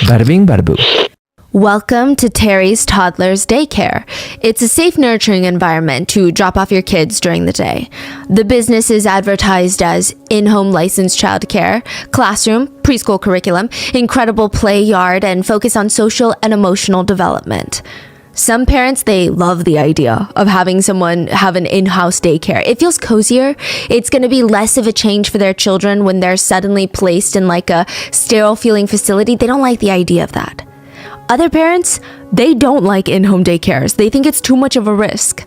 Bada bing, bada boo. Welcome to Terry's Toddler's Daycare. It's a safe, nurturing environment to drop off your kids during the day. The business is advertised as in-home licensed childcare, classroom, preschool curriculum, incredible play yard, and focus on social and emotional development. Some parents, they love the idea of having someone have an in-house daycare. It feels cozier. It's going to be less of a change for their children when they're suddenly placed in like a sterile feeling facility. They don't like the idea of that. Other parents, they don't like in-home daycares. They think it's too much of a risk.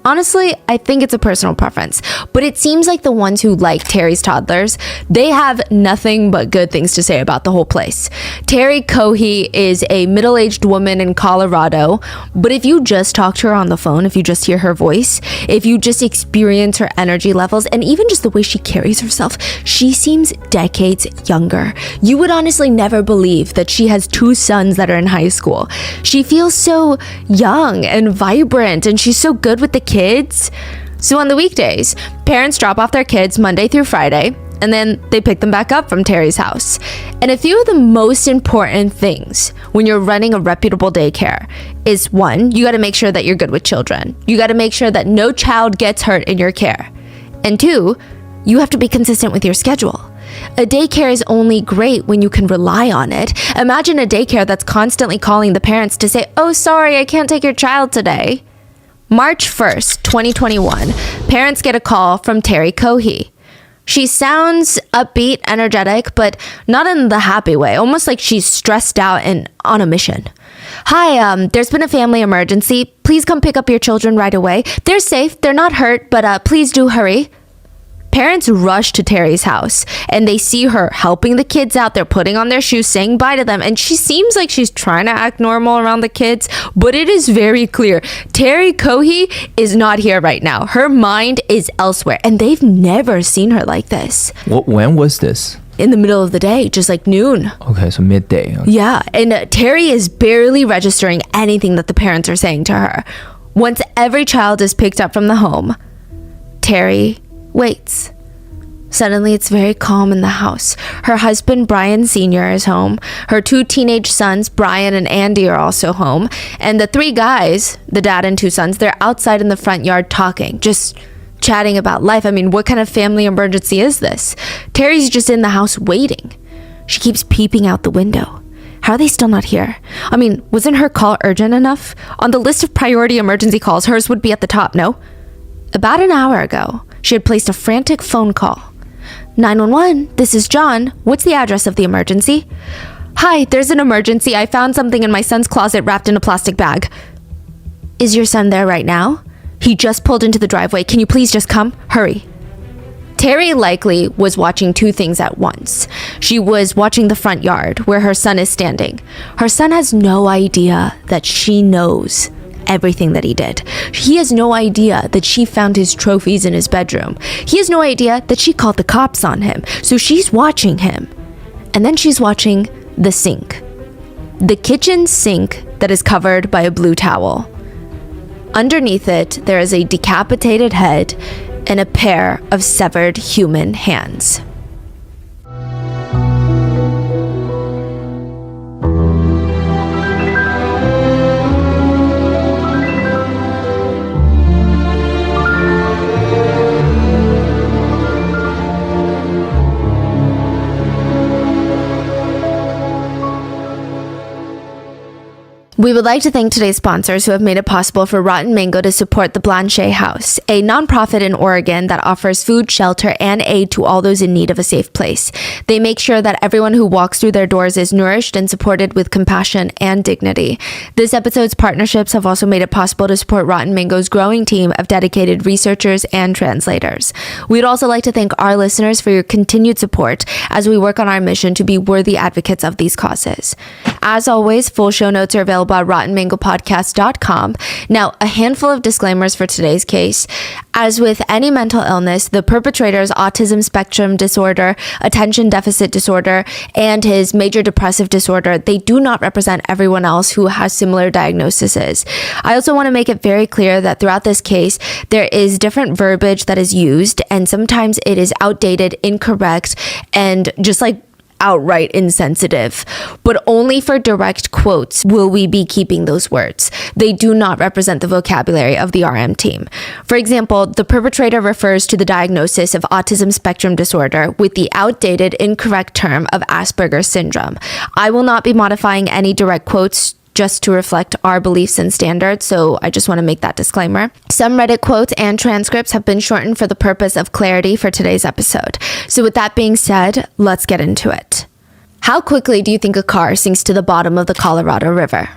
Honestly, I think it's a personal preference, but it seems like the ones who like Terry's Toddlers, they have nothing but good things to say about the whole place. Terry Cohey is a middle-aged woman in Colorado, but if you just talk to her on the phone, if you just hear her voice, if you just experience her energy levels, and even just the way she carries herself, she seems decades younger. You would honestly never believe that she has two sons that are in high school. She feels so young and vibrant, and she's so good with the kids. So on the weekdays, parents drop off their kids Monday through Friday, and then they pick them back up from Terry's house. And a few of the most important things when you're running a reputable daycare is, one, you got to make sure that you're good with children. You got to make sure that no child gets hurt in your care. And two, you have to be consistent with your schedule. A daycare is only great when you can rely on it. Imagine a daycare that's constantly calling the parents to say, "Oh, sorry, I can't take your child today." March 1st, 2021, parents get a call from Terry Cohey. She sounds upbeat, energetic, but not in the happy way, almost like she's stressed out and on a mission. "Hi, there's been a family emergency. Please come pick up your children right away. They're safe, they're not hurt, but please do hurry." Parents rush to Terry's house, and they see her helping the kids out. They're putting on their shoes, saying bye to them, and she seems like she's trying to act normal around the kids, but it is very clear Terry Cohey is not here right now. Her mind is elsewhere, and they've never seen her like this. When was this? In the middle of the day, just like noon. Okay, so midday. Okay. Yeah, and Terry is barely registering anything that the parents are saying to her. Once every child is picked up from the home, Terry waits. Suddenly, it's very calm in the house. Her husband, Brian Sr., is home. Her two teenage sons, Brian and Andy, are also home. And the three guys, the dad and two sons, they're outside in the front yard talking, just chatting about life. I mean, what kind of family emergency is this? Terry's just in the house waiting. She keeps peeping out the window. How are they still not here? I mean, wasn't her call urgent enough? On the list of priority emergency calls, hers would be at the top, no? About an hour ago, she had placed a frantic phone call. 911, this is John. What's the address of the emergency? "Hi, there's an emergency. I found something in my son's closet wrapped in a plastic bag." "Is your son there right now? He just pulled into the driveway. Can you please just come? Hurry." Terry likely was watching two things at once. She was watching the front yard where her son is standing. Her son has no idea that she knows everything that he did. He has no idea that she found his trophies in his bedroom. He has no idea that she called the cops on him. So she's watching him. And then she's watching the sink. The kitchen sink that is covered by a blue towel. Underneath it, there is a decapitated head and a pair of severed human hands. We would like to thank today's sponsors who have made it possible for Rotten Mango to support the Blanchet House, a nonprofit in Oregon that offers food, shelter, and aid to all those in need of a safe place. They make sure that everyone who walks through their doors is nourished and supported with compassion and dignity. This episode's partnerships have also made it possible to support Rotten Mango's growing team of dedicated researchers and translators. We'd also like to thank our listeners for your continued support as we work on our mission to be worthy advocates of these causes. As always, full show notes are available at rottenmangopodcast.com. Now, a handful of disclaimers for today's case. As with any mental illness, the perpetrator's autism spectrum disorder, attention deficit disorder, and his major depressive disorder, they do not represent everyone else who has similar diagnoses. I also want to make it very clear that throughout this case, there is different verbiage that is used, and sometimes it is outdated, incorrect, and just like outright insensitive. But only for direct quotes will we be keeping those words. They do not represent the vocabulary of the RM team. For example, the perpetrator refers to the diagnosis of autism spectrum disorder with the outdated, incorrect term of Asperger's syndrome. I will not be modifying any direct quotes just to reflect our beliefs and standards, so I just want to make that disclaimer. Some Reddit quotes and transcripts have been shortened for the purpose of clarity for today's episode. So with that being said, let's get into it. How quickly do you think a car sinks to the bottom of the Colorado River?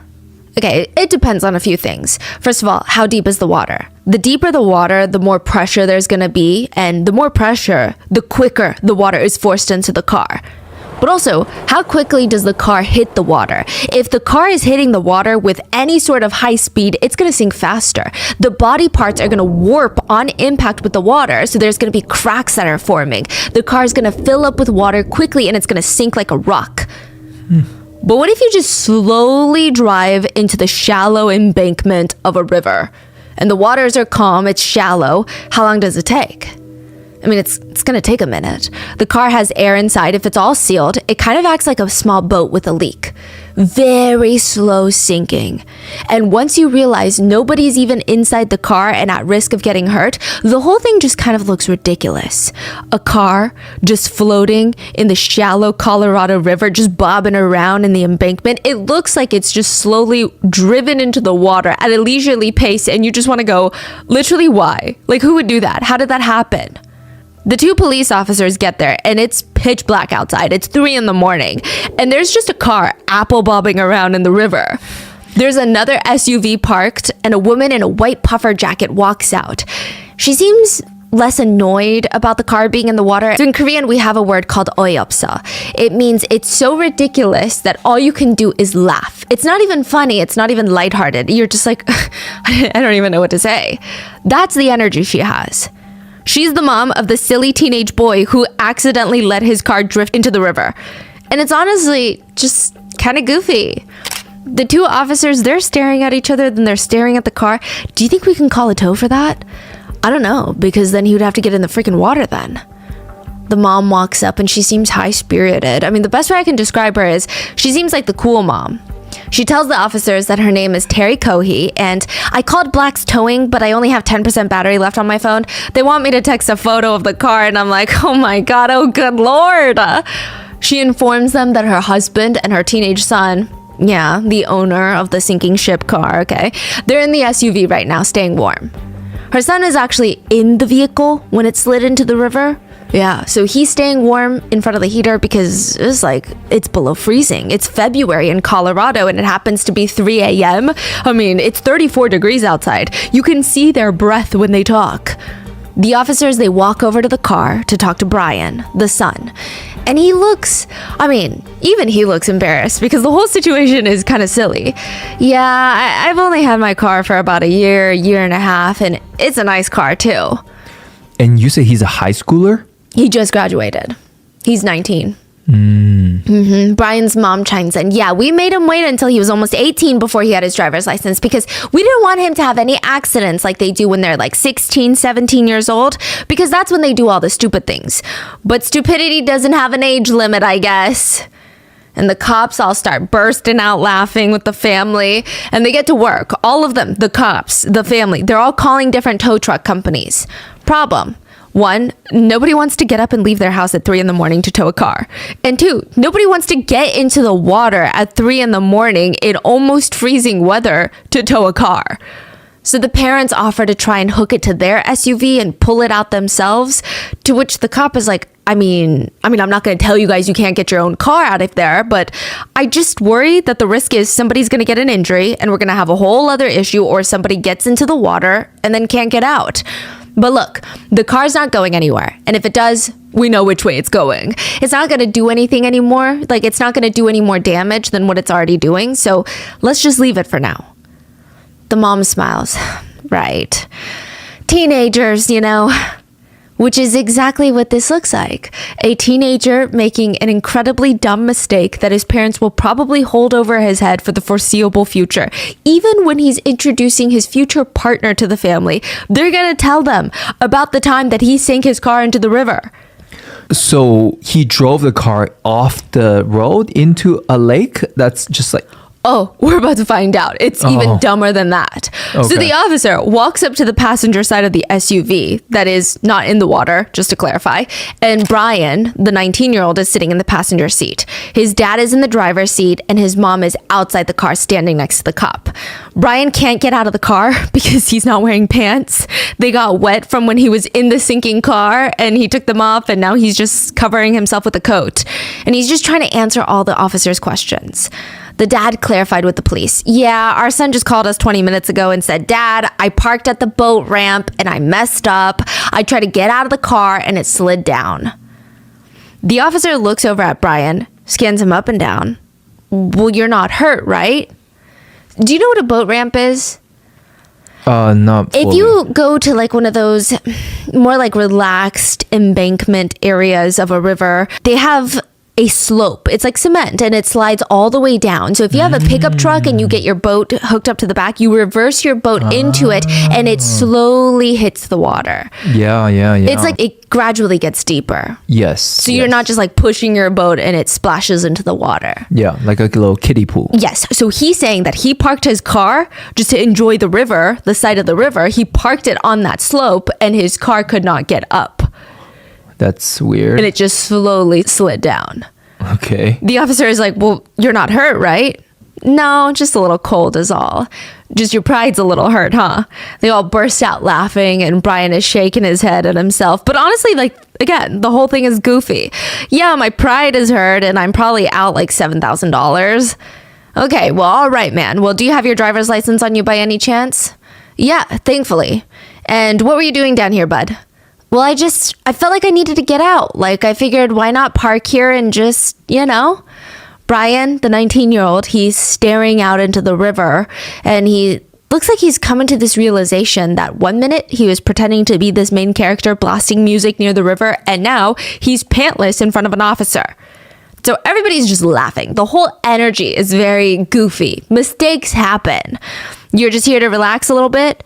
Okay, it depends on a few things. First of all, how deep is the water? The deeper the water, the more pressure there's going to be, and the more pressure, the quicker the water is forced into the car. But also, how quickly does the car hit the water? If the car is hitting the water with any sort of high speed, it's going to sink faster. The body parts are going to warp on impact with the water, so there's going to be cracks that are forming. The car is going to fill up with water quickly and it's going to sink like a rock. But what if you just slowly drive into the shallow embankment of a river? And the waters are calm, it's shallow. How long does it take? I mean, it's going to take a minute. The car has air inside. If it's all sealed, it kind of acts like a small boat with a leak. Very slow sinking. And once you realize nobody's even inside the car and at risk of getting hurt, the whole thing just kind of looks ridiculous. A car just floating in the shallow Colorado River, just bobbing around in the embankment. It looks like it's just slowly driven into the water at a leisurely pace, and you just want to go, literally, why? Like, who would do that? How did that happen? The two police officers get there and it's pitch black outside. It's 3 a.m. and there's just a car apple bobbing around in the river. There's another SUV parked and a woman in a white puffer jacket walks out. She seems less annoyed about the car being in the water. So in Korean, we have a word called oyopsa. It means it's so ridiculous that all you can do is laugh. It's not even funny. It's not even lighthearted. You're just like, I don't even know what to say. That's the energy she has. She's the mom of the silly teenage boy who accidentally let his car drift into the river. And it's honestly just kind of goofy. The two officers, they're staring at each other, then they're staring at the car. Do you think we can call a tow for that? I don't know, because then he would have to get in the freaking water then. The mom walks up and she seems high-spirited. I mean, the best way I can describe her is she seems like the cool mom. She tells the officers that her name is Terry Cohey, and I called Black's Towing, but I only have 10% battery left on my phone. They want me to text a photo of the car, and I'm like, oh my god, oh good lord. She informs them that her husband and her teenage son, yeah, the owner of the sinking ship car, okay, they're in the SUV right now, staying warm. Her son is actually in the vehicle when it slid into the river. Yeah, so he's staying warm in front of the heater because it's below freezing. It's February in Colorado and it happens to be 3 a.m. I mean, it's 34 degrees outside. You can see their breath when they talk. The officers, they walk over to the car to talk to Brian, the son. And he looks embarrassed because the whole situation is kind of silly. Yeah, I've only had my car for about a year and a half, and it's a nice car too. And you say he's a high schooler? He just graduated. He's 19. Brian's mom chimes in. Yeah, we made him wait until he was almost 18 before he had his driver's license because we didn't want him to have any accidents like they do when they're like 16, 17 years old, because that's when they do all the stupid things. But stupidity doesn't have an age limit, I guess. And the cops all start bursting out laughing with the family, and they get to work. All of them, the cops, the family, they're all calling different tow truck companies. Problem: 1, nobody wants to get up and leave their house at 3 a.m. to tow a car. And 2, nobody wants to get into the water at 3 a.m. in almost freezing weather to tow a car. So the parents offer to try and hook it to their SUV and pull it out themselves, to which the cop is like, I mean, I'm not going to tell you guys you can't get your own car out of there, but I just worry that the risk is somebody's going to get an injury and we're going to have a whole other issue, or somebody gets into the water and then can't get out. But look, the car's not going anywhere. And if it does, we know which way it's going. It's not going to do anything anymore. Like, it's not going to do any more damage than what it's already doing. So let's just leave it for now. The mom smiles. Right. Teenagers, you know. Which is exactly what this looks like. A teenager making an incredibly dumb mistake that his parents will probably hold over his head for the foreseeable future. Even when he's introducing his future partner to the family, they're gonna tell them about the time that he sank his car into the river. So he drove the car off the road into a lake? That's just like... Oh, we're about to find out. It's even dumber than that. So Okay. the officer walks up to the passenger side of the SUV that is not in the water, just to clarify. And Brian, the 19-year-old, is sitting in the passenger seat. His dad is in the driver's seat and his mom is outside the car standing next to the cop. Brian can't get out of the car because he's not wearing pants. They got wet from when he was in the sinking car and he took them off and now he's just covering himself with a coat. And he's just trying to answer all the officer's questions. The dad clarified with the police. Yeah, our son just called us 20 minutes ago and said, Dad, I parked at the boat ramp and I messed up. I tried to get out of the car and it slid down. The officer looks over at Brian, scans him up and down. Well, you're not hurt, right? Do you know what a boat ramp is? Not fully. If you go to like one of those more like relaxed embankment areas of a river, they have a slope. It's like cement and it slides all the way down. So if you have a pickup truck and you get your boat hooked up to the back, you reverse your boat into it and it slowly hits the water. Yeah. It's like it gradually gets deeper. Yes. So you're not just like pushing your boat and it splashes into the water. Yeah, like a little kiddie pool. Yes. So he's saying that he parked his car just to enjoy the river, the side of the river. He parked it on that slope and his car could not get up. That's weird. And it just slowly slid down. Okay. The officer is like, well, you're not hurt, right? No, just a little cold is all. Just your pride's a little hurt, huh? They all burst out laughing and Brian is shaking his head at himself. But honestly, like, again, the whole thing is goofy. Yeah, my pride is hurt and I'm probably out like $7,000. Okay, well, all right, man. Well, do you have your driver's license on you by any chance? Yeah, thankfully. And what were you doing down here, bud? Well, I felt like I needed to get out. Like, I figured why not park here and just, Brian, the 19-year-old, he's staring out into the river and he looks like he's coming to this realization that 1 minute he was pretending to be this main character blasting music near the river and now he's pantless in front of an officer. So everybody's just laughing. The whole energy is very goofy. Mistakes happen. You're just here to relax a little bit?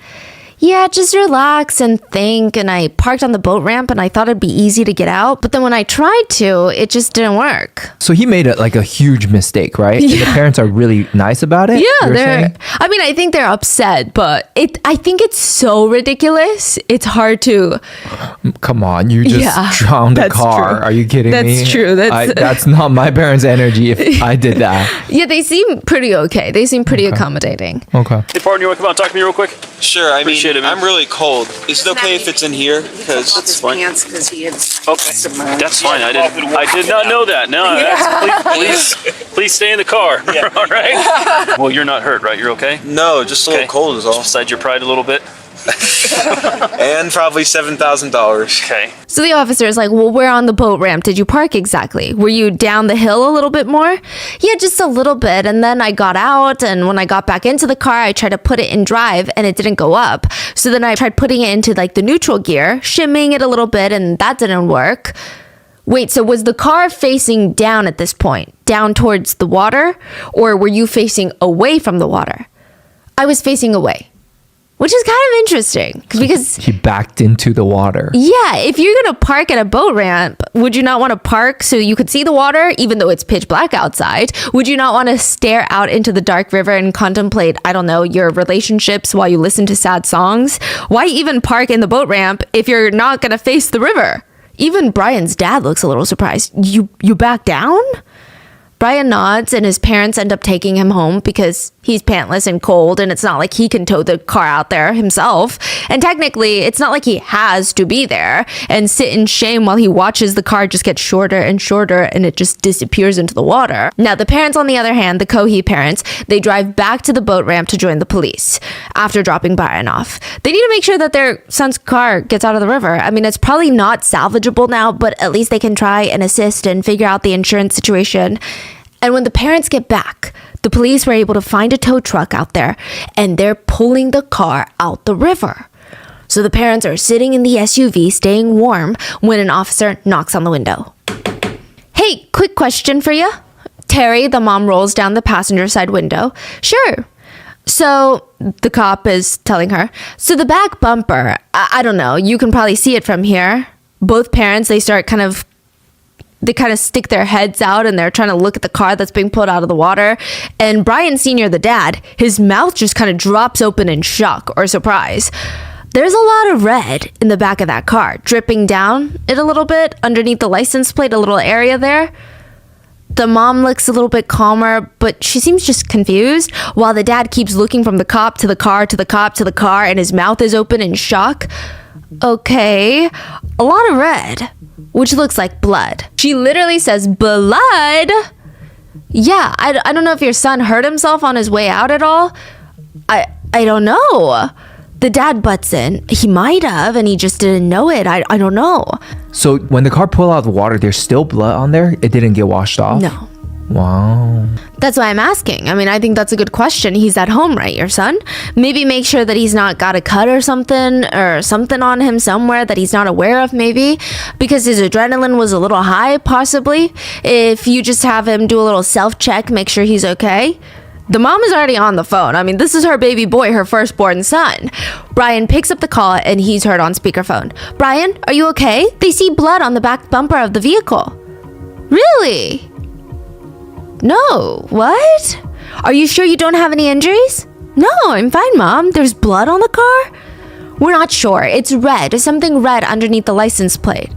Yeah, just relax and think. And I parked on the boat ramp and I thought it'd be easy to get out. But then when I tried to, it just didn't work. So he made a huge mistake, right? Yeah. And the parents are really nice about it? Yeah, I think they're upset, but I think it's so ridiculous. It's hard to... Come on, you just drowned a car. True. Are you kidding me? That's true. That's not my parents' energy if I did that. Yeah, they seem pretty okay. They seem pretty accommodating. Okay. Hey, partner, you want to come out and talk to me real quick? Sure, Appreciate it, man. I'm really cold. Is it okay if it's in here? Because That's fine. Pants because he had Okay, that's fine. I did not know that. No, please stay in the car. All right. Well, you're not hurt, right? You're okay. no, just a little cold is all. Beside your pride a little bit. And probably $7,000. Okay. So the officer is like, well, where on the boat ramp did you park exactly? Were you down the hill a little bit more? Yeah, just a little bit. And then I got out and when I got back into the car, I tried to put it in drive and it didn't go up. So then I tried putting it into like the neutral gear, shimming it a little bit and that didn't work. Wait, so was the car facing down at this point? Down towards the water? Or were you facing away from the water? I was facing away. Which is kind of interesting because he backed into the water. Yeah, if you're going to park at a boat ramp, would you not want to park so you could see the water even though it's pitch black outside? Would you not want to stare out into the dark river and contemplate, I don't know, your relationships while you listen to sad songs? Why even park in the boat ramp if you're not going to face the river? Even Brian's dad looks a little surprised. You back down? Brian nods and his parents end up taking him home because he's pantless and cold and it's not like he can tow the car out there himself. And technically, it's not like he has to be there and sit in shame while he watches the car just get shorter and shorter and it just disappears into the water. Now, the parents, on the other hand, the Cohee parents, they drive back to the boat ramp to join the police after dropping Brian off. They need to make sure that their son's car gets out of the river. I mean, it's probably not salvageable now, but at least they can try and assist and figure out the insurance situation. And when the parents get back, the police were able to find a tow truck out there and they're pulling the car out the river. So the parents are sitting in the SUV staying warm when an officer knocks on the window. Hey, quick question for you. Terry, the mom, rolls down the passenger side window. Sure. So the cop is telling her, so the back bumper, I don't know, you can probably see it from here. Both parents, they start kind of They kind of stick their heads out and they're trying to look at the car that's being pulled out of the water. And Brian Sr., the dad, his mouth just kind of drops open in shock or surprise. There's a lot of red in the back of that car, dripping down it a little bit underneath the license plate, a little area there. The mom looks a little bit calmer, but she seems just confused, while the dad keeps looking from the cop to the car to the cop to the car, and his mouth is open in shock. Okay, a lot of red, which looks like blood. She literally says, blood? Yeah, I don't know if your son hurt himself on his way out at all. I don't know. The dad butts in. He might have, and he just didn't know it. I don't know. So when the car pulled out of the water, there's still blood on there? It didn't get washed off? No. Wow. That's why I'm asking. I mean, I think that's a good question. He's at home, right, your son? Maybe make sure that he's not got a cut or something on him somewhere that he's not aware of, maybe, because his adrenaline was a little high, possibly. If you just have him do a little self-check, make sure he's okay. The mom is already on the phone. I mean, this is her baby boy, her firstborn son. Brian picks up the call and he's heard on speakerphone. Brian, are you okay? They see blood on the back bumper of the vehicle. Really? No. What? Are you sure you don't have any injuries? No, I'm fine, Mom. There's blood on the car? We're not sure. It's red. Something red underneath the license plate.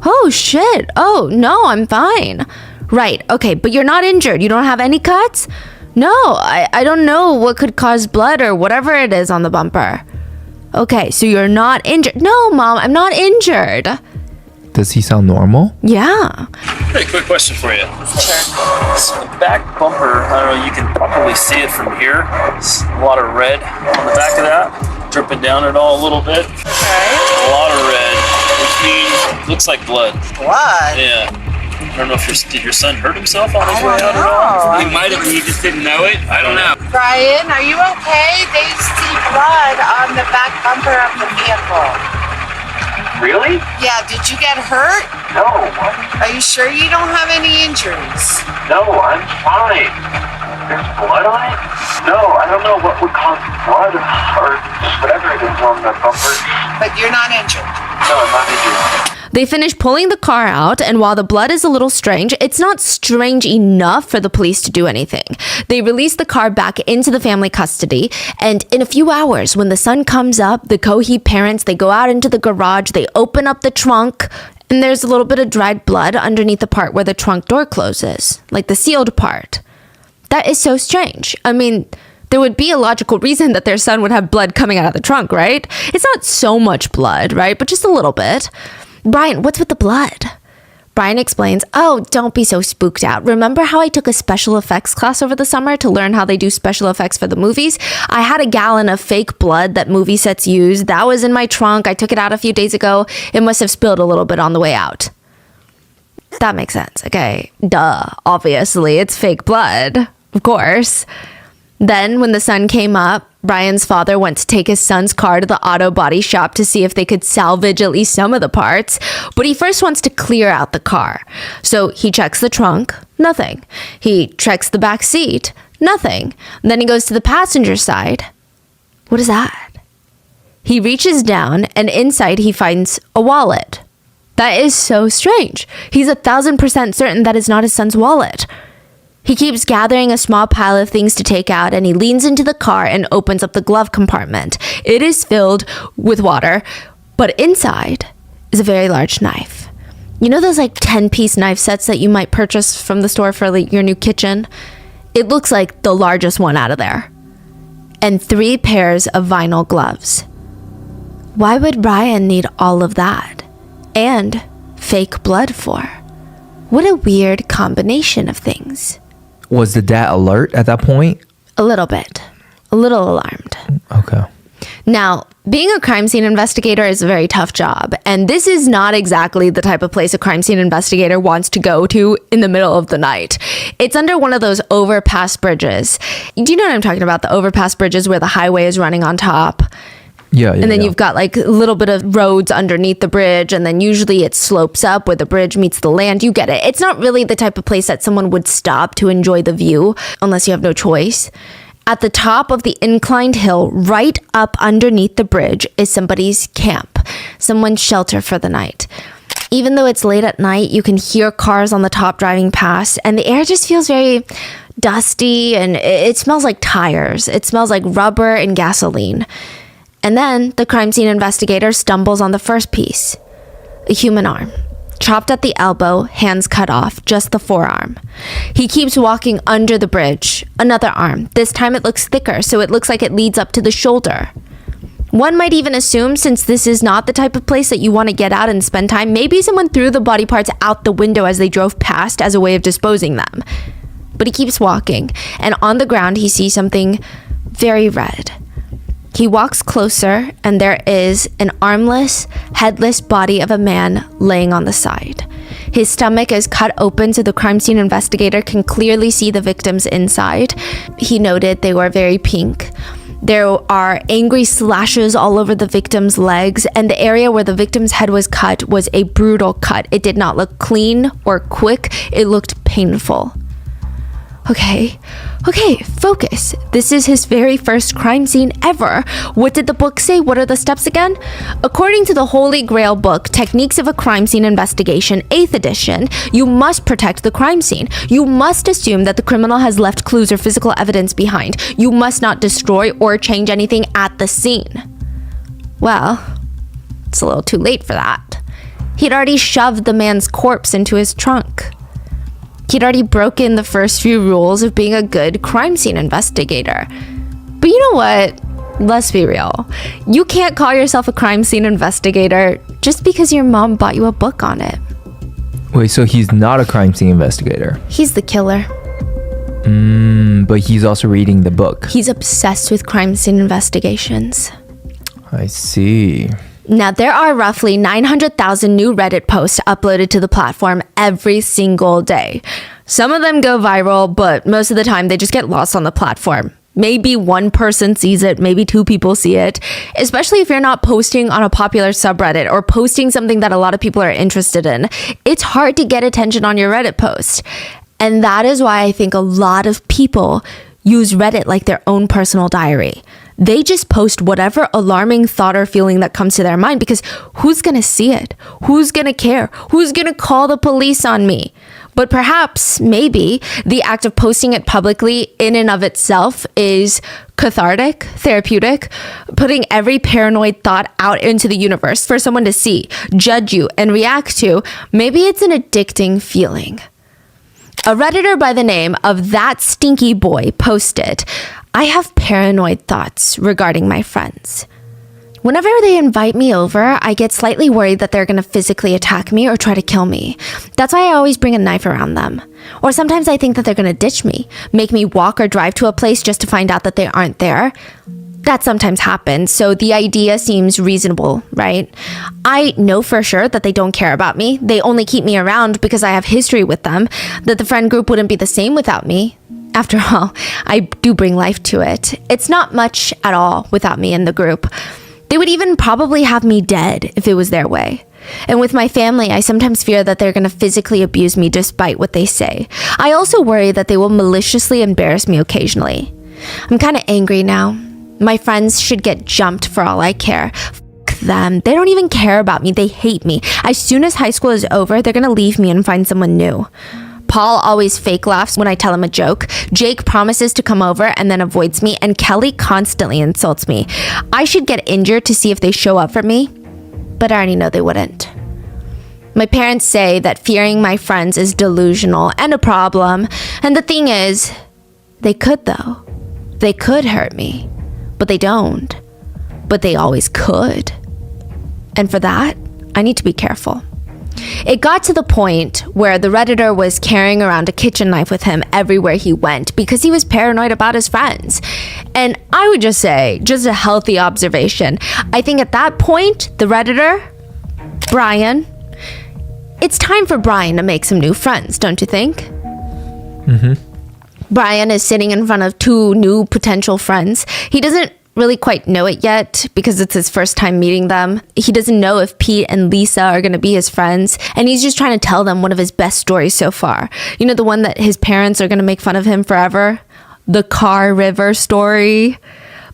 Oh, shit. Oh, no, I'm fine. Right. Okay, but you're not injured. You don't have any cuts? No, I don't know what could cause blood or whatever it is on the bumper. Okay, so you're not injured. No, Mom, I'm not injured. Does he sound normal? Yeah. Hey, quick question for you. So the back bumper, I don't know, you can probably see it from here. It's a lot of red on the back of that, dripping down it all a little bit. Okay. A lot of red, which means looks like blood. Blood? Yeah. I don't know if did your son hurt himself on his way out at know. all? He might have, and he just didn't know it. I don't know. Brian, are you okay? They see blood on the back bumper of the vehicle. Really? Yeah, did you get hurt? No. Are you sure you don't have any injuries? No, I'm fine. There's blood on it? No, I don't know what would cause blood or whatever it is on the bumper. But you're not injured. No, I'm not injured. They finish pulling the car out, and while the blood is a little strange, it's not strange enough for the police to do anything. They release the car back into the family custody, and in a few hours, when the sun comes up, the Cohee parents, they go out into the garage, they open up the trunk, and there's a little bit of dried blood underneath the part where the trunk door closes, like the sealed part. That is so strange. I mean, there would be a logical reason that their son would have blood coming out of the trunk, right? It's not so much blood, right? But just a little bit. Brian, what's with the blood? Brian explains, oh, don't be so spooked out. Remember how I took a special effects class over the summer to learn how they do special effects for the movies? I had a gallon of fake blood that movie sets use. That was in my trunk. I took it out a few days ago. It must have spilled a little bit on the way out. That makes sense. Okay. Duh. Obviously, it's fake blood. Of course. Then, when the sun came up, Brian's father went to take his son's car to the auto body shop to see if they could salvage at least some of the parts. But he first wants to clear out the car. So he checks the trunk, nothing. He checks the back seat, nothing. And then he goes to the passenger side. What is that? He reaches down, and inside he finds a wallet. That is so strange. He's 1,000% certain that is not his son's wallet. He keeps gathering a small pile of things to take out, and he leans into the car and opens up the glove compartment. It is filled with water, but inside is a very large knife. You know those 10-piece knife sets that you might purchase from the store for your new kitchen? It looks like the largest one out of there. And 3 pairs of vinyl gloves. Why would Brian need all of that? And fake blood for? What a weird combination of things. Was the dad alert at that point? A little bit. A little alarmed. Okay. Now, being a crime scene investigator is a very tough job, and this is not exactly the type of place a crime scene investigator wants to go to in the middle of the night. It's under one of those overpass bridges. Do you know what I'm talking about? The overpass bridges where the highway is running on top. Yeah. And then you've got a little bit of roads underneath the bridge, and then usually it slopes up where the bridge meets the land. You get it. It's not really the type of place that someone would stop to enjoy the view unless you have no choice. At the top of the inclined hill, right up underneath the bridge, is somebody's camp, someone's shelter for the night. Even though it's late at night, you can hear cars on the top driving past, and the air just feels very dusty, and it smells like tires. It smells like rubber and gasoline. And then the crime scene investigator stumbles on the first piece. A human arm. Chopped at the elbow, hands cut off, just the forearm. He keeps walking under the bridge. Another arm. This time it looks thicker, so it looks like it leads up to the shoulder. One might even assume, since this is not the type of place that you want to get out and spend time, maybe someone threw the body parts out the window as they drove past as a way of disposing them. But he keeps walking, and on the ground he sees something very red. He walks closer, and there is an armless, headless body of a man laying on the side. His stomach is cut open so the crime scene investigator can clearly see the victims inside. He noted they were very pink. There are angry slashes all over the victim's legs, and the area where the victim's head was cut was a brutal cut. It did not look clean or quick. It looked painful. Okay, focus. This is his very first crime scene ever. What did the book say? What are the steps again? According to the Holy Grail book, Techniques of a Crime Scene Investigation, 8th edition, you must protect the crime scene. You must assume that the criminal has left clues or physical evidence behind. You must not destroy or change anything at the scene. Well, it's a little too late for that. He'd already shoved the man's corpse into his trunk. He'd already broken the first few rules of being a good crime scene investigator. But you know what? Let's be real. You can't call yourself a crime scene investigator just because your mom bought you a book on it. Wait, so he's not a crime scene investigator? He's the killer. But he's also reading the book. He's obsessed with crime scene investigations. I see. Now, there are roughly 900,000 new Reddit posts uploaded to the platform every single day. Some of them go viral, but most of the time they just get lost on the platform. Maybe one person sees it, maybe two people see it, especially if you're not posting on a popular subreddit or posting something that a lot of people are interested in. It's hard to get attention on your Reddit post. And that is why I think a lot of people use Reddit like their own personal diary. They just post whatever alarming thought or feeling that comes to their mind, because who's gonna see it? Who's gonna care? Who's gonna call the police on me? But perhaps, maybe, the act of posting it publicly in and of itself is cathartic, therapeutic, putting every paranoid thought out into the universe for someone to see, judge you, and react to. Maybe it's an addicting feeling. A Redditor by the name of That Stinky Boy posted, "I have paranoid thoughts regarding my friends. Whenever they invite me over, I get slightly worried that they're going to physically attack me or try to kill me. That's why I always bring a knife around them. Or sometimes I think that they're going to ditch me, make me walk or drive to a place just to find out that they aren't there. That sometimes happens, so the idea seems reasonable, right? I know for sure that they don't care about me. They only keep me around because I have history with them, that the friend group wouldn't be the same without me. After all, I do bring life to it. It's not much at all without me in the group. They would even probably have me dead if it was their way. And with my family, I sometimes fear that they're going to physically abuse me despite what they say. I also worry that they will maliciously embarrass me occasionally. I'm kind of angry now. My friends should get jumped for all I care. F them. They don't even care about me. They hate me. As soon as high school is over, they're going to leave me and find someone new. Paul always fake laughs when I tell him a joke. Jake promises to come over and then avoids me, and Kelly constantly insults me. I should get injured to see if they show up for me, but I already know they wouldn't. My parents say that fearing my friends is delusional and a problem, and the thing is, they could though. They could hurt me, but they don't. But they always could. And for that, I need to be careful. It got to the point where the Redditor was carrying around a kitchen knife with him everywhere he went because he was paranoid about his friends. And I would just say, just a healthy observation, I think at that point, the Redditor, Brian, it's time for Brian to make some new friends, don't you think? Mm-hmm. Brian is sitting in front of two new potential friends. He doesn't really quite know it yet because it's his first time meeting them. He doesn't know if Pete and Lisa are going to be his friends, and he's just trying to tell them one of his best stories so far. You know, the one that his parents are going to make fun of him forever? The Car River story.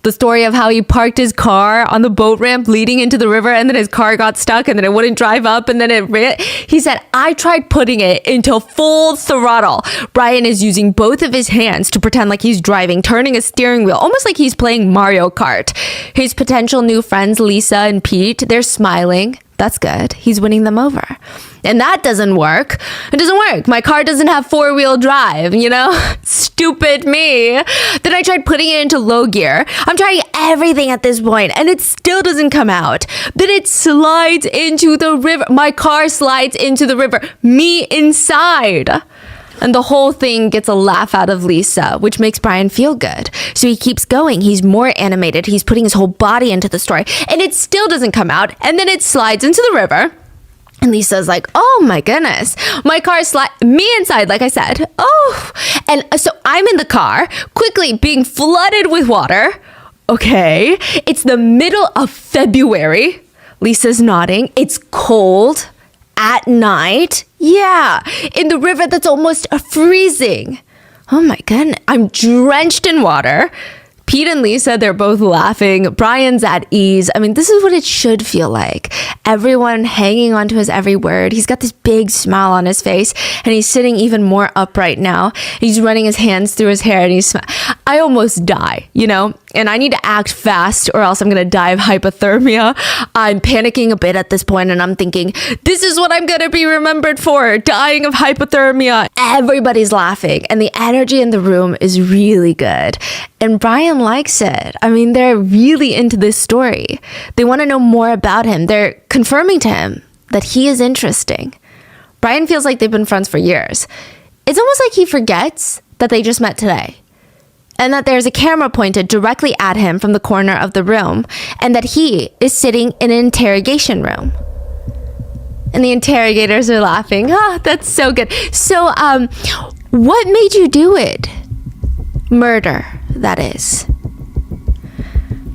The story of how he parked his car on the boat ramp leading into the river, and then his car got stuck and then it wouldn't drive up, and then he said, I tried putting it into full throttle. Brian is using both of his hands to pretend like he's driving, turning a steering wheel, almost like he's playing Mario Kart. His potential new friends, Lisa and Pete, they're smiling. That's good. He's winning them over. And that doesn't work. It doesn't work. My car doesn't have 4-wheel drive, you know? Stupid me. Then I tried putting it into low gear. I'm trying everything at this point, and it still doesn't come out. Then it slides into the river. My car slides into the river. Me inside. And the whole thing gets a laugh out of Lisa, which makes Brian feel good. So he keeps going. He's more animated. He's putting his whole body into the story. And it still doesn't come out. And then it slides into the river. And Lisa's like, oh my goodness. My car me inside, like I said. Oh. And so I'm in the car, quickly being flooded with water. Okay. It's the middle of February. Lisa's nodding. It's cold. At night? Yeah, in the river that's almost freezing. Oh my goodness, I'm drenched in water. Pete and Lisa, they're both laughing. Brian's at ease. I mean, this is what it should feel like. Everyone hanging onto his every word. He's got this big smile on his face, and he's sitting even more upright now. He's running his hands through his hair, and I almost die, you know? And I need to act fast or else I'm going to die of hypothermia. I'm panicking a bit at this point, and I'm thinking, this is what I'm going to be remembered for, dying of hypothermia. Everybody's laughing, and the energy in the room is really good. And Brian likes it. I mean, they're really into this story. They want to know more about him. They're confirming to him that he is interesting. Brian feels like they've been friends for years. It's almost like he forgets that they just met today, and that there's a camera pointed directly at him from the corner of the room, and that he is sitting in an interrogation room. And the interrogators are laughing. Ah, that's so good. So, what made you do it? Murder, that is.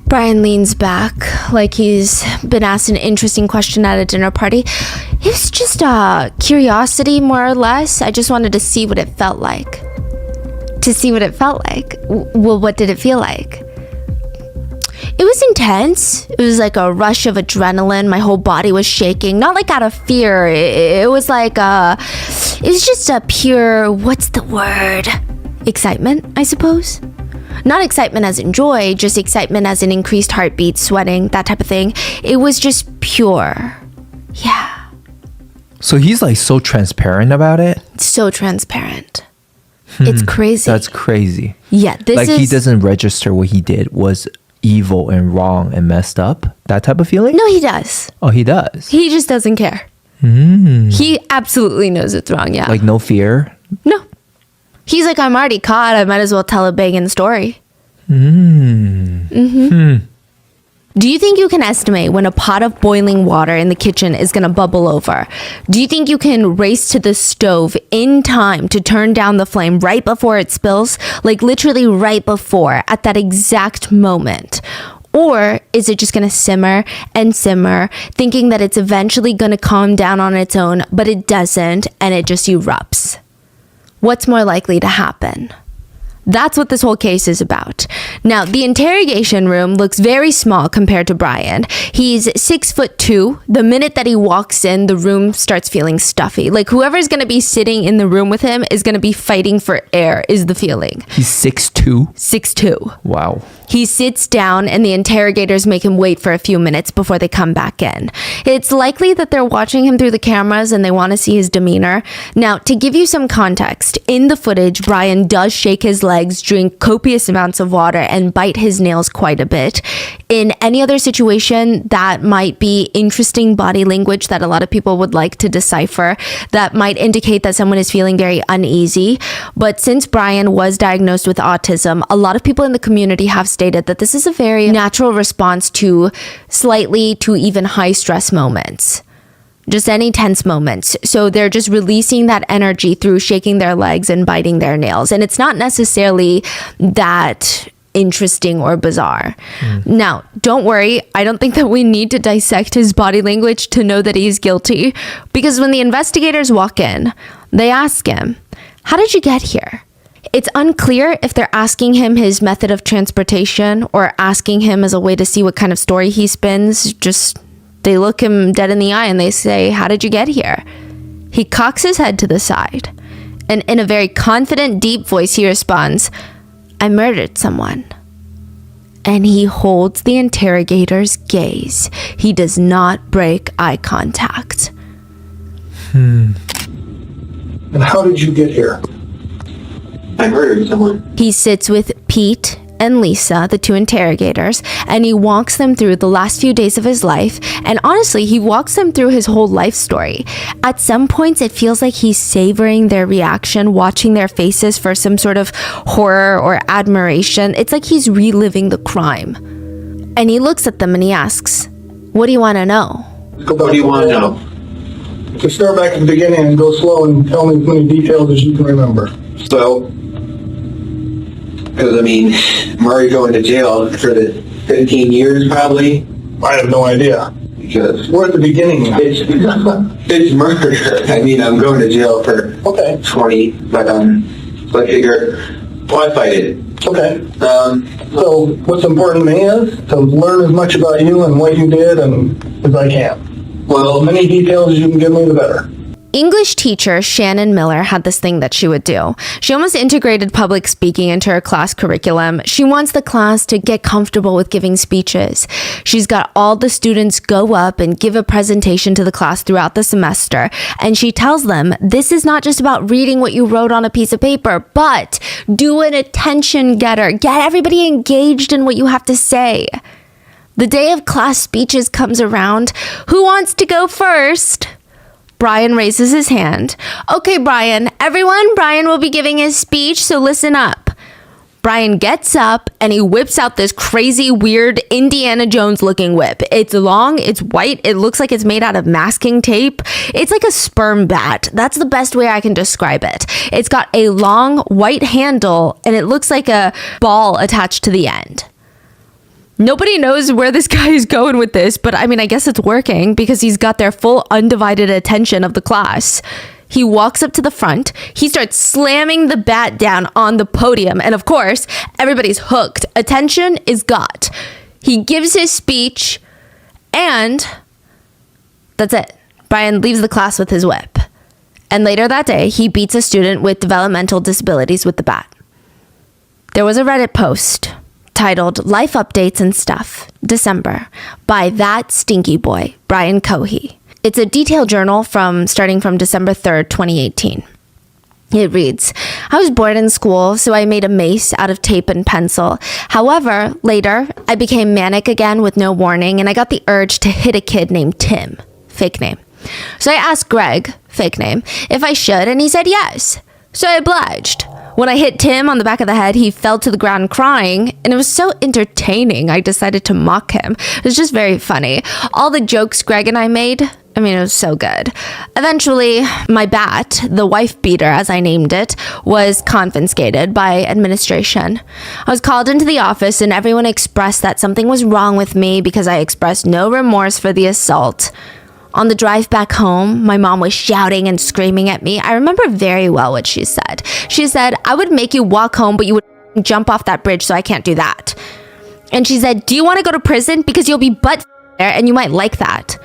Brian leans back like he's been asked an interesting question at a dinner party. It was just curiosity, more or less. I just wanted to see what it felt like. Well, what did it feel like? It was intense. It was like a rush of adrenaline. My whole body was shaking. Not like out of fear. It was like it was just a pure, what's the word? Excitement, I suppose. Not excitement as in joy, just excitement as in increased heartbeat, sweating, that type of thing. It was just pure. Yeah. So he's like so transparent about it? So transparent. It's crazy. That's crazy. Yeah, he doesn't register what he did was evil and wrong and messed up. That type of feeling? No, he does. Oh, he does. He just doesn't care. He absolutely knows it's wrong, yeah. Like no fear? No. He's like, I'm already caught. I might as well tell a banging story. Do you think you can estimate when a pot of boiling water in the kitchen is going to bubble over? Do you think you can race to the stove in time to turn down the flame right before it spills? Like literally right before, at that exact moment? Or is it just going to simmer and simmer, thinking that it's eventually going to calm down on its own, but it doesn't, and it just erupts? What's more likely to happen? That's what this whole case is about. Now, the interrogation room looks very small compared to Brian. He's 6'2". The minute that he walks in, the room starts feeling stuffy. Like whoever's going to be sitting in the room with him is going to be fighting for air, is the feeling. He's 6'2"? 6'2". Wow. He sits down and the interrogators make him wait for a few minutes before they come back in. It's likely that they're watching him through the cameras and they want to see his demeanor. Now, to give you some context, in the footage, Brian does shake his legs, drink copious amounts of water, and bite his nails quite a bit. In any other situation, that might be interesting body language that a lot of people would like to decipher. That might indicate that someone is feeling very uneasy. But since Brian was diagnosed with autism, a lot of people in the community have stated that this is a very natural response to slightly to even high stress moments. Just any tense moments. So they're just releasing that energy through shaking their legs and biting their nails. And it's not necessarily that interesting or bizarre. Now, don't worry. I don't think that we need to dissect his body language to know that he's guilty. Because when the investigators walk in, they ask him, how did you get here? It's unclear if they're asking him his method of transportation or asking him as a way to see what kind of story he spins. Just, they look him dead in the eye and they say, "How did you get here?" He cocks his head to the side, and in a very confident, deep voice, he responds, "I murdered someone." And he holds the interrogator's gaze. He does not break eye contact. And how did you get here? I murdered someone. He sits with Pete and Lisa, the two interrogators, and he walks them through the last few days of his life. And honestly, he walks them through his whole life story. At some points, it feels like he's savoring their reaction, watching their faces for some sort of horror or admiration. It's like he's reliving the crime. And he looks at them and he asks, "What do you want to know?" What do you want to know? To start back at the beginning and go slow and tell me as many details as you can remember. So, because I mean, I'm already going to jail for the 15 years probably. I have no idea. Because We're at the beginning now. it's murder. I mean, I'm going to jail for Okay, 20, but so I figure, why fight it? okay. So what's important to me is to learn as much about you and what you did and as I can. Well, As many details as you can give me, the better. English teacher Shannon Miller had this thing that she would do. She almost integrated public speaking into her class curriculum. She wants the class to get comfortable with giving speeches. She's got all the students go up and give a presentation to the class throughout the semester. And she tells them, this is not just about reading what you wrote on a piece of paper, but do an attention getter. Get everybody engaged in what you have to say. The day of class speeches comes around. Who wants to go first? Brian raises his hand. Okay, Brian. Everyone, Brian will be giving his speech, so listen up. Brian gets up and he whips out this crazy, weird Indiana Jones looking whip. It's long, it's white, it looks like it's made out of masking tape. It's like a sperm bat. That's the best way I can describe it. It's got a long white handle and it looks like a ball attached to the end. Nobody knows where this guy is going with this, but I mean, I guess it's working because he's got their full undivided attention of the class. He walks up to the front, he starts slamming the bat down on the podium, and of course, everybody's hooked. Attention is got. He gives his speech, and that's it. Brian leaves the class with his whip. And later that day, he beats a student with developmental disabilities with the bat. There was a Reddit post titled Life Updates and Stuff, December, by that stinky boy, Brian Cohey. It's a detailed journal starting from December 3rd, 2018. It reads, I was bored in school, so I made a mace out of tape and pencil. However, later, I became manic again with no warning, and I got the urge to hit a kid named Tim, fake name. So I asked Greg, fake name, if I should, and he said yes. So I obliged. When I hit Tim on the back of the head, he fell to the ground crying, and it was so entertaining, I decided to mock him. It was just very funny. All the jokes Greg and I made, I mean, it was so good. Eventually, my bat, the wife beater as I named it, was confiscated by administration. I was called into the office and everyone expressed that something was wrong with me because I expressed no remorse for the assault. On the drive back home, my mom was shouting and screaming at me. I remember very well what she said. She said, I would make you walk home, but you would jump off that bridge, so I can't do that. And she said, do you want to go to prison? Because you'll be butt there and you might like that.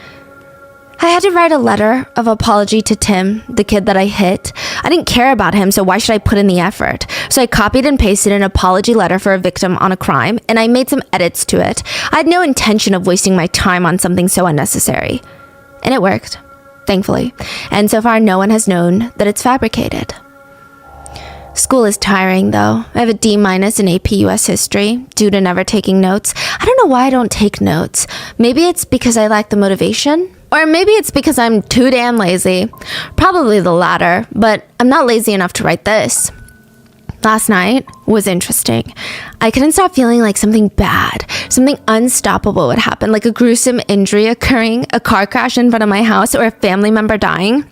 I had to write a letter of apology to Tim, the kid that I hit. I didn't care about him, so why should I put in the effort? So I copied and pasted an apology letter for a victim on a crime, and I made some edits to it. I had no intention of wasting my time on something so unnecessary. And it worked, thankfully. And so far, no one has known that it's fabricated. School is tiring, though. I have a D- in AP US History due to never taking notes. I don't know why I don't take notes. Maybe it's because I lack the motivation. Or maybe it's because I'm too damn lazy. Probably the latter, but I'm not lazy enough to write this. Last night was interesting. I couldn't stop feeling like something bad, something unstoppable would happen, like a gruesome injury occurring, a car crash in front of my house, or a family member dying.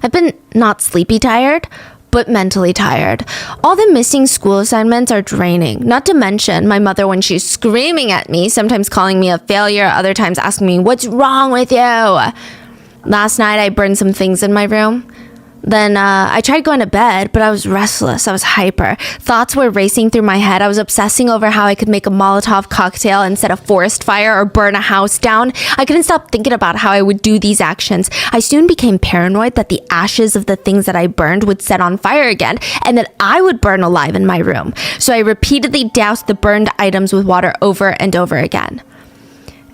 I've been not sleepy tired, but mentally tired. All the missing school assignments are draining, not to mention my mother when she's screaming at me, sometimes calling me a failure, other times asking me, what's wrong with you? Last night I burned some things in my room. Then I tried going to bed, but I was restless. I was hyper. Thoughts were racing through my head. I was obsessing over how I could make a Molotov cocktail and set a forest fire or burn a house down. I couldn't stop thinking about how I would do these actions. I soon became paranoid that the ashes of the things that I burned would set on fire again and that I would burn alive in my room. So I repeatedly doused the burned items with water over and over again.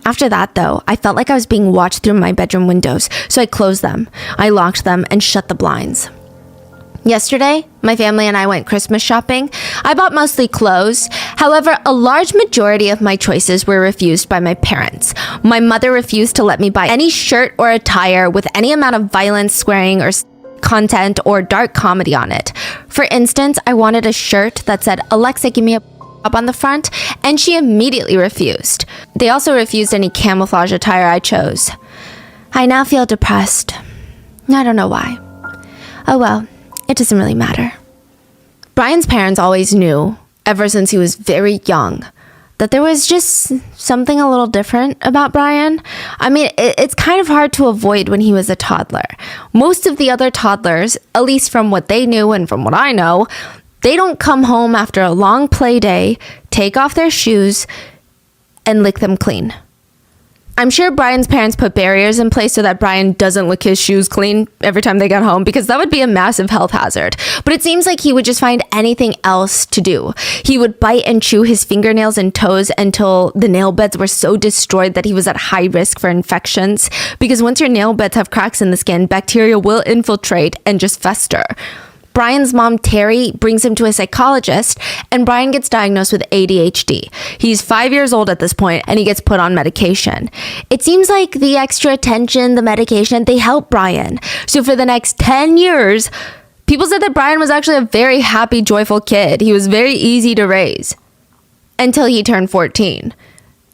After that, though, I felt like I was being watched through my bedroom windows, so I closed them, I locked them, and shut the blinds. Yesterday, my family and I went Christmas shopping. I bought mostly clothes. However, a large majority of my choices were refused by my parents. My mother refused to let me buy any shirt or attire with any amount of violence, swearing, or content or dark comedy on it. For instance, I wanted a shirt that said, "Alexa, give me a up on the front," and she immediately refused. They also refused any camouflage attire I chose. I now feel depressed. I don't know why. Oh well, it doesn't really matter. Brian's parents always knew, ever since he was very young, that there was just something a little different about Brian. I mean, it's kind of hard to avoid when he was a toddler. Most of the other toddlers, at least from what they knew and from what I know, they don't come home after a long play day, take off their shoes, and lick them clean. I'm sure Brian's parents put barriers in place so that Brian doesn't lick his shoes clean every time they get home, because that would be a massive health hazard. But it seems like he would just find anything else to do. He would bite and chew his fingernails and toes until the nail beds were so destroyed that he was at high risk for infections. Because once your nail beds have cracks in the skin, bacteria will infiltrate and just fester. Brian's mom, Terry, brings him to a psychologist, and Brian gets diagnosed with ADHD. He's 5 years old at this point, and he gets put on medication. It seems like the extra attention, the medication, they help Brian. So for the next 10 years, people said that Brian was actually a very happy, joyful kid. He was very easy to raise until he turned 14.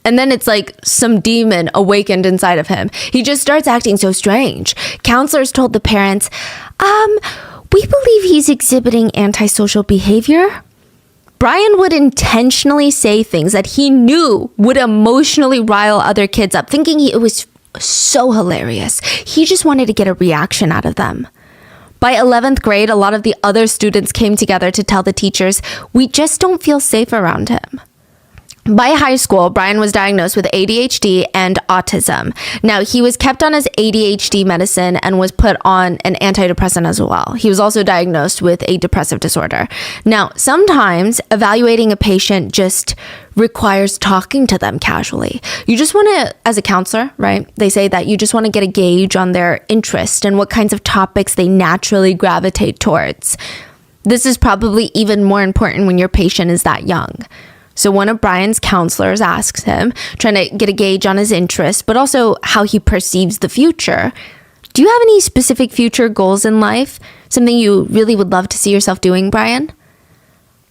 And then it's like some demon awakened inside of him. He just starts acting so strange. Counselors told the parents, we believe he's exhibiting antisocial behavior. Brian would intentionally say things that he knew would emotionally rile other kids up, thinking it was so hilarious. He just wanted to get a reaction out of them. By 11th grade, a lot of the other students came together to tell the teachers, we just don't feel safe around him. By high school, Brian was diagnosed with ADHD and autism. Now, he was kept on his ADHD medicine and was put on an antidepressant as well. He was also diagnosed with a depressive disorder. Now, sometimes evaluating a patient just requires talking to them casually. You just want to, as a counselor, right? They say that you just want to get a gauge on their interest and what kinds of topics they naturally gravitate towards. This is probably even more important when your patient is that young. So one of Brian's counselors asks him, trying to get a gauge on his interest, but also how he perceives the future. Do you have any specific future goals in life? Something you really would love to see yourself doing, Brian?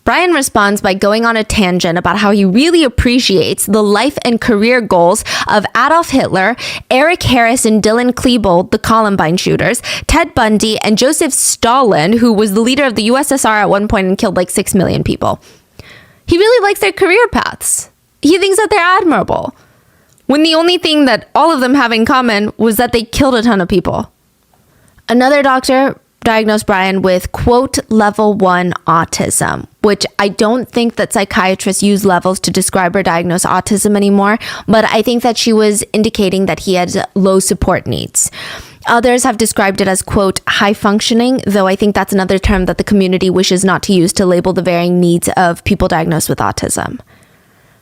Brian responds by going on a tangent about how he really appreciates the life and career goals of Adolf Hitler, Eric Harris and Dylan Klebold, the Columbine shooters, Ted Bundy, and Joseph Stalin, who was the leader of the USSR at one point and killed like 6 million people. He really likes their career paths. He thinks that they're admirable, when the only thing that all of them have in common was that they killed a ton of people. Another doctor diagnosed Brian with, quote, level 1 autism, which I don't think that psychiatrists use levels to describe or diagnose autism anymore, but I think that she was indicating that he had low support needs. Others have described it as, quote, high functioning, though I think that's another term that the community wishes not to use to label the varying needs of people diagnosed with autism.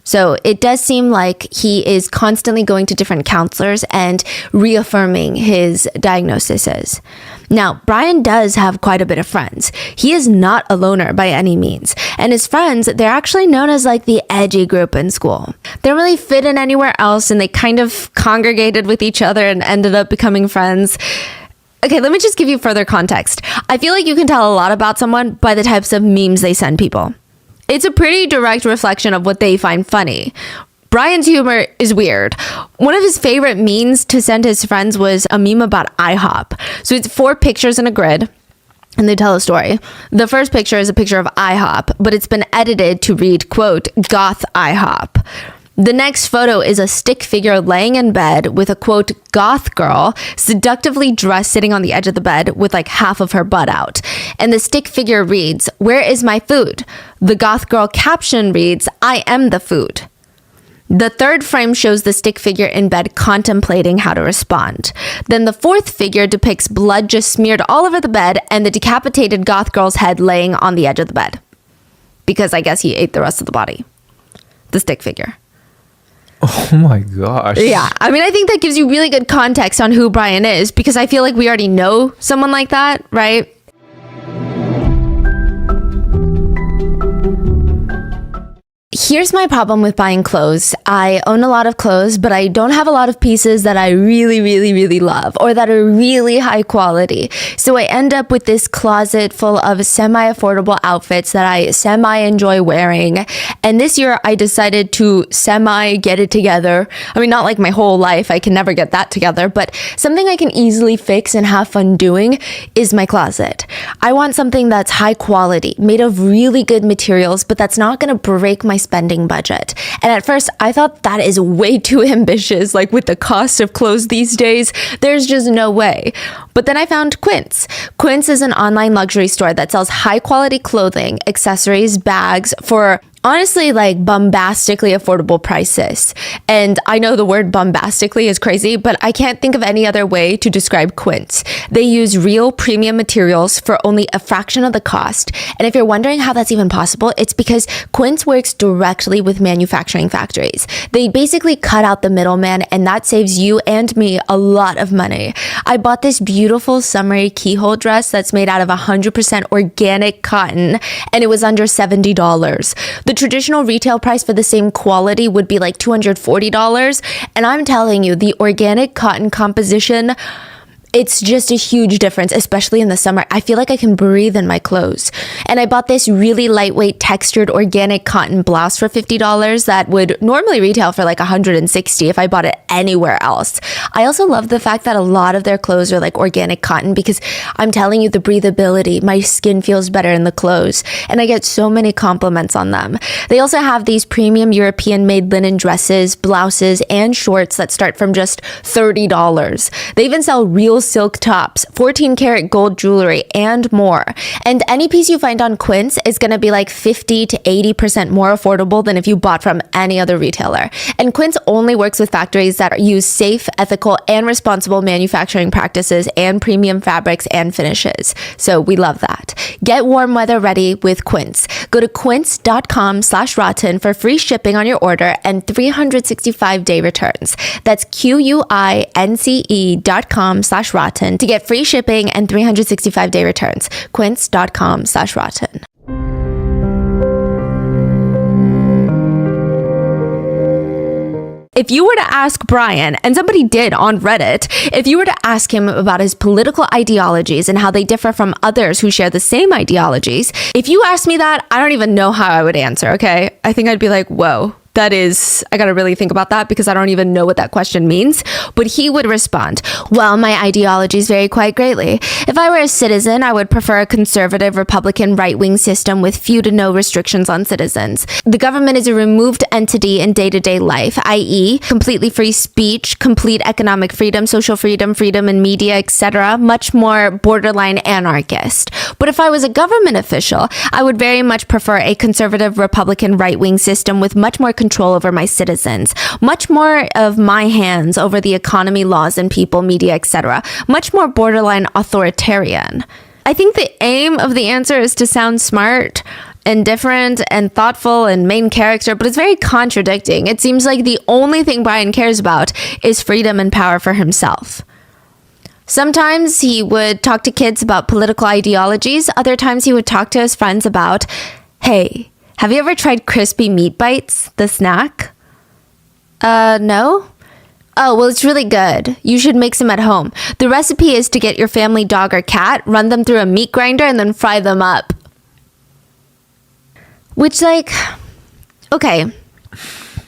So it does seem like he is constantly going to different counselors and reaffirming his diagnoses. Now, Brian does have quite a bit of friends. He is not a loner by any means. And his friends, they're actually known as like the edgy group in school. They don't really fit in anywhere else, and they kind of congregated with each other and ended up becoming friends. Okay, let me just give you further context. I feel like you can tell a lot about someone by the types of memes they send people. It's a pretty direct reflection of what they find funny. Brian's humor is weird. One of his favorite memes to send his friends was a meme about IHOP. So it's 4 pictures in a grid, and they tell a story. The first picture is a picture of IHOP, but it's been edited to read, quote, goth IHOP. The next photo is a stick figure laying in bed with a quote, goth girl, seductively dressed sitting on the edge of the bed with like half of her butt out. And the stick figure reads, "Where is my food?" The goth girl caption reads, "I am the food." The third frame shows the stick figure in bed contemplating how to respond. Then the fourth figure depicts blood just smeared all over the bed and the decapitated goth girl's head laying on the edge of the bed. Because I guess he ate the rest of the body. The stick figure. Oh my gosh. Yeah, I mean, I think that gives you really good context on who Brian is, because I feel like we already know someone like that, right? Here's my problem with buying clothes. I own a lot of clothes, but I don't have a lot of pieces that I really, really, really love or that are really high quality. So I end up with this closet full of semi-affordable outfits that I semi-enjoy wearing. And this year I decided to semi-get it together. I mean, not like my whole life. I can never get that together, but something I can easily fix and have fun doing is my closet. I want something that's high quality, made of really good materials, but that's not going to break my spending budget. And at first I thought that is way too ambitious. Like with the cost of clothes these days, there's just no way. But then I found Quince. Quince is an online luxury store that sells high quality clothing, accessories, bags for honestly like bombastically affordable prices. And I know the word bombastically is crazy, but I can't think of any other way to describe Quince. They use real premium materials for only a fraction of the cost. And if you're wondering how that's even possible, it's because Quince works directly with manufacturing factories. They basically cut out the middleman, and that saves you and me a lot of money. I bought this beautiful summery keyhole dress that's made out of 100% organic cotton, and it was under $70. The traditional retail price for the same quality would be like $240. And I'm telling you, the organic cotton composition, it's just a huge difference, especially in the summer. I feel like I can breathe in my clothes. And I bought this really lightweight textured organic cotton blouse for $50 that would normally retail for like $160 if I bought it anywhere else. I also love the fact that a lot of their clothes are like organic cotton, because I'm telling you, the breathability, my skin feels better in the clothes, and I get so many compliments on them. They also have these premium European made linen dresses, blouses, and shorts that start from just $30. They even sell real silk tops, 14 karat gold jewelry, and more. And any piece you find on Quince is going to be like 50 to 80% more affordable than if you bought from any other retailer. And Quince only works with factories that use safe, ethical, and responsible manufacturing practices and premium fabrics and finishes. So we love that. Get warm weather ready with Quince. Go to quince.com/rotten for free shipping on your order and 365-day returns. That's QUINCE.com/rotten to get free shipping and 365-day returns. Quince.com/rotten. If you were to ask Brian, and somebody did on Reddit, if you were to ask him about his political ideologies and how they differ from others who share the same ideologies, if you asked me that, I don't even know how I would answer, okay? I think I'd be like, whoa. That is, I gotta really think about that because I don't even know what that question means. But he would respond, well, my ideologies vary quite greatly. If I were a citizen, I would prefer a conservative Republican right-wing system with few to no restrictions on citizens. The government is a removed entity in day-to-day life, i.e. completely free speech, complete economic freedom, social freedom, freedom in media, etc., much more borderline anarchist. But if I was a government official, I would very much prefer a conservative Republican right-wing system with much more control over my citizens, much more of my hands over the economy, laws, and people, media, etc., much more borderline authoritarian. I think the aim of the answer is to sound smart and different and thoughtful and main character, but it's very contradicting. It seems like the only thing Brian cares about is freedom and power for himself. Sometimes he would talk to kids about political ideologies. Other times he would talk to his friends about, hey, have you ever tried crispy meat bites, the snack? No? Oh, well, it's really good. You should make some at home. The recipe is to get your family dog or cat, run them through a meat grinder, and then fry them up. Which, like, okay,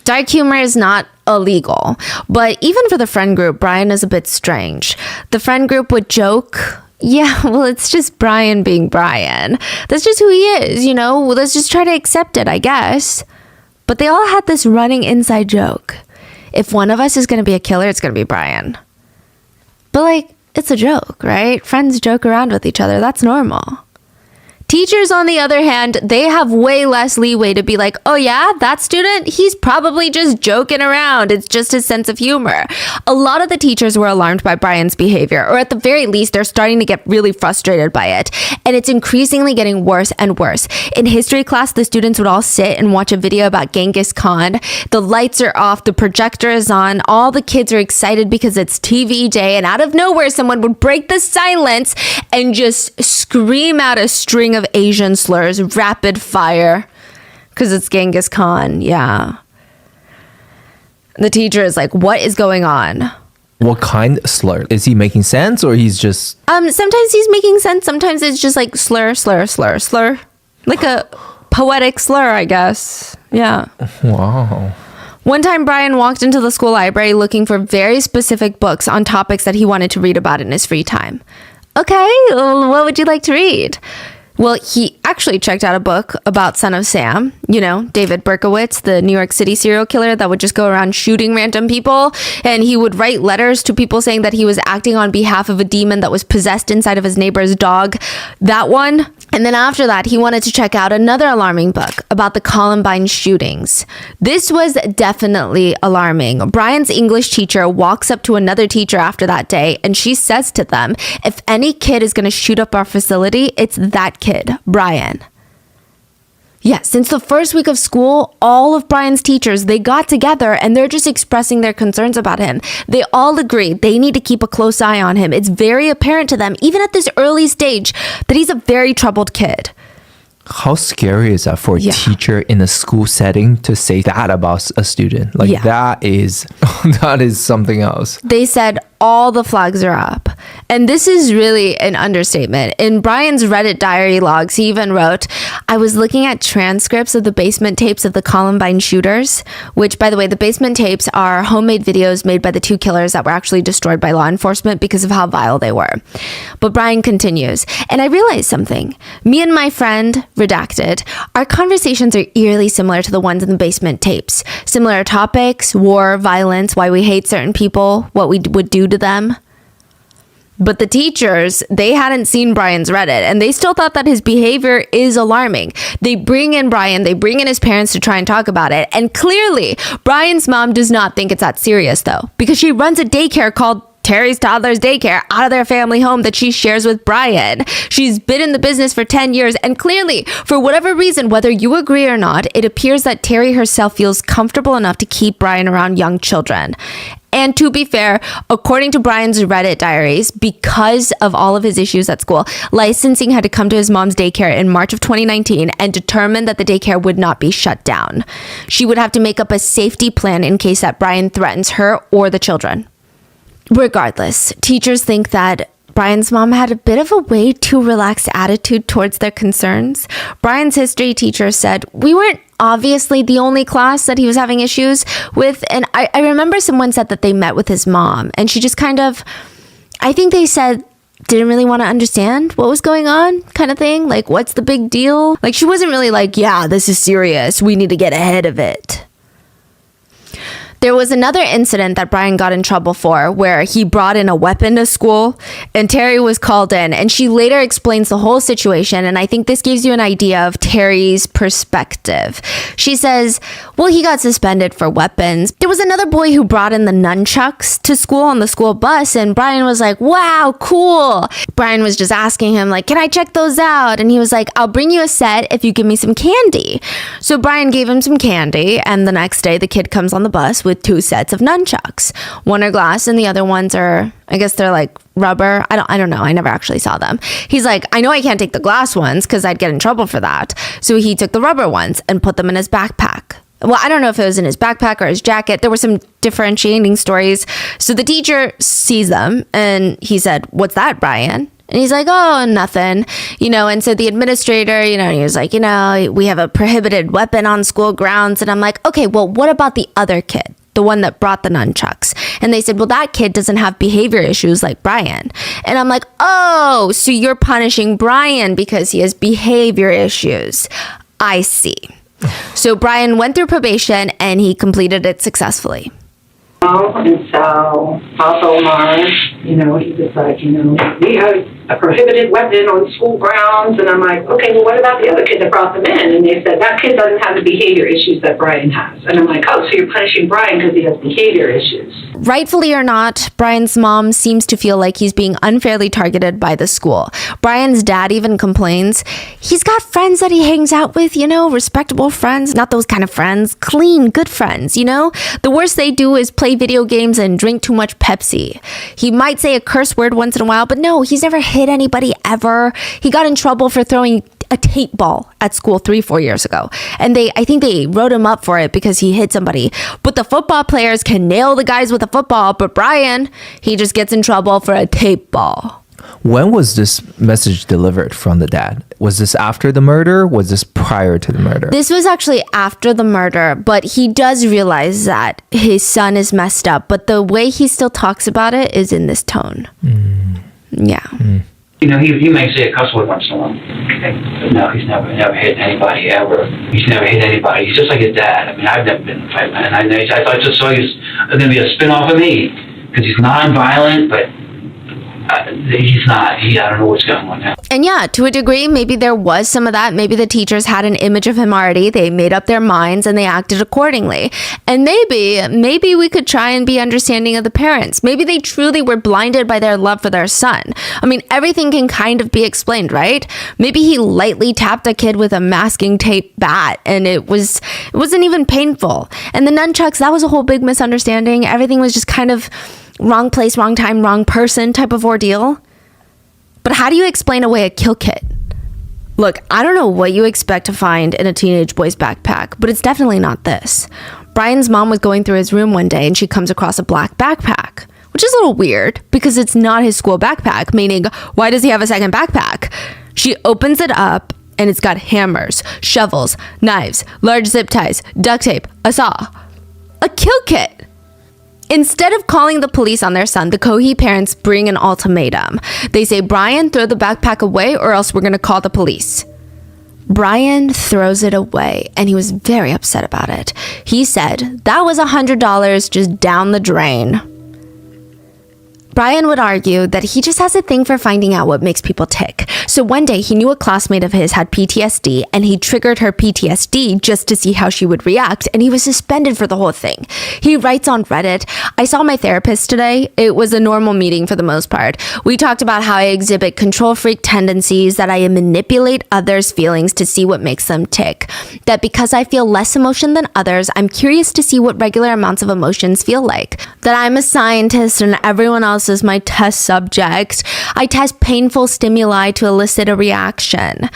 dark humor is not illegal, but even for the friend group, Brian is a bit strange. The friend group would joke, yeah, well, it's just Brian being Brian. That's just who he is, you know? Well, let's just try to accept it, I guess. But they all had this running inside joke. If one of us is going to be a killer, it's going to be Brian. But like, it's a joke, right? Friends joke around with each other. That's normal. Teachers, on the other hand, they have way less leeway to be like, oh yeah, that student, he's probably just joking around. It's just his sense of humor. A lot of the teachers were alarmed by Brian's behavior, or at the very least, they're starting to get really frustrated by it. And it's increasingly getting worse and worse. In history class, the students would all sit and watch a video about Genghis Khan. The lights are off, the projector is on, all the kids are excited because it's TV day, and out of nowhere, someone would break the silence and just scream out a string of Asian slurs, rapid fire, because it's Genghis Khan. Yeah. The teacher is like, what is going on? What kind of slur? Is he making sense or he's just... Sometimes he's making sense. Sometimes it's just like slur. Like a poetic slur, I guess. Yeah. Wow. One time, Brian walked into the school library looking for very specific books on topics that he wanted to read about in his free time. Okay, well, what would you like to read? Well, he actually checked out a book about Son of Sam, you know, David Berkowitz, the New York City serial killer that would just go around shooting random people. And he would write letters to people saying that he was acting on behalf of a demon that was possessed inside of his neighbor's dog. That one. And then after that, he wanted to check out another alarming book about the Columbine shootings. This was definitely alarming. Brian's English teacher walks up to another teacher after that day, and she says to them, if any kid is going to shoot up our facility, it's that kid, Brian. Yeah, since the first week of school, all of Brian's teachers, they got together and they're just expressing their concerns about him. They all agree they need to keep a close eye on him. It's very apparent to them, even at this early stage, that he's a very troubled kid. How scary is that for a teacher in a school setting to say that about a student? Like that is something else. They said all the flags are up. And this is really an understatement. In Brian's Reddit diary logs, he even wrote, I was looking at transcripts of the basement tapes of the Columbine shooters, which, by the way, the basement tapes are homemade videos made by the two killers that were actually destroyed by law enforcement because of how vile they were. But Brian continues, and I realized something. Me and my friend, redacted, our conversations are eerily similar to the ones in the basement tapes. Similar topics, war, violence, why we hate certain people, what we would do to them. But the teachers, they hadn't seen Brian's Reddit, and they still thought that his behavior is alarming. They bring in Brian, they bring in his parents to try and talk about it. And clearly, Brian's mom does not think it's that serious, though, because she runs a daycare called Terry's Toddler's Daycare out of their family home that she shares with Brian. She's been in the business for 10 years, and clearly, for whatever reason, whether you agree or not, it appears that Terry herself feels comfortable enough to keep Brian around young children. And to be fair, according to Brian's Reddit diaries, because of all of his issues at school, licensing had to come to his mom's daycare in March of 2019 and determined that the daycare would not be shut down. She would have to make up a safety plan in case that Brian threatens her or the children. Regardless, teachers think that Brian's mom had a bit of a way too relaxed attitude towards their concerns. Brian's history teacher said, we weren't obviously the only class that he was having issues with. And I remember someone said that they met with his mom and she just kind of, I think they said, didn't really want to understand what was going on kind of thing. Like, what's the big deal? Like, she wasn't really like, yeah, this is serious. We need to get ahead of it. There was another incident that Brian got in trouble for where he brought in a weapon to school and Terry was called in, and she later explains the whole situation, and I think this gives you an idea of Terry's perspective. She says, well, he got suspended for weapons. There was another boy who brought in the nunchucks to school on the school bus, and Brian was like, wow, cool. Brian was just asking him, like, can I check those out? And he was like, I'll bring you a set if you give me some candy. So Brian gave him some candy, and the next day the kid comes on the bus with 2 sets of nunchucks. One are glass and the other ones are, I guess they're like rubber. I don't know. I never actually saw them. He's like, I know I can't take the glass ones because I'd get in trouble for that. So he took the rubber ones and put them in his backpack. Well, I don't know if it was in his backpack or his jacket. There were some differentiating stories. So the teacher sees them and he said, what's that, Brian? And he's like, oh, nothing, and so the administrator, he was like, we have a prohibited weapon on school grounds. And I'm like, okay, well, what about the other kid? The one that brought the nunchucks? And they said, well, that kid doesn't have behavior issues like Brian. And I'm like, oh, so you're punishing Brian because he has behavior issues. I see. So Brian went through probation and he completed it successfully. And so also Mars, he was like, we have a prohibited weapon on school grounds. And I'm like, okay, well, what about the other kid that brought them in? And they said, that kid doesn't have the behavior issues that Brian has. And I'm like, oh, so you're punishing Brian because he has behavior issues. Rightfully or not, Brian's mom seems to feel like he's being unfairly targeted by the school. Brian's dad even complains. He's got friends that he hangs out with, respectable friends, not those kind of friends, clean, good friends, The worst they do is play video games and drink too much Pepsi. He might say a curse word once in a while, but no, he's never hit anybody ever. He got in trouble for throwing a tape ball at school 3-4 years ago. And I think they wrote him up for it because he hit somebody. But the football players can nail the guys with a football, but Brian, he just gets in trouble for a tape ball. When was this message delivered from the dad? Was this after the murder? Was this prior to the murder? This was actually after the murder, but he does realize that his son is messed up. But the way he still talks about it is in this tone. Yeah. He may say a cuss word once in a while. But no, he's never hit anybody ever. He's never hit anybody. He's just like his dad. I mean, I've never been in a fight, man. I thought just so he's going to be a spin-off of me because he's non-violent, but he's not. I don't know what's going on now. And yeah, to a degree, maybe there was some of that. Maybe the teachers had an image of him already. They made up their minds and they acted accordingly. And maybe we could try and be understanding of the parents. Maybe they truly were blinded by their love for their son. I mean, everything can kind of be explained, right? Maybe he lightly tapped a kid with a masking tape bat and it wasn't even painful. And the nunchucks, that was a whole big misunderstanding. Everything was just kind of wrong place, wrong time, wrong person type of ordeal. But how do you explain away a kill kit? Look, I don't know what you expect to find in a teenage boy's backpack, but it's definitely not this. Brian's mom was going through his room one day and she comes across a black backpack, which is a little weird because it's not his school backpack, meaning why does he have a second backpack? She opens it up and it's got hammers, shovels, knives, large zip ties, duct tape, a saw, a kill kit. Instead of calling the police on their son, the Cohee parents bring an ultimatum. They say, Brian, throw the backpack away or else we're going to call the police. Brian throws it away and he was very upset about it. He said, that was $100 just down the drain. Brian would argue that he just has a thing for finding out what makes people tick. So one day he knew a classmate of his had PTSD and he triggered her PTSD just to see how she would react, and he was suspended for the whole thing. He writes on Reddit, I saw my therapist today. It was a normal meeting for the most part. We talked about how I exhibit control freak tendencies, that I manipulate others' feelings to see what makes them tick. That because I feel less emotion than others, I'm curious to see what regular amounts of emotions feel like. That I'm a scientist and everyone else is my test subject. I test painful stimuli to elicit a reaction.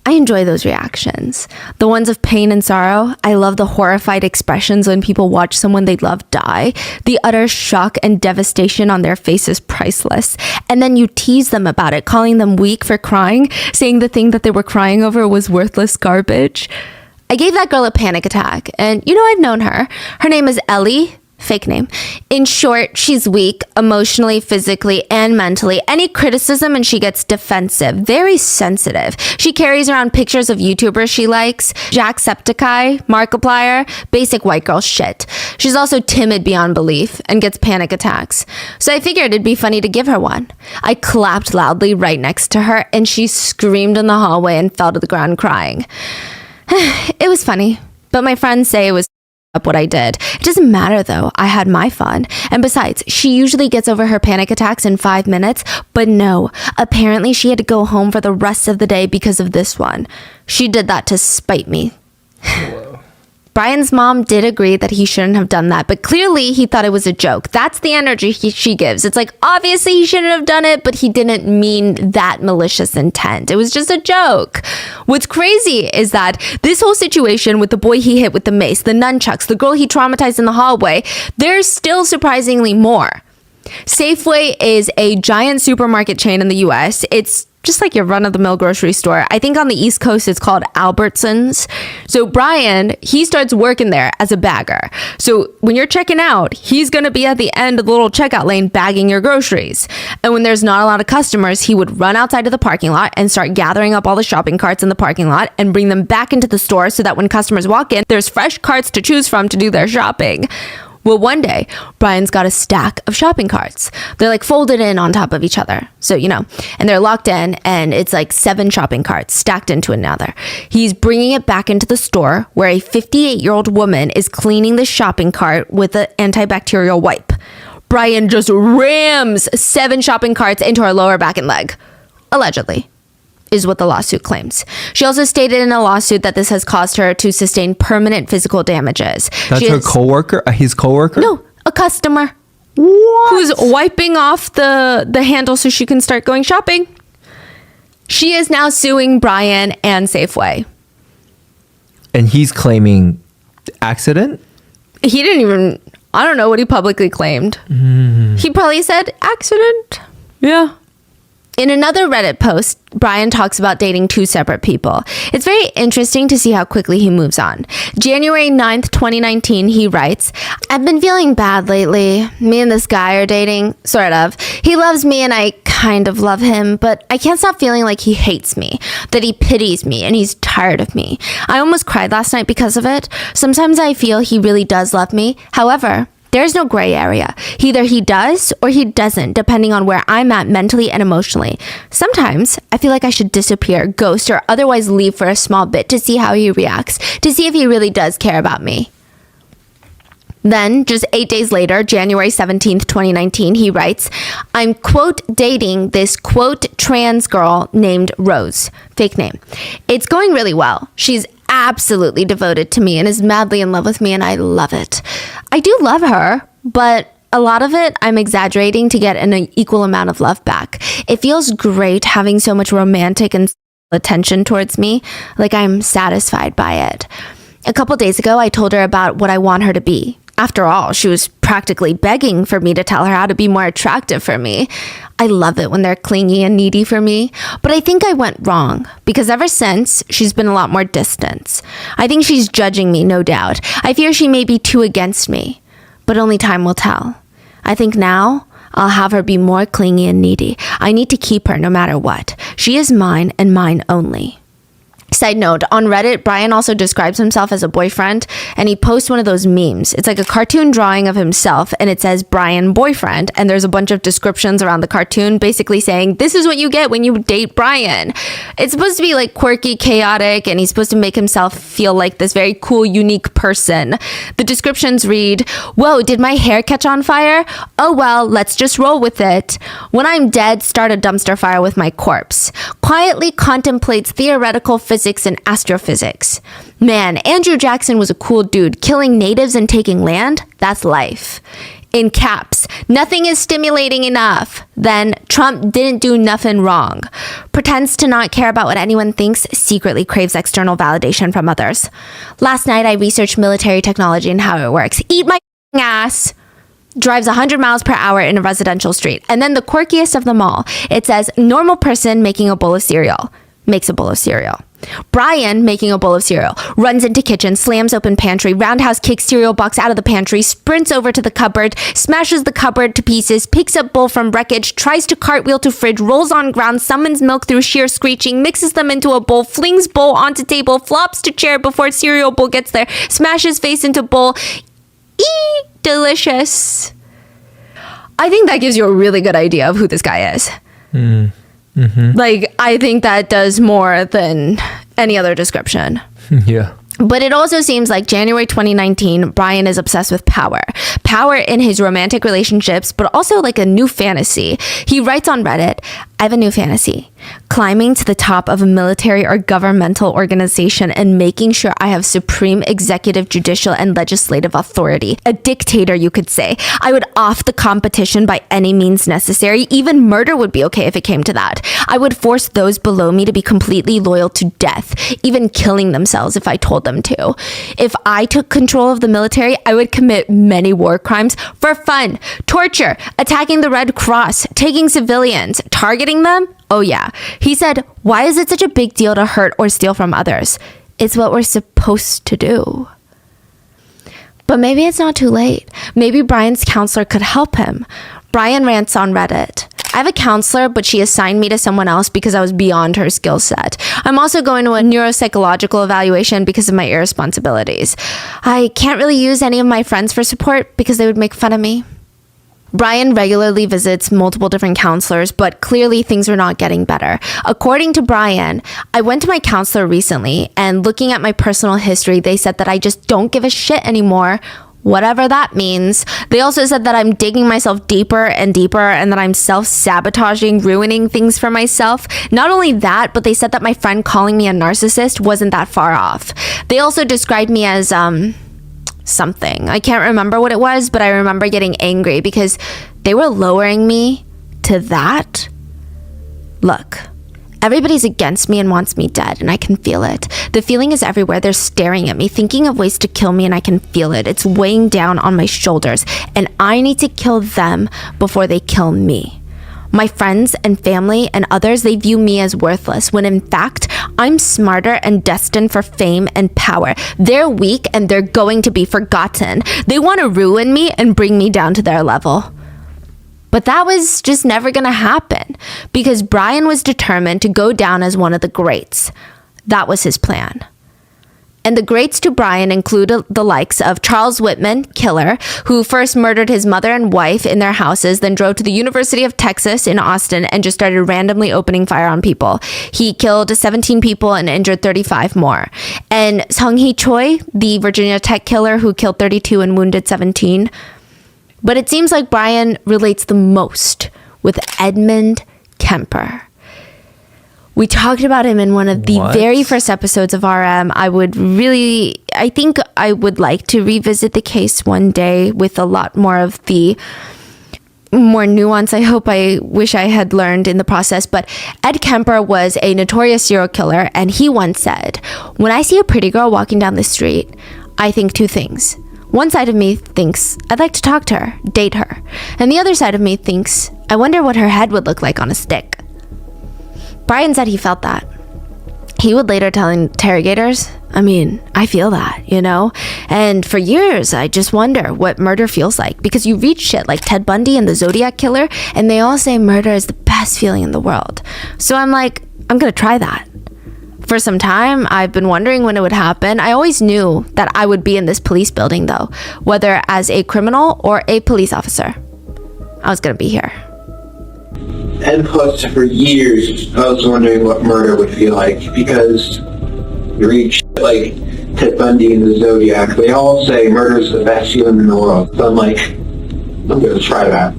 I enjoy those reactions. The ones of pain and sorrow. I love the horrified expressions when people watch someone they love die. The utter shock and devastation on their face is priceless. And then you tease them about it, calling them weak for crying, saying the thing that they were crying over was worthless garbage. I gave that girl a panic attack, and I've known her. Her name is Ellie. Fake name. In short, she's weak emotionally, physically, and mentally. Any criticism and she gets defensive, very sensitive. She carries around pictures of YouTubers she likes, Jacksepticeye, Markiplier, basic white girl shit. She's also timid beyond belief and gets panic attacks. So I figured it'd be funny to give her one. I clapped loudly right next to her and she screamed in the hallway and fell to the ground crying. It was funny, but my friends say it was up what I did. It doesn't matter though. I had my fun. And besides, she usually gets over her panic attacks in 5 minutes, but no, apparently she had to go home for the rest of the day because of this one. She did that to spite me. Brian's mom did agree that he shouldn't have done that, but clearly he thought it was a joke. That's the energy she gives. It's like, obviously he shouldn't have done it, but he didn't mean that malicious intent. It was just a joke. What's crazy is that this whole situation with the boy he hit with the mace, the nunchucks, the girl he traumatized in the hallway, there's still surprisingly more. Safeway is a giant supermarket chain in the US. It's just like your run-of-the-mill grocery store. I think on the East Coast, it's called Albertsons. So Brian, he starts working there as a bagger. So when you're checking out, he's going to be at the end of the little checkout lane bagging your groceries. And when there's not a lot of customers, he would run outside of the parking lot and start gathering up all the shopping carts in the parking lot and bring them back into the store so that when customers walk in, there's fresh carts to choose from to do their shopping. Well, one day, Brian's got a stack of shopping carts. They're like folded in on top of each other. So, and they're locked in, and it's like 7 shopping carts stacked into another. He's bringing it back into the store where a 58-year-old woman is cleaning the shopping cart with an antibacterial wipe. Brian just rams 7 shopping carts into her lower back and leg. Allegedly, is what the lawsuit claims. She also stated in a lawsuit that this has caused her to sustain permanent physical damages. That's her coworker? His coworker? No, a customer. What? Who's wiping off the handle so she can start going shopping. She is now suing Brian and Safeway. And he's claiming accident? He didn't even, I don't know what he publicly claimed. He probably said accident. Yeah. In another Reddit post, Brian talks about dating 2 separate people. It's very interesting to see how quickly he moves on. January 9th, 2019, he writes, I've been feeling bad lately. Me and this guy are dating, sort of. He loves me and I kind of love him, but I can't stop feeling like he hates me, that he pities me and he's tired of me. I almost cried last night because of it. Sometimes I feel he really does love me. However, there's no gray area. Either he does or he doesn't, depending on where I'm at mentally and emotionally. Sometimes I feel like I should disappear, ghost, or otherwise leave for a small bit to see how he reacts, to see if he really does care about me. Then, just 8 days later, January 17th, 2019, he writes, I'm, quote, dating this, quote, trans girl named Rose. Fake name. It's going really well. She's absolutely devoted to me and is madly in love with me, and I love it. I do love her, but a lot of it I'm exaggerating to get an equal amount of love back. It feels great having so much romantic and attention towards me, like I'm satisfied by it. A couple days ago, I told her about what I want her to be. After all, she was practically begging for me to tell her how to be more attractive for me. I love it when they're clingy and needy for me, but I think I went wrong because ever since, she's been a lot more distant. I think she's judging me, no doubt. I fear she may be too against me, but only time will tell. I think now I'll have her be more clingy and needy. I need to keep her no matter what. She is mine and mine only. Side note, on Reddit, Brian also describes himself as a boyfriend, and he posts one of those memes. It's like a cartoon drawing of himself, and it says Brian boyfriend, and there's a bunch of descriptions around the cartoon basically saying, this is what you get when you date Brian. It's supposed to be like quirky, chaotic, and he's supposed to make himself feel like this very cool, unique person. The descriptions read, whoa, did my hair catch on fire? Oh well, let's just roll with it. When I'm dead, start a dumpster fire with my corpse. Quietly contemplates theoretical physics and astrophysics. Man, Andrew Jackson was a cool dude. Killing natives and taking land? That's life. In caps, nothing is stimulating enough. Then Trump didn't do nothing wrong. Pretends to not care about what anyone thinks, secretly craves external validation from others. Last night I researched military technology and how it works. Eat my ass. Drives 100 miles per hour in a residential street. And then the quirkiest of them all, it says normal person making a bowl of cereal. Makes a bowl of cereal. Brian, making a bowl of cereal, runs into kitchen, slams open pantry, roundhouse kicks cereal box out of the pantry, sprints over to the cupboard, smashes the cupboard to pieces, picks up bowl from wreckage, tries to cartwheel to fridge, rolls on ground, summons milk through sheer screeching, mixes them into a bowl, flings bowl onto table, flops to chair before cereal bowl gets there, smashes face into bowl. Eee, delicious. I think that gives you a really good idea of who this guy is. Mm-hmm. Like, I think that does more than any other description. Yeah. But it also seems like January 2019, Brian is obsessed with power. Power in his romantic relationships, but also like a new fantasy. He writes on Reddit, I have a new fantasy. Climbing to the top of a military or governmental organization and making sure I have supreme executive, judicial, and legislative authority. A dictator, you could say. I would off the competition by any means necessary. Even murder would be okay if it came to that. I would force those below me to be completely loyal to death, even killing themselves if I told them to. If I took control of the military, I would commit many war crimes for fun. Torture, attacking the Red Cross, taking civilians, targeting them. Oh yeah. He said, "Why is it such a big deal to hurt or steal from others? It's what we're supposed to do." But maybe it's not too late. Maybe Brian's counselor could help him. Brian rants on Reddit. "I have a counselor, but she assigned me to someone else because I was beyond her skill set. I'm also going to a neuropsychological evaluation because of my irresponsibilities. I can't really use any of my friends for support because they would make fun of me." Brian regularly visits multiple different counselors, but clearly things are not getting better. According to Brian, "I went to my counselor recently, and looking at my personal history, they said that I just don't give a shit anymore, whatever that means. They also said that I'm digging myself deeper and deeper and that I'm self-sabotaging, ruining things for myself. Not only that, but they said that my friend calling me a narcissist wasn't that far off. They also described me as, something. I can't remember what it was, but I remember getting angry because they were lowering me to that. Look, everybody's against me and wants me dead, and I can feel it. The feeling is everywhere. They're staring at me, thinking of ways to kill me, and I can feel it. It's weighing down on my shoulders, and I need to kill them before they kill me. My friends and family and others, they view me as worthless, when in fact, I'm smarter and destined for fame and power. They're weak and they're going to be forgotten. They want to ruin me and bring me down to their level." But that was just never going to happen because Brian was determined to go down as one of the greats. That was his plan. And the greats to Brian include the likes of Charles Whitman, killer, who first murdered his mother and wife in their houses, then drove to the University of Texas in Austin and just started randomly opening fire on people. He killed 17 people and injured 35 more. And Sung-hee Choi, the Virginia Tech killer who killed 32 and wounded 17. But it seems like Brian relates the most with Edmund Kemper. We talked about him in one of the very first episodes of RM. I think I would like to revisit the case one day with a lot more of the more nuance I wish I had learned in the process. But Ed Kemper was a notorious serial killer, and he once said, "When I see a pretty girl walking down the street, I think two things. One side of me thinks, I'd like to talk to her, date her. And the other side of me thinks, I wonder what her head would look like on a stick." Brian said he felt that. He would later tell interrogators, "I feel that, you know? And for years, I just wonder what murder feels like, because you read shit like Ted Bundy and the Zodiac Killer, and they all say murder is the best feeling in the world. So I'm like, I'm gonna try that." For some time, I've been wondering when it would happen. I always knew that I would be in this police building, though, whether as a criminal or a police officer. I was gonna be here. And plus, for years, I was wondering what murder would feel like, because you read shit like Ted Bundy and the Zodiac, they all say murder's the best feeling in the world. So I'm like, I'm gonna try that.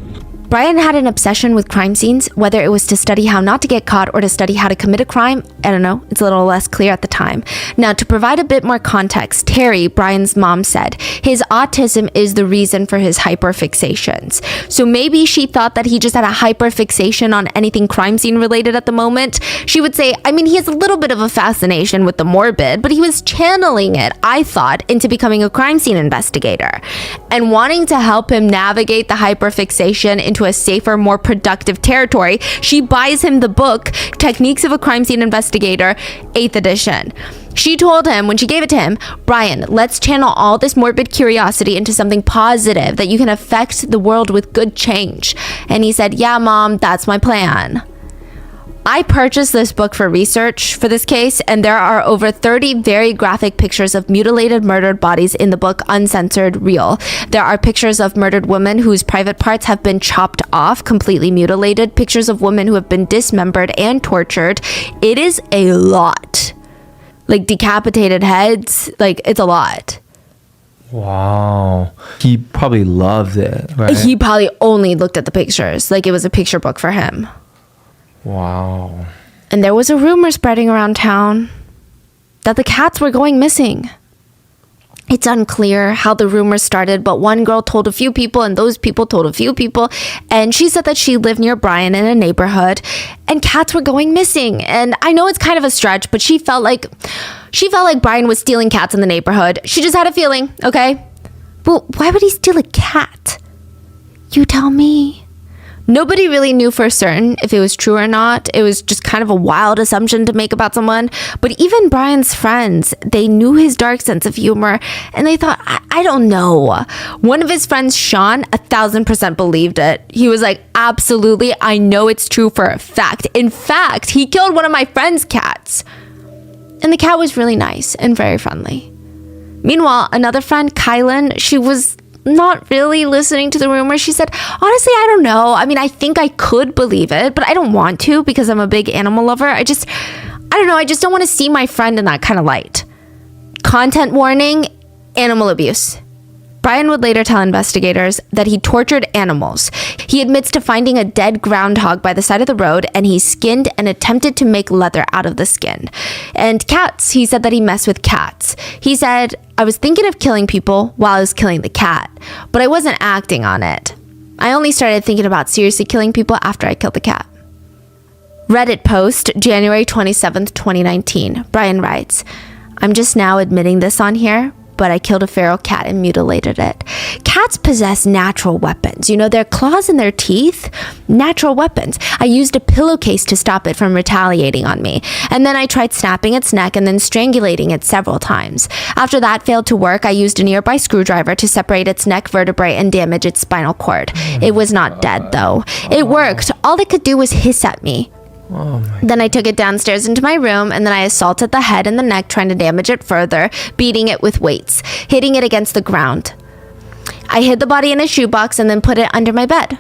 Brian had an obsession with crime scenes, whether it was to study how not to get caught or to study how to commit a crime. I don't know, it's a little less clear at the time. Now, to provide a bit more context, Terry, Brian's mom, said his autism is the reason for his hyperfixations. So maybe she thought that he just had a hyperfixation on anything crime scene related at the moment. She would say, he has a little bit of a fascination with the morbid, but he was channeling it, I thought, into becoming a crime scene investigator. And wanting to help him navigate the hyperfixation into a safer, more productive territory, she buys him the book, Techniques of a Crime Scene Investigator, 8th edition. She told him, when she gave it to him, "Brian, let's channel all this morbid curiosity into something positive that you can affect the world with good change." And he said, "Yeah, Mom, that's my plan." I purchased this book for research for this case, and there are over 30 very graphic pictures of mutilated, murdered bodies in the book, Uncensored Real. There are pictures of murdered women whose private parts have been chopped off, completely mutilated, pictures of women who have been dismembered and tortured. It is a lot. Like decapitated heads, it's a lot. Wow. He probably loved it, right? He probably only looked at the pictures, like it was a picture book for him. Wow. And there was a rumor spreading around town that the cats were going missing. It's unclear how the rumor started, but one girl told a few people, and those people told a few people, and she said that she lived near Brian in a neighborhood, and cats were going missing. And I know it's kind of a stretch, but she felt like Brian was stealing cats in the neighborhood. She just had a feeling, okay? Well, why would he steal a cat? You tell me. Nobody really knew for certain if it was true or not. It was just kind of a wild assumption to make about someone. But even Brian's friends, they knew his dark sense of humor, and they thought, I don't know. One of his friends, Sean, 1,000% believed it. He was like, absolutely, I know it's true for a fact. In fact, he killed one of my friend's cats. And the cat was really nice and very friendly. Meanwhile, another friend, Kylan, she was not really listening to the rumor. She said, honestly, I don't know. I mean, I think I could believe it, but I don't want to because I'm a big animal lover. I don't know. I just don't want to see my friend in that kind of light. Content warning, animal abuse. Brian would later tell investigators that he tortured animals. He admits to finding a dead groundhog by the side of the road, and he skinned and attempted to make leather out of the skin. And cats, he said that he messed with cats. He said, I was thinking of killing people while I was killing the cat, but I wasn't acting on it. I only started thinking about seriously killing people after I killed the cat. Reddit post, January 27th, 2019. Brian writes, I'm just now admitting this on here, but I killed a feral cat and mutilated it. Cats possess natural weapons. You know, their claws and their teeth, natural weapons. I used a pillowcase to stop it from retaliating on me. And then I tried snapping its neck and then strangulating it several times. After that failed to work, I used a nearby screwdriver to separate its neck vertebrae and damage its spinal cord. It was not dead, though. It worked. All it could do was hiss at me. Then I took it downstairs into my room, and then I assaulted the head and the neck, trying to damage it further, beating it with weights, hitting it against the ground. I hid the body in a shoebox and then put it under my bed.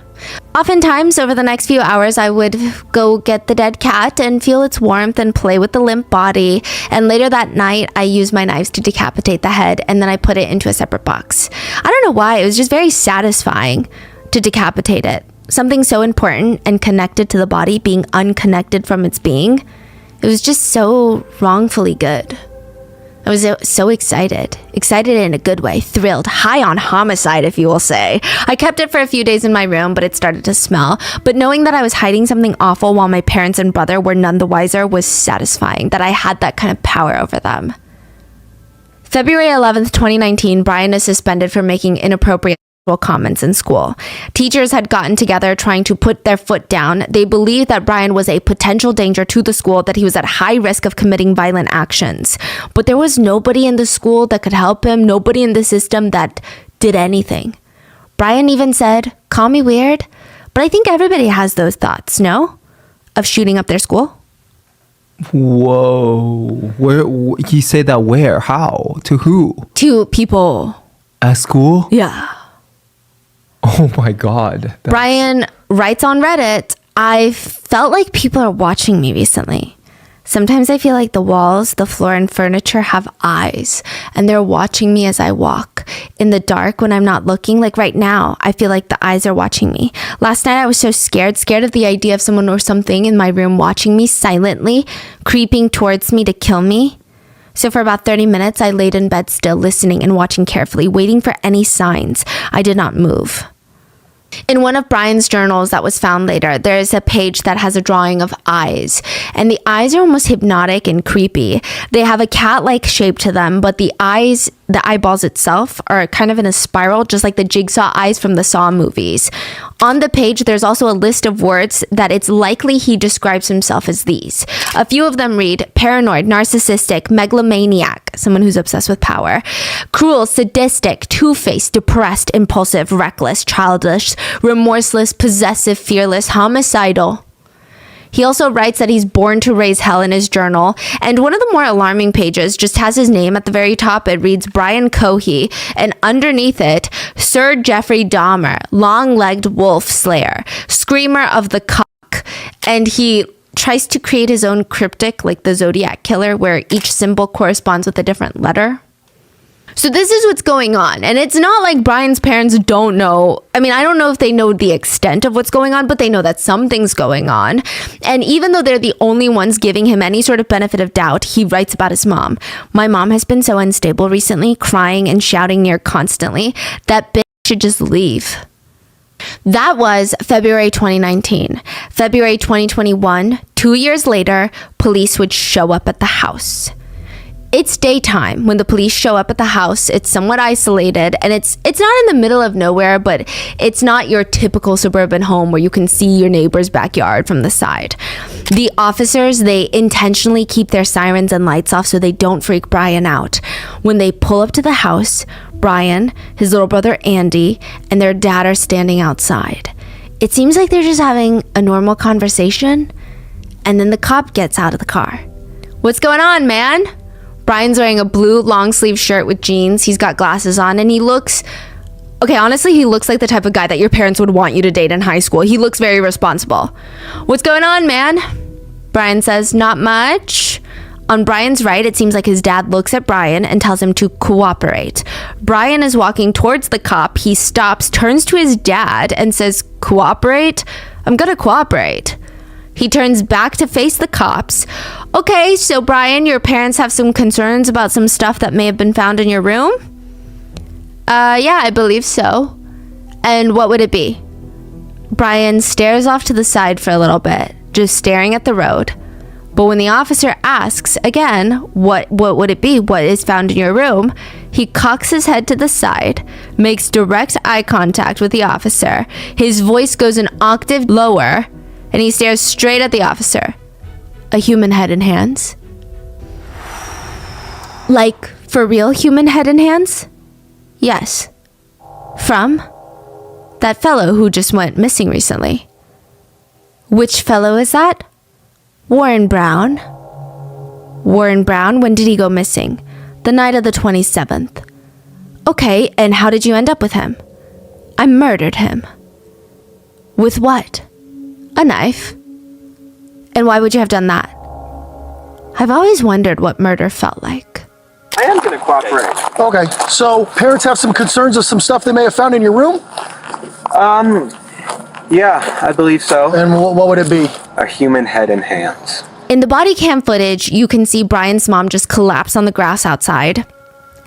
Oftentimes, over the next few hours, I would go get the dead cat and feel its warmth and play with the limp body. And later that night, I used my knives to decapitate the head, and then I put it into a separate box. I don't know why, it was just very satisfying to decapitate it. Something so important and connected to the body being unconnected from its being. It was just so wrongfully good. I was so excited in a good way, thrilled, high on homicide, if you will say. I kept it for a few days in my room, but it started to smell. But knowing that I was hiding something awful while my parents and brother were none the wiser was satisfying, that I had that kind of power over them. February 11th, 2019, Brian is suspended for making inappropriate comments in school. Teachers had gotten together trying to put their foot down. They believed that Brian was a potential danger to the school, that he was at high risk of committing violent actions. But there was nobody in the school that could help him, nobody in the system that did anything. Brian even said, call me weird, but I think everybody has those thoughts, no? Of shooting up their school. Whoa. Where he said that where? How? To who? To people. At school? Yeah. Oh my God. Brian writes on Reddit, I felt like people are watching me recently. Sometimes I feel like the walls, the floor, and furniture have eyes, and they're watching me as I walk. In the dark, when I'm not looking, like right now, I feel like the eyes are watching me. Last night, I was so scared of the idea of someone or something in my room watching me silently, creeping towards me to kill me. So for about 30 minutes, I laid in bed still, listening and watching carefully, waiting for any signs. I did not move. In one of Brian's journals that was found later, there is a page that has a drawing of eyes, and the eyes are almost hypnotic and creepy. They have a cat-like shape to them, but the eyeballs itself are kind of in a spiral, just like the jigsaw eyes from the Saw movies. On the page, there's also a list of words that it's likely he describes himself as these. A few of them read paranoid, narcissistic, megalomaniac, someone who's obsessed with power, cruel, sadistic, two-faced, depressed, impulsive, reckless, childish, remorseless, possessive, fearless, homicidal. He also writes that he's born to raise hell in his journal, and one of the more alarming pages just has his name at the very top. It reads Brian Cohey, and underneath it, Sir Jeffrey Dahmer, long-legged wolf slayer, screamer of the cock, and he tries to create his own cryptic, like the Zodiac Killer, where each symbol corresponds with a different letter. So this is what's going on. And it's not like Brian's parents don't know. I mean, I don't know if they know the extent of what's going on, but they know that something's going on. And even though they're the only ones giving him any sort of benefit of doubt, he writes about his mom. My mom has been so unstable recently, crying and shouting near constantly. That bitch should just leave. That was February 2019. February 2021, 2 years later, police would show up at the house. It's daytime when the police show up at the house. It's somewhat isolated, and it's not in the middle of nowhere, but it's not your typical suburban home where you can see your neighbor's backyard from the side. The officers, they intentionally keep their sirens and lights off so they don't freak Brian out. When they pull up to the house, Brian, his little brother Andy, and their dad are standing outside. It seems like they're just having a normal conversation, and then the cop gets out of the car. "What's going on, man?" Brian's wearing a blue long sleeve shirt with jeans. He's got glasses on, and he looks like the type of guy that your parents would want you to date in high school. He looks very responsible. "What's going on, man?" Brian says, "Not much." On Brian's right, it seems like his dad looks at Brian and tells him to cooperate. Brian is walking towards the cop. He stops, turns to his dad, and says, "Cooperate? I'm gonna cooperate." He turns back to face the cops. "Okay, so Brian, your parents have some concerns about some stuff that may have been found in your room?" Yeah, I believe so." "And what would it be?" Brian stares off to the side for a little bit, just staring at the road. But when the officer asks again, what would it be? What is found in your room? He cocks his head to the side, makes direct eye contact with the officer. His voice goes an octave lower, and he stares straight at the officer. "A human head and hands?" "Like, for real human head and hands?" "Yes." "From?" "That fellow who just went missing recently." "Which fellow is that?" "Warren Brown." "Warren Brown? When did he go missing?" "The night of the 27th. "Okay, and how did you end up with him?" "I murdered him." "With what?" "A knife." "And why would you have done that?" "I've always wondered what murder felt like." I am going to cooperate. Okay, so parents have some concerns of some stuff they may have found in your room? Yeah, I believe so. And what would it be? A human head and hands. In the body cam footage, you can see Brian's mom just collapse on the grass outside.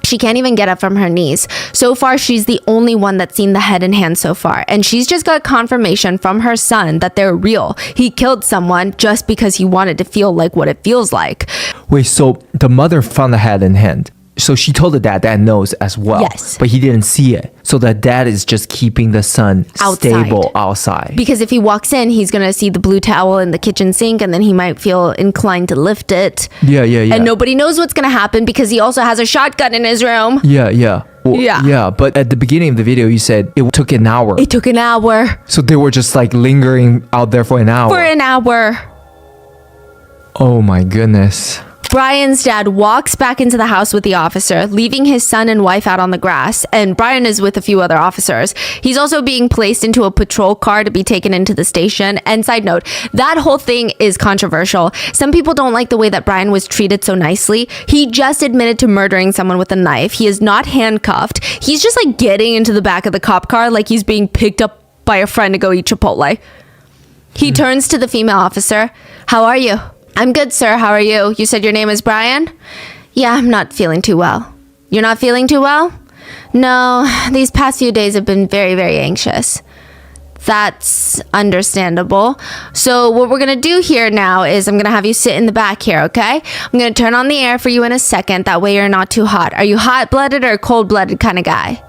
She can't even get up from her knees. So far, she's the only one that's seen the head and hands so far. And she's just got confirmation from her son that they're real. He killed someone just because he wanted to feel like what it feels like. Wait, so the mother found the head and hand. So she told the dad knows as well. Yes. But he didn't see it. So the dad is just keeping the son stable outside. Because if he walks in, he's going to see the blue towel in the kitchen sink, and then he might feel inclined to lift it. Yeah. And nobody knows what's going to happen because he also has a shotgun in his room. Yeah. Well, yeah, but at the beginning of the video, you said it took an hour. It took an hour. So they were just like lingering out there for an hour. For an hour. Oh my goodness. Brian's dad walks back into the house with the officer, leaving his son and wife out on the grass, and Brian is with a few other officers. He's also being placed into a patrol car to be taken into the station. And side note, that whole thing is controversial. Some people don't like the way that Brian was treated so nicely. He just admitted to murdering someone with a knife. He is not handcuffed. He's just like getting into the back of the cop car like he's being picked up by a friend to go eat Chipotle. He turns to the female officer. "How are you?" "I'm good, sir. How are you? You said your name is Brian?" "Yeah, I'm not feeling too well." "You're not feeling too well?" "No, these past few days have been very, very anxious." "That's understandable. So what we're going to do here now is I'm going to have you sit in the back here, okay? I'm going to turn on the air for you in a second. That way you're not too hot. Are you hot-blooded or cold-blooded kind of guy?"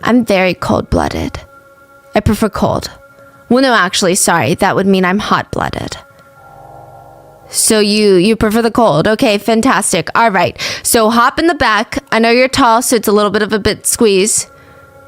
"I'm very cold-blooded. I prefer cold." "Well, no, actually, sorry. That would mean I'm hot-blooded." "So you prefer the cold. Okay, fantastic. All right. So hop in the back. I know you're tall, so it's a little bit of a bit squeeze."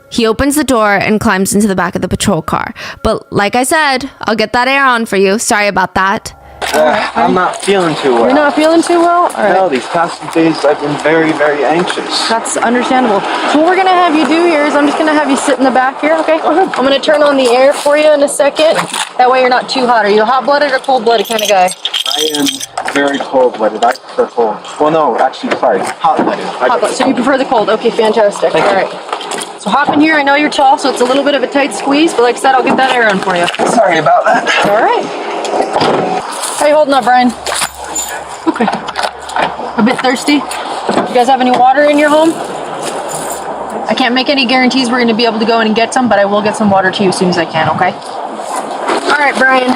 He opens the door and climbs into the back of the patrol car. But like I said, I'll get that air on for you. Sorry about that. I'm not feeling too well. You're not feeling too well? All right. No, these past few days I've been very, very anxious. That's understandable. So what we're going to have you do here is I'm just going to have you sit in the back here, okay? I'm going to turn on the air for you in a second. That way you're not too hot. Are you a hot-blooded or cold-blooded kind of guy? I am very cold-blooded. I prefer cold. Well, no, actually, sorry, hot-blooded. Hot-blooded. So you prefer the cold. Okay, fantastic. All right. So hop in here. I know you're tall, so it's a little bit of a tight squeeze, but like I said, I'll get that air on for you. Sorry about that. All right. How you holding up, Brian? Okay. A bit thirsty? You guys have any water in your home? I can't make any guarantees we're going to be able to go in and get some, but I will get some water to you as soon as I can, okay? All right, Brian.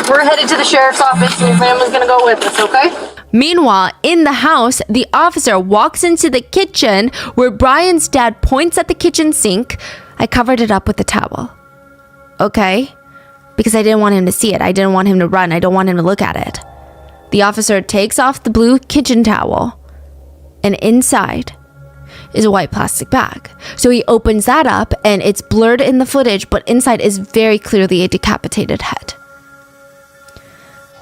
We're headed to the sheriff's office, and your family's going to go with us, okay? Meanwhile, in the house, the officer walks into the kitchen where Brian's dad points at the kitchen sink. I covered it up with a towel. Okay? Because I didn't want him to see it. I didn't want him to run. I don't want him to look at it. The officer takes off the blue kitchen towel, and inside is a white plastic bag. So he opens that up, and it's blurred in the footage, but inside is very clearly a decapitated head.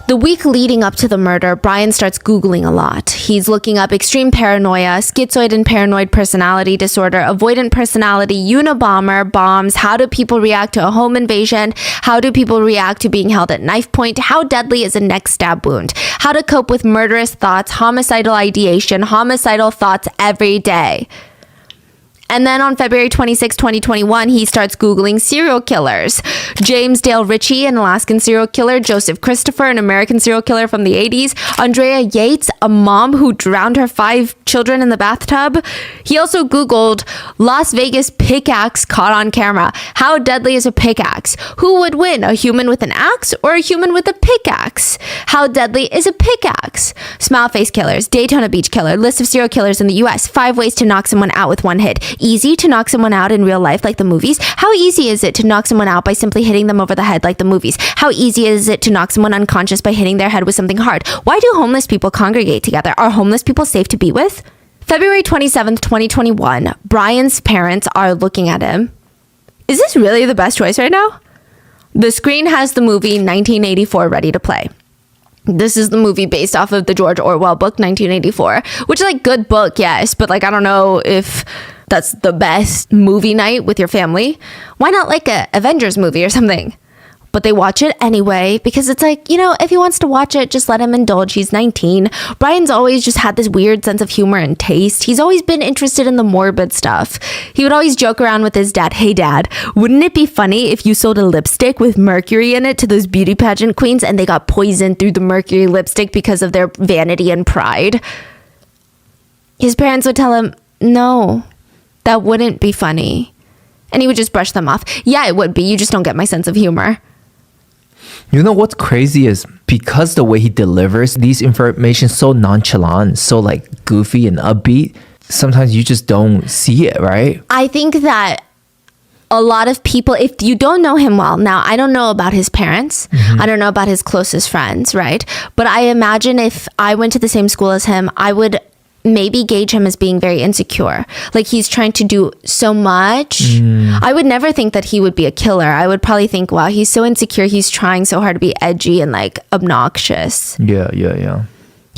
The week leading up to the murder, Brian starts Googling a lot. He's looking up extreme paranoia, schizoid and paranoid personality disorder, avoidant personality, Unabomber, bombs, how do people react to a home invasion, how do people react to being held at knife point, how deadly is a neck stab wound, how to cope with murderous thoughts, homicidal ideation, homicidal thoughts every day. And then on February 26, 2021, he starts Googling serial killers. James Dale Ritchie, an Alaskan serial killer. Joseph Christopher, an American serial killer from the 80s. Andrea Yates, a mom who drowned her 5 children in the bathtub. He also Googled Las Vegas pickaxe caught on camera. How deadly is a pickaxe? Who would win, a human with an axe or a human with a pickaxe? How deadly is a pickaxe? Smile face killers, Daytona Beach killer, list of serial killers in the US, 5 ways to knock someone out with one hit. Easy to knock someone out in real life like the movies? How easy is it to knock someone out by simply hitting them over the head like the movies? How easy is it to knock someone unconscious by hitting their head with something hard? Why do homeless people congregate together? Are homeless people safe to be with? February 27th, 2021, Brian's parents are looking at him. Is this really the best choice right now? The screen has the movie 1984 ready to play. This is the movie based off of the George Orwell book, 1984, which is like good book, yes, but like I don't know if that's the best movie night with your family. Why not like a Avengers movie or something? But they watch it anyway because it's like, you know, if he wants to watch it, just let him indulge. He's 19. Brian's always just had this weird sense of humor and taste. He's always been interested in the morbid stuff. He would always joke around with his dad. Hey, Dad, wouldn't it be funny if you sold a lipstick with mercury in it to those beauty pageant queens and they got poisoned through the mercury lipstick because of their vanity and pride? His parents would tell him, no, that wouldn't be funny. And he would just brush them off. Yeah, it would be. You just don't get my sense of humor. You know what's crazy is because the way he delivers these information so nonchalant, so like goofy and upbeat, sometimes you just don't see it, right? I think that a lot of people, if you don't know him well, now I don't know about his parents, I don't know about his closest friends, right? But I imagine if I went to the same school as him, I would maybe gauge him as being very insecure. Like he's trying to do so much. I would never think that he would be a killer. I would probably think, wow, he's so insecure. He's trying so hard to be edgy and like obnoxious. Yeah.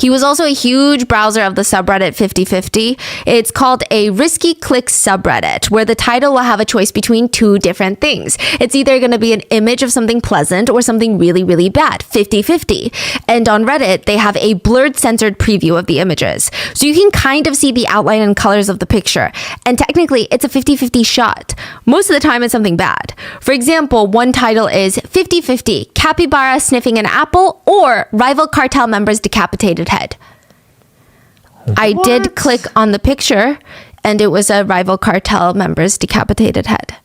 He was also a huge browser of the subreddit 50/50. It's called a risky clicks subreddit, where the title will have a choice between 2 different things. It's either going to be an image of something pleasant or something really, really bad, 50/50. And on Reddit, they have a blurred, censored preview of the images. So you can kind of see the outline and colors of the picture. And technically, it's a 50/50 shot. Most of the time, it's something bad. For example, one title is 50/50, capybara sniffing an apple or rival cartel members decapitated head. I did click on the picture and it was a rival cartel member's decapitated head.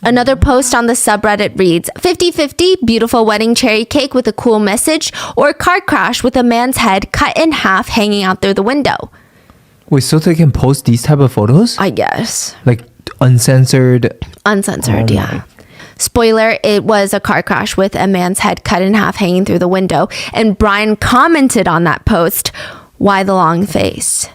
Another post on the subreddit reads 50/50, beautiful wedding cherry cake with a cool message, or car crash with a man's head cut in half hanging out through the window. Wait, so they can post these type of photos? I guess. Like uncensored? Uncensored, yeah. Spoiler, it was a car crash with a man's head cut in half hanging through the window. And Brian commented on that post, why the long face?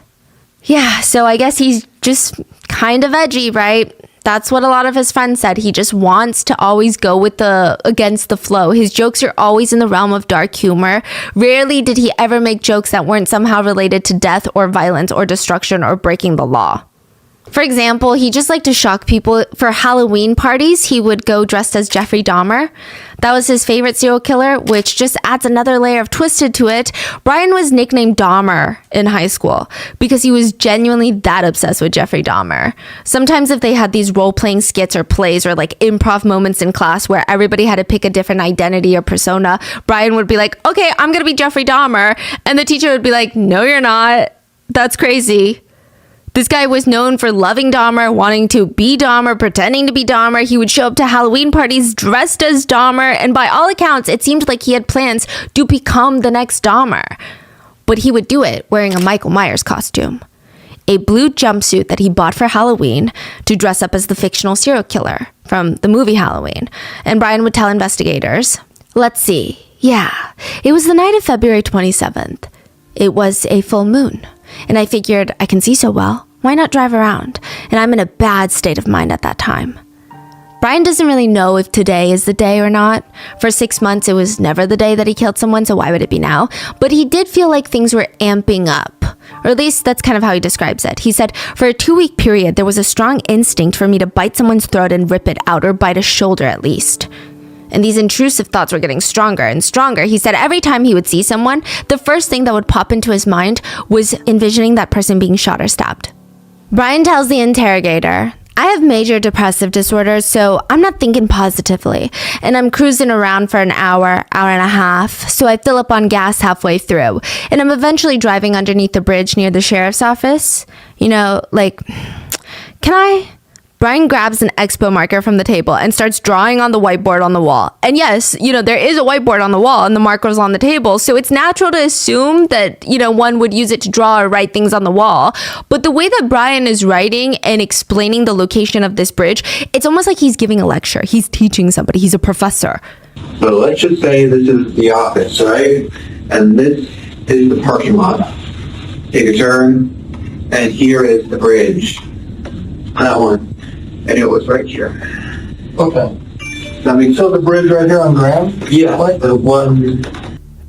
Yeah, so I guess he's just kind of edgy, right? That's what a lot of his friends said. He just wants to always go with against the flow. His jokes are always in the realm of dark humor. Rarely did he ever make jokes that weren't somehow related to death or violence or destruction or breaking the law. For example, he just liked to shock people. For Halloween parties, he would go dressed as Jeffrey Dahmer. That was his favorite serial killer, which just adds another layer of twisted to it. Brian was nicknamed Dahmer in high school because he was genuinely that obsessed with Jeffrey Dahmer. Sometimes if they had these role-playing skits or plays or like improv moments in class where everybody had to pick a different identity or persona, Brian would be like, okay, I'm going to be Jeffrey Dahmer. And the teacher would be like, no, you're not. That's crazy. This guy was known for loving Dahmer, wanting to be Dahmer, pretending to be Dahmer. He would show up to Halloween parties dressed as Dahmer, and by all accounts, it seemed like he had plans to become the next Dahmer. But he would do it wearing a Michael Myers costume, a blue jumpsuit that he bought for Halloween to dress up as the fictional serial killer from the movie Halloween. And Brian would tell investigators, let's see, yeah, it was the night of February 27th. It was a full moon. And I figured, I can see so well, why not drive around? And I'm in a bad state of mind at that time. Brian doesn't really know if today is the day or not. For 6 months, it was never the day that he killed someone, so why would it be now? But he did feel like things were amping up. Or at least that's kind of how he describes it. He said, for a 2-week period, there was a strong instinct for me to bite someone's throat and rip it out, or bite a shoulder at least. And these intrusive thoughts were getting stronger and stronger. He said every time he would see someone, the first thing that would pop into his mind was envisioning that person being shot or stabbed. Brian tells the interrogator, I have major depressive disorders, so I'm not thinking positively. And I'm cruising around for an hour, hour and a half, so I fill up on gas halfway through. And I'm eventually driving underneath the bridge near the sheriff's office. You know, like, can I? Brian grabs an expo marker from the table and starts drawing on the whiteboard on the wall. And yes, you know, there is a whiteboard on the wall and the marker's on the table. So it's natural to assume that, you know, one would use it to draw or write things on the wall. But the way that Brian is writing and explaining the location of this bridge, it's almost like he's giving a lecture. He's teaching somebody. He's a professor. So let's just say this is the office, right? And this is the parking lot. Take a turn, and here is the bridge. That one. And it was right here. Okay. I mean, So the bridge right here on Graham? yeah, Like the one.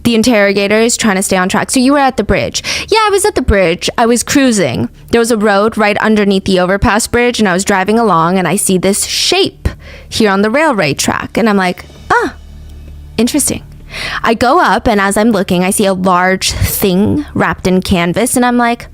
The interrogator is trying to stay on track. So you were at the bridge. Yeah, I was at the bridge. I was cruising. There was a road right underneath the overpass bridge, and I was driving along, and I see this shape here on the railway track. And I'm like, interesting. I go up, and as I'm looking, I see a large thing wrapped in canvas, and I'm like,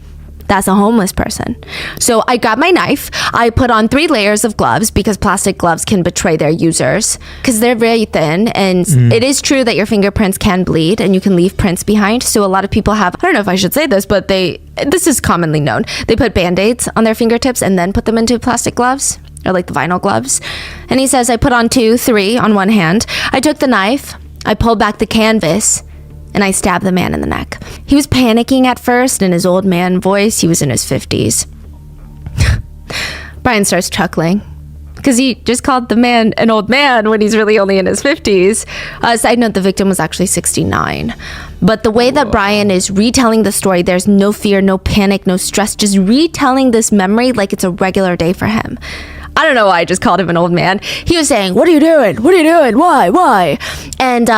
that's a homeless person. So I grab my knife. I put on 3 layers of gloves because plastic gloves can betray their users because they're very thin. And it is true that your fingerprints can bleed and you can leave prints behind. So a lot of people have, I don't know if I should say this, but this is commonly known. They put Band-Aids on their fingertips and then put them into plastic gloves or like the vinyl gloves. And he says, I put on 2, 3 on one hand. I took the knife. I pulled back the canvas. And I stabbed the man in the neck. He was panicking at first in his old man voice. He was in his 50s. Brian starts chuckling because he just called the man an old man when he's really only in his 50s. Side note, the victim was actually 69. But the way that Brian is retelling the story, there's no fear, no panic, no stress, just retelling this memory like it's a regular day for him. I don't know why I just called him an old man. He was saying, what are you doing? What are you doing? Why? And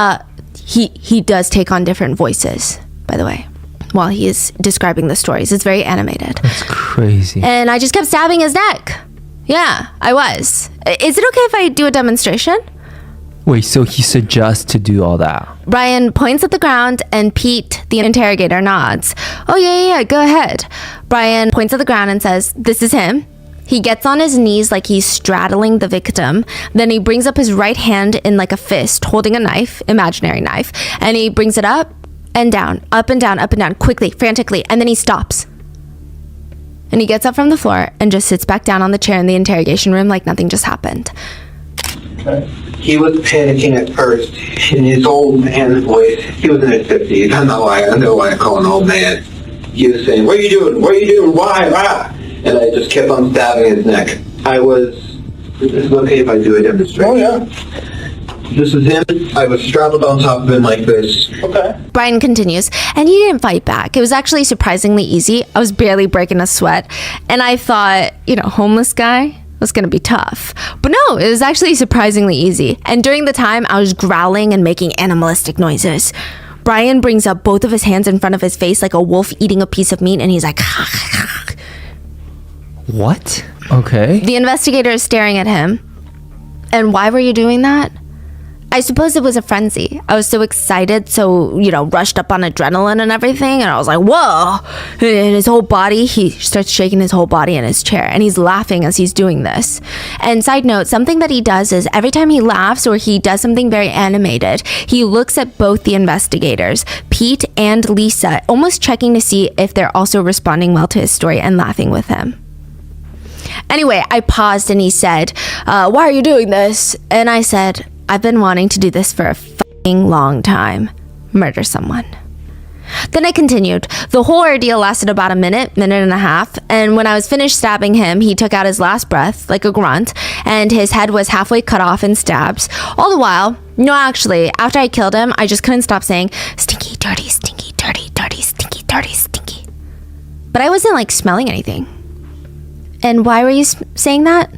he does take on different voices, by the way, while he is describing the stories. It's very animated. That's crazy. And I just kept stabbing his neck. Yeah, I was. Is it okay if I do a demonstration? Wait, so he suggests to do all that? Brian points at the ground and Pete, the interrogator, nods. Oh, yeah, go ahead. Brian points at the ground and says, this is him. He gets on his knees like he's straddling the victim. Then he brings up his right hand in like a fist, holding a knife, imaginary knife. And he brings it up and down, up and down, quickly, frantically. And then he stops. And he gets up from the floor and just sits back down on the chair in the interrogation room like nothing just happened. Okay. He was panicking at first in his old man voice. He was in his 50s. I know why I call him an old man. He was saying, what are you doing? What are you doing? Why? Ah! And I just kept on stabbing his neck. Is it okay if I do a demonstration? Oh, yeah. This is him. I was straddled on top of him like this. Okay. Brian continues, and he didn't fight back. It was actually surprisingly easy. I was barely breaking a sweat. And I thought, homeless guy was going to be tough. But no, it was actually surprisingly easy. And during the time, I was growling and making animalistic noises. Brian brings up both of his hands in front of his face like a wolf eating a piece of meat, and he's like, What? Okay. The investigator is staring at him. And why were you doing that? I suppose it was a frenzy. I was so excited, so, rushed up on adrenaline and everything. And I was like, whoa. And his whole body, he starts shaking his whole body in his chair. And he's laughing as he's doing this. And side note, something that he does is every time he laughs or he does something very animated, he looks at both the investigators, Pete and Lisa, almost checking to see if they're also responding well to his story and laughing with him. Anyway, I paused and he said, why are you doing this? And I said, I've been wanting to do this for a fucking long time. Murder someone. Then I continued. The whole ordeal lasted about a minute and a half, and when I was finished stabbing him, he took out his last breath, like a grunt, and his head was halfway cut off in stabs. All the while, no, actually, after I killed him, I just couldn't stop saying, stinky, dirty, stinky, dirty, dirty, stinky, dirty, stinky. But I wasn't, smelling anything. And why were you saying that?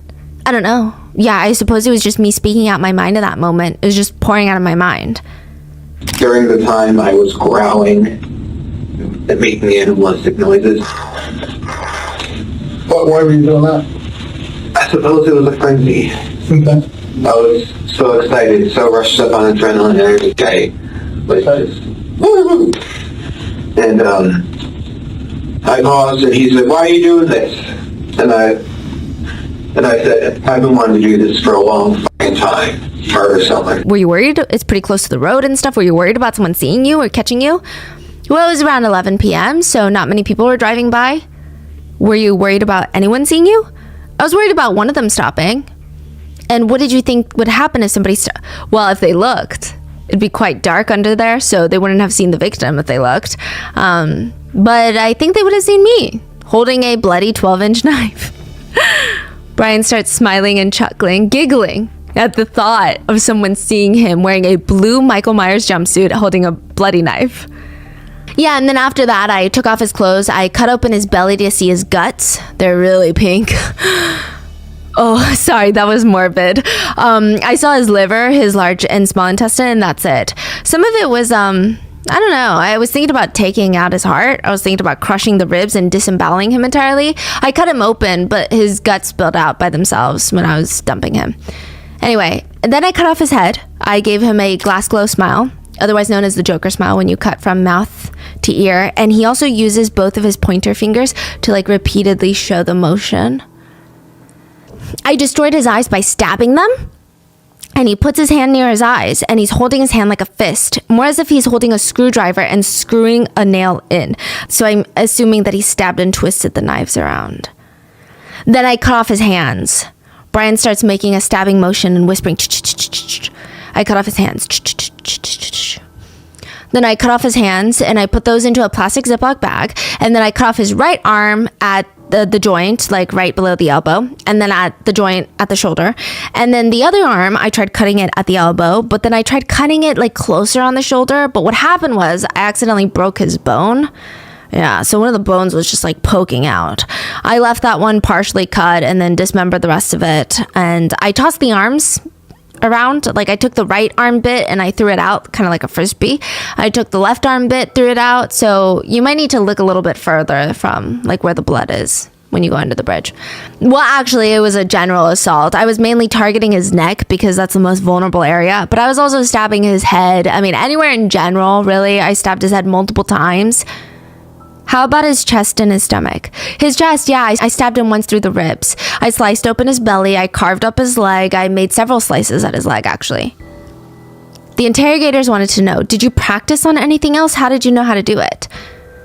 I don't know. Yeah, I suppose it was just me speaking out my mind in that moment. It was just pouring out of my mind. During the time I was growling and making animalistic noises. Why were you doing that? I suppose it was a frenzy. Okay. I was so excited, so rushed up on adrenaline and everything. And I paused and he said, why are you doing this? And I said, I've been wanting to do this for a long fucking time. Murder someone. Were you worried? It's pretty close to the road and stuff. Were you worried about someone seeing you or catching you? Well, it was around 11 p.m., so not many people were driving by. Were you worried about anyone seeing you? I was worried about one of them stopping. And what did you think would happen if somebody well, if they looked, it'd be quite dark under there, so they wouldn't have seen the victim if they looked. But I think they would have seen me holding a bloody 12-inch knife. Brian starts smiling and chuckling, giggling at the thought of someone seeing him wearing a blue Michael Myers jumpsuit holding a bloody knife. Yeah, and then after that, I took off his clothes. I cut open his belly to see his guts. They're really pink. Oh, sorry, that was morbid. I saw his liver, his large and small intestine, and that's it. Some of it was, I don't know. I was thinking about taking out his heart. I was thinking about crushing the ribs and disemboweling him entirely. I cut him open, but his guts spilled out by themselves when I was dumping him. Anyway, then I cut off his head. I gave him a glass glow smile, otherwise known as the Joker smile, when you cut from mouth to ear. And he also uses both of his pointer fingers to repeatedly show the motion. I destroyed his eyes by stabbing them. And he puts his hand near his eyes and he's holding his hand like a fist, more as if he's holding a screwdriver and screwing a nail in. So I'm assuming that he stabbed and twisted the knives around. Then I cut off his hands. Brian starts making a stabbing motion and whispering. I cut off his hands. Then I cut off his hands and I put those into a plastic Ziploc bag. And then I cut off his right arm at the joint, right below the elbow, and then at the joint at the shoulder. And then the other arm, I tried cutting it at the elbow, but then I tried cutting it closer on the shoulder. But what happened was I accidentally broke his bone. Yeah, so one of the bones was just poking out. I left that one partially cut and then dismembered the rest of it. And I tossed the arms around. I took the right arm bit and I threw it out kind of like a frisbee. I took the left arm bit, threw it out. So you might need to look a little bit further from where the blood is when you go under the bridge. Well, actually, it was a general assault. I was mainly targeting his neck because that's the most vulnerable area, but I was also stabbing his head. I mean, anywhere in general, really. I stabbed his head multiple times. How about his chest and his stomach? His chest, yeah, I stabbed him once through the ribs. I sliced open his belly. I carved up his leg. I made several slices at his leg, actually. The interrogators wanted to know, did you practice on anything else? How did you know how to do it?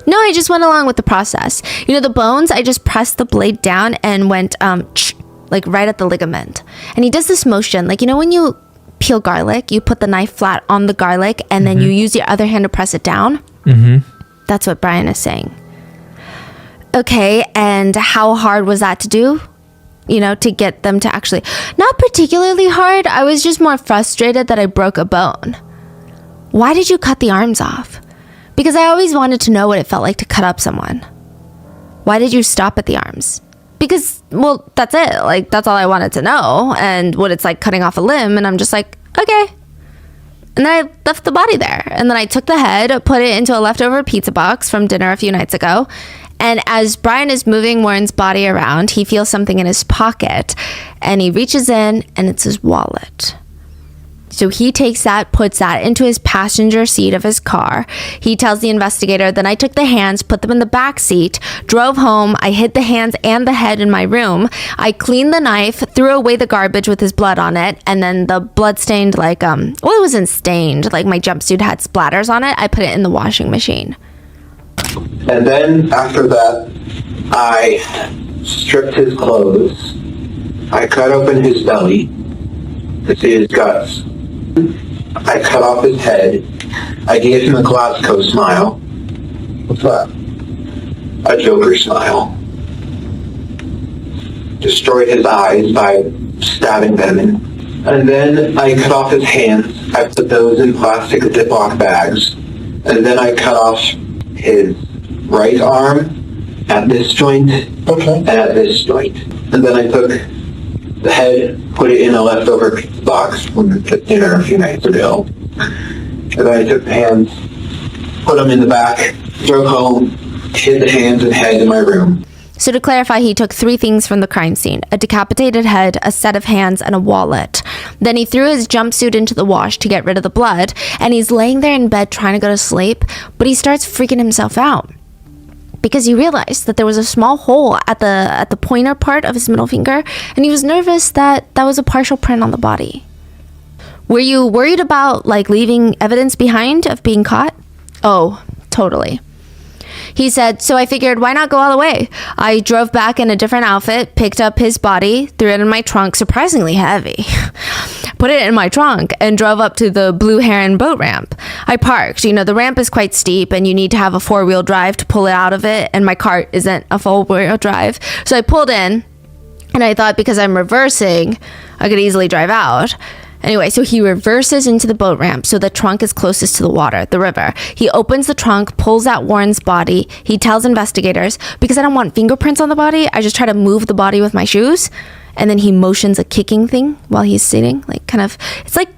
No, I just went along with the process. The bones, I just pressed the blade down and went, right at the ligament. And he does this motion, when you peel garlic, you put the knife flat on the garlic and then you use your other hand to press it down. Mm-hmm. That's what Brian is saying. Okay, and how hard was that to do? To get them to actually... Not particularly hard. I was just more frustrated that I broke a bone. Why did you cut the arms off? Because I always wanted to know what it felt like to cut up someone. Why did you stop at the arms? Because, well, that's it. That's all I wanted to know. And what it's like cutting off a limb. And I'm just okay. And then I left the body there. And then I took the head, put it into a leftover pizza box from dinner a few nights ago. And as Brian is moving Warren's body around, he feels something in his pocket. And he reaches in, and it's his wallet. So he takes that, puts that into his passenger seat of his car. He tells the investigator, then I took the hands, put them in the back seat, drove home. I hid the hands and the head in my room. I cleaned the knife, threw away the garbage with his blood on it, and then the blood stained like, well, it wasn't stained. Like my jumpsuit had splatters on it. I put it in the washing machine. And then after that, I stripped his clothes. I cut open his belly to see his guts. I cut off his head. I gave him a Glasgow smile. What's that? A Joker smile. Destroyed his eyes by stabbing them in. And then I cut off his hands. I put those in plastic Ziploc bags. And then I cut off his right arm at this joint and at this joint. And then I took the head, put it in a leftover box from the dinner a few nights ago. And then I took the hands, put them in the back, drove home, hid the hands and head in my room. So to clarify, he took 3 things from the crime scene: a decapitated head, a set of hands, and a wallet. Then he threw his jumpsuit into the wash to get rid of the blood, and he's laying there in bed trying to go to sleep, but he starts freaking himself out because he realized that there was a small hole at the pointer part of his middle finger, and he was nervous that that was a partial print on the body. Were you worried about like leaving evidence behind of being caught? Oh, totally. He said, so I figured, why not go all the way? I drove back in a different outfit, picked up his body, threw it in my trunk, surprisingly heavy, put it in my trunk, and drove up to the Blue Heron boat ramp. I parked. You know, the ramp is quite steep, and you need to have a 4-wheel drive to pull it out of it, and my cart isn't a 4-wheel drive. So I pulled in, and I thought because I'm reversing, I could easily drive out. Anyway, so he reverses into the boat ramp so the trunk is closest to the water, the river. He opens the trunk, pulls out Warren's body. He tells investigators, because I don't want fingerprints on the body, I just try to move the body with my shoes. And then he motions a kicking thing while he's sitting. Like kind of, it's like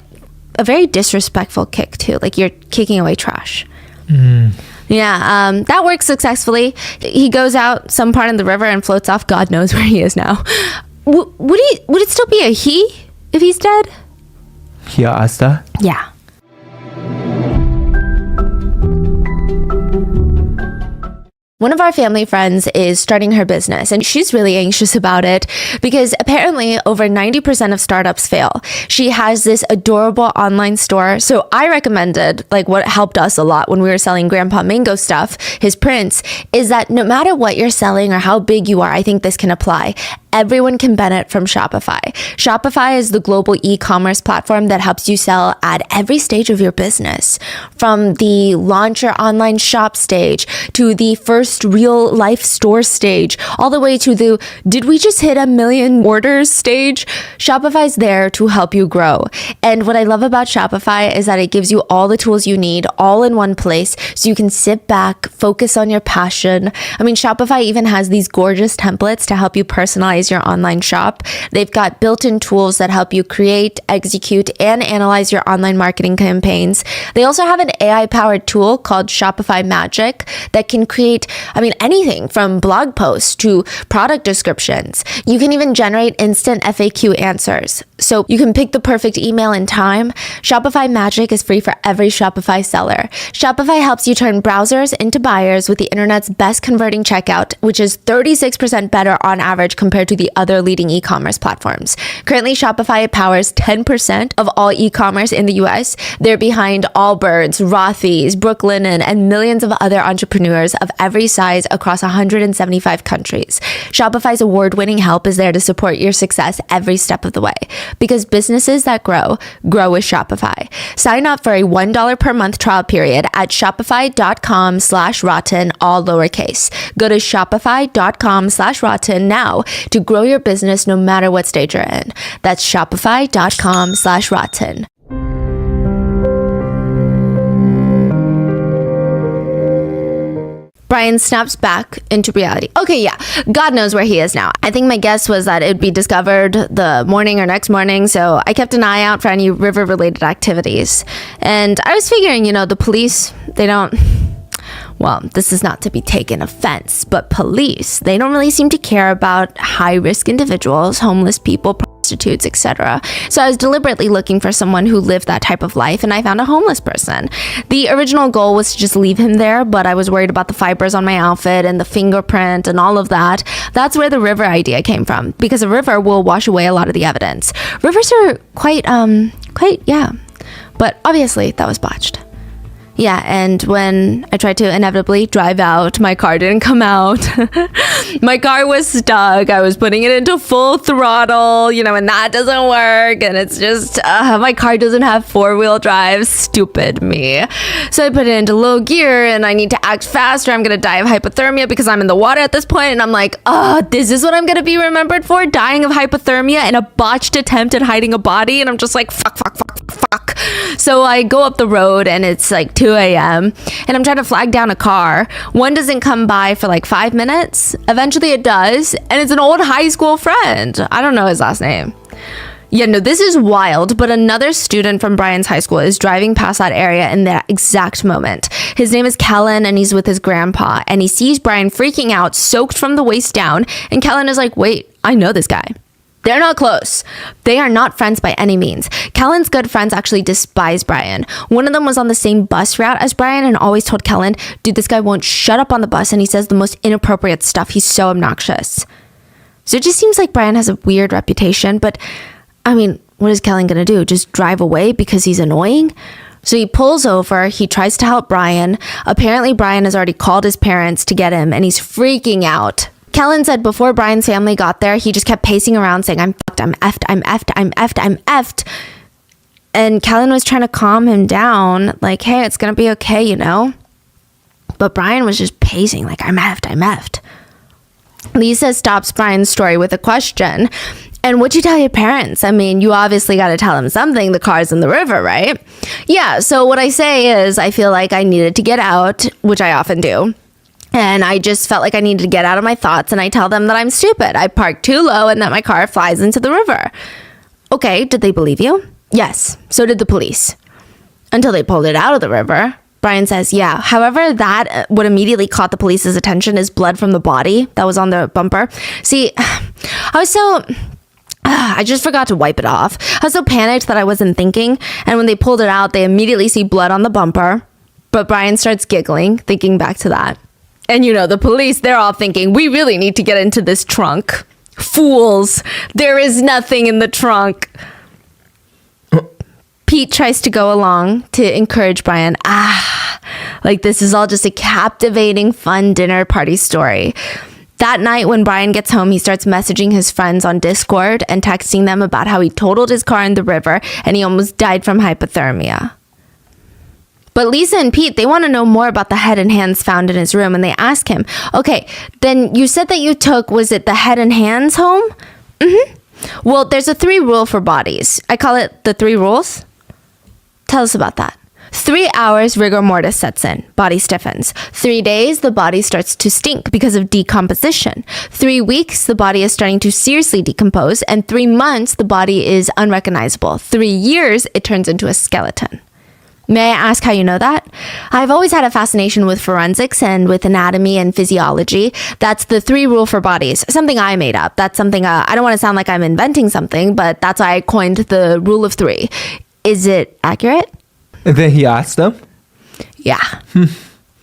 a very disrespectful kick too. Like you're kicking away trash. Yeah, that works successfully. He goes out some part in the river and floats off. God knows where he is now. Would it still be a he if he's dead? Yeah, Asta? Yeah. One of our family friends is starting her business, and she's really anxious about it because apparently over 90% of startups fail. She has this adorable online store. So I recommended, like what helped us a lot when we were selling Grandpa Mango stuff, his prints, is that no matter what you're selling or how big you are, I think this can apply. Everyone can benefit from Shopify. Shopify is the global e-commerce platform that helps you sell at every stage of your business. From the launch your online shop stage to the first real life store stage, all the way to the did we just hit 1 million orders stage? Shopify's there to help you grow. And what I love about Shopify is that it gives you all the tools you need all in one place so you can sit back, focus on your passion. I mean, Shopify even has these gorgeous templates to help you personalize your online shop. They've got built-in tools that help you create, execute, and analyze your online marketing campaigns. They also have an AI-powered tool called Shopify Magic that can create, anything from blog posts to product descriptions. You can even generate instant FAQ answers. So you can pick the perfect email in time. Shopify Magic is free for every Shopify seller. Shopify helps you turn browsers into buyers with the internet's best converting checkout, which is 36% better on average compared to the other leading e-commerce platforms. Currently, Shopify powers 10% of all e-commerce in the US. They're behind Allbirds, Rothy's, Brooklinen, and millions of other entrepreneurs of every size across 175 countries. Shopify's award-winning help is there to support your success every step of the way. Because businesses that grow with Shopify. Sign up for a $1 per month trial period at shopify.com/rotten, all lowercase. Go to shopify.com/rotten now to grow your business no matter what stage you're in. That's shopify.com/rotten. Brian snaps back into reality. Okay, yeah, God knows where he is now. I think my guess was that it'd be discovered the morning or next morning, so I kept an eye out for any river-related activities. And I was figuring, the police, Well, this is not to be taken offense, but police, they don't really seem to care about high-risk individuals, homeless people, prostitutes, etc. So I was deliberately looking for someone who lived that type of life, and I found a homeless person. The original goal was to just leave him there, but I was worried about the fibers on my outfit and the fingerprint and all of that. That's where the river idea came from, because a river will wash away a lot of the evidence. Rivers are quite, but obviously that was botched. Yeah, and when I tried to inevitably drive out, my car didn't come out. My car was stuck. I was putting it into full throttle, and that doesn't work. And it's just, my car doesn't have 4-wheel drive. Stupid me. So I put it into low gear and I need to act faster. I'm going to die of hypothermia because I'm in the water at this point. And I'm like, this is what I'm going to be remembered for? Dying of hypothermia in a botched attempt at hiding a body. And I'm just like, fuck. So I go up the road and it's like 2 a.m. and I'm trying to flag down a car. One doesn't come by for like 5 minutes. Eventually it does. And it's an old high school friend. I don't know his last name. Yeah, no, this is wild, but another student from Brian's high school is driving past that area in that exact moment. His name is Kellen, and he's with his grandpa, and he sees Brian freaking out, soaked from the waist down, and Kellen is like, wait, I know this guy. They're not close. They are not friends by any means. Kellen's good friends actually despise Brian. One of them was on the same bus route as Brian and always told Kellen, dude, this guy won't shut up on the bus and he says the most inappropriate stuff. He's so obnoxious. So it just seems like Brian has a weird reputation, but I mean, what is Kellen gonna do? Just drive away because he's annoying? So he pulls over, he tries to help Brian. Apparently Brian has already called his parents to get him and he's freaking out. Kellen said before Brian's family got there, he just kept pacing around saying, I'm fucked, I'm effed, I'm effed, I'm effed, I'm effed. And Kellen was trying to calm him down, like, hey, it's gonna be okay, But Brian was just pacing like, I'm effed, I'm effed. Lisa stops Brian's story with a question. And what'd you tell your parents? I mean, you obviously got to tell them something. The car's in the river, right? Yeah, so what I say is I feel like I needed to get out, which I often do. And I just felt like I needed to get out of my thoughts, and I tell them that I'm stupid. I parked too low and that my car flies into the river. Okay, did they believe you? Yes, so did the police. Until they pulled it out of the river. Brian says, yeah. However, that what immediately caught the police's attention is blood from the body that was on the bumper. See, I just forgot to wipe it off. I was so panicked that I wasn't thinking. And when they pulled it out, they immediately see blood on the bumper. But Brian starts giggling, thinking back to that. And the police, they're all thinking, we really need to get into this trunk. Fools, there is nothing in the trunk. Pete tries to go along to encourage Brian. Like this is all just a captivating, fun dinner party story. That night when Brian gets home, he starts messaging his friends on Discord and texting them about how he totaled his car in the river and he almost died from hypothermia. But Lisa and Pete, they want to know more about the head and hands found in his room, and they ask him, okay, then you said that you took, was it the head and hands home? Mm-hmm. Well, there's a 3 rule for bodies. I call it the 3 rules. Tell us about that. 3 hours, rigor mortis sets in. Body stiffens. 3 days, the body starts to stink because of decomposition. 3 weeks, the body is starting to seriously decompose. And 3 months, the body is unrecognizable. 3 years, it turns into a skeleton. May I ask how you know that? I've always had a fascination with forensics and with anatomy and physiology. That's the 3 rule for bodies, something I made up. That's something, I don't want to sound like I'm inventing something, but that's why I coined the rule of 3. Is it accurate? And then he asked them? Yeah.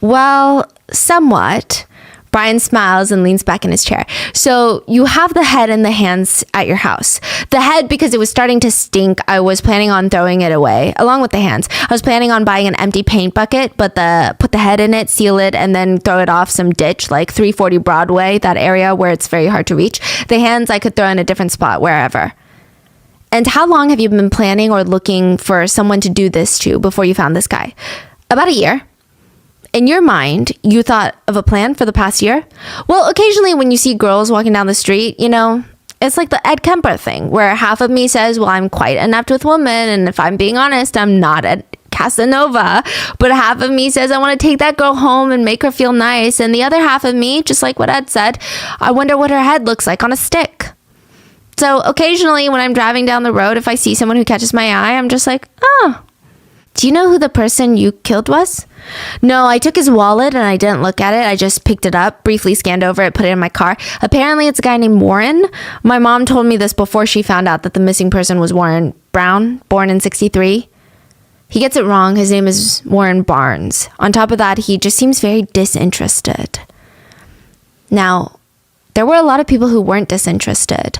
Well, somewhat. Brian smiles and leans back in his chair. So you have the head and the hands at your house. The head, because it was starting to stink, I was planning on throwing it away, along with the hands. I was planning on buying an empty paint bucket, but put the head in it, seal it, and then throw it off some ditch, like 340 Broadway, that area where it's very hard to reach. The hands I could throw in a different spot, wherever. And how long have you been planning or looking for someone to do this to before you found this guy? About a year. In your mind, you thought of a plan for the past year? Well, occasionally when you see girls walking down the street, it's like the Ed Kemper thing, where half of me says, well, I'm quite inept with women, and if I'm being honest, I'm not a Casanova. But half of me says I want to take that girl home and make her feel nice, and the other half of me, just like what Ed said, I wonder what her head looks like on a stick. So occasionally when I'm driving down the road, if I see someone who catches my eye, I'm just like, oh, Do you know who the person you killed was? No, I took his wallet and I didn't look at it. I just picked it up, briefly scanned over it, put it in my car. Apparently, it's a guy named Warren. My mom told me this before she found out that the missing person was Warren Brown, born in 1963. He gets it wrong. His name is Warren Barnes. On top of that, he just seems very disinterested. Now, there were a lot of people who weren't disinterested.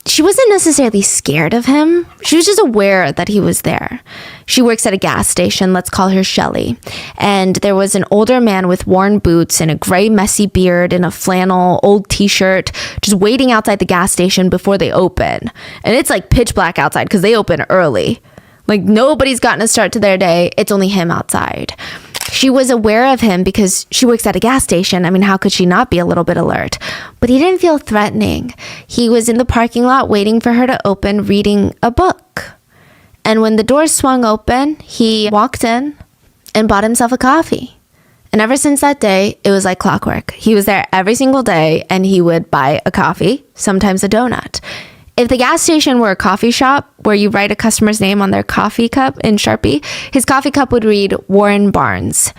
She wasn't necessarily scared of him. She was just aware that he was there. She works at a gas station. Let's call her Shelley. And there was an older man with worn boots and a gray messy beard and a flannel old t-shirt just waiting outside the gas station before they open. And it's like pitch black outside because they open early. Like nobody's gotten a start to their day. It's only him outside. She was aware of him because she works at a gas station. I mean, how could she not be a little bit alert? But he didn't feel threatening. He was in the parking lot waiting for her to open, reading a book. And when the doors swung open, he walked in and bought himself a coffee. And ever since that day, it was like clockwork. He was there every single day and he would buy a coffee, sometimes a donut. If the gas station were a coffee shop where you write a customer's name on their coffee cup in Sharpie, his coffee cup would read Warren Barnes.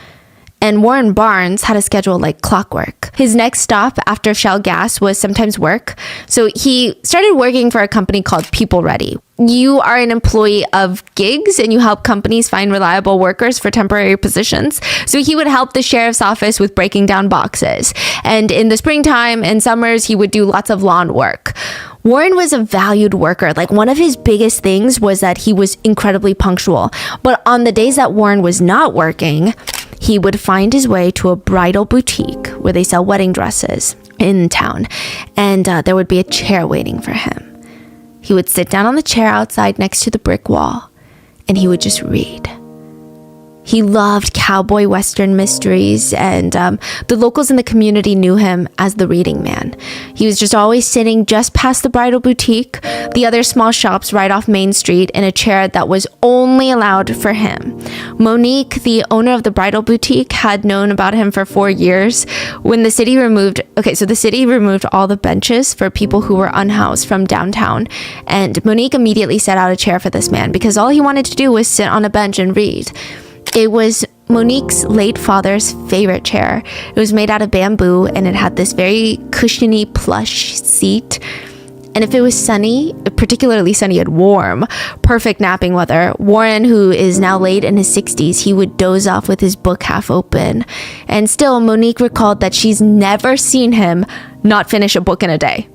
And Warren Barnes had a schedule like clockwork. His next stop after Shell Gas was sometimes work. So he started working for a company called People Ready. You are an employee of gigs and you help companies find reliable workers for temporary positions. So he would help the sheriff's office with breaking down boxes. And in the springtime and summers, he would do lots of lawn work. Warren was a valued worker. Like one of his biggest things was that he was incredibly punctual. But on the days that Warren was not working, he would find his way to a bridal boutique where they sell wedding dresses in town. And there would be a chair waiting for him. He would sit down on the chair outside next to the brick wall and he would just read. He loved cowboy western mysteries, and the locals in the community knew him as the reading man. He was just always sitting just past the bridal boutique, the other small shops right off Main Street, in a chair that was only allowed for him. Monique, the owner of the bridal boutique, had known about him for 4 years. When the city removed all the benches for people who were unhoused from downtown, and Monique immediately set out a chair for this man because all he wanted to do was sit on a bench and read. It was Monique's late father's favorite chair. It was made out of bamboo and it had this very cushiony plush seat. And if it was sunny, particularly sunny and warm, perfect napping weather, Warren, who is now late in his 60s, he would doze off with his book half open. And still, Monique recalled that she's never seen him not finish a book in a day.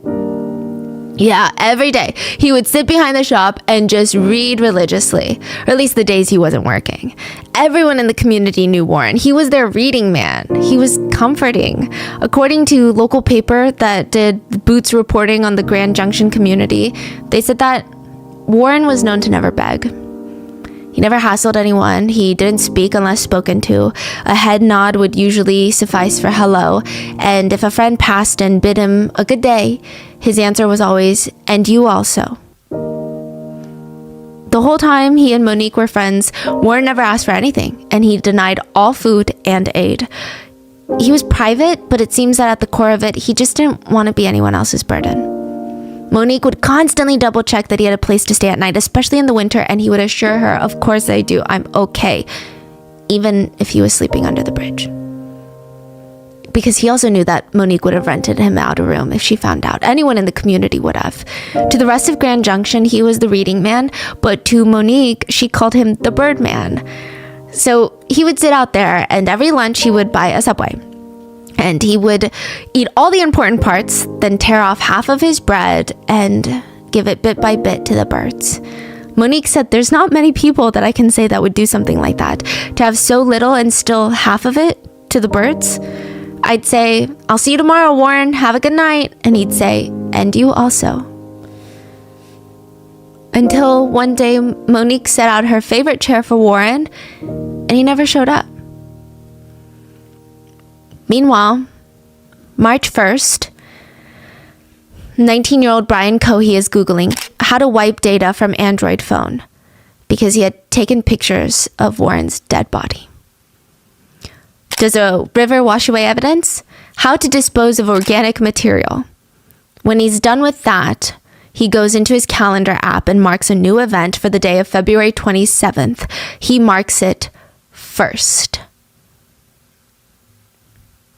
Yeah, every day. He would sit behind the shop and just read religiously, or at least the days he wasn't working. Everyone in the community knew Warren. He was their reading man. He was comforting. According to local paper that did Boots reporting on the Grand Junction community, they said that Warren was known to never beg. He never hassled anyone. He didn't speak unless spoken to. A head nod would usually suffice for hello. And if a friend passed and bid him a good day, his answer was always, "And you also." The whole time he and Monique were friends, Warren never asked for anything, and he denied all food and aid. He was private, but it seems that at the core of it, he just didn't want to be anyone else's burden. Monique would constantly double check that he had a place to stay at night, especially in the winter, and he would assure her, "Of course I do, I'm okay," even if he was sleeping under the bridge. Because he also knew that Monique would have rented him out a room if she found out. Anyone in the community would have. To the rest of Grand Junction, he was the reading man, but to Monique, she called him the bird man. So he would sit out there, and every lunch he would buy a Subway. And he would eat all the important parts, then tear off half of his bread and give it bit by bit to the birds. Monique said, "There's not many people that I can say that would do something like that. To have so little and still half of it to the birds." I'd say, "I'll see you tomorrow, Warren. Have a good night." And he'd say, "And you also." Until one day, Monique set out her favorite chair for Warren, and he never showed up. Meanwhile, March 1st, 19-year-old Brian Cohey is Googling how to wipe data from Android phone because he had taken pictures of Warren's dead body. Does a river wash away evidence? How to dispose of organic material. When he's done with that, He goes into his calendar app and marks a new event for the day of February 27th. He marks it first.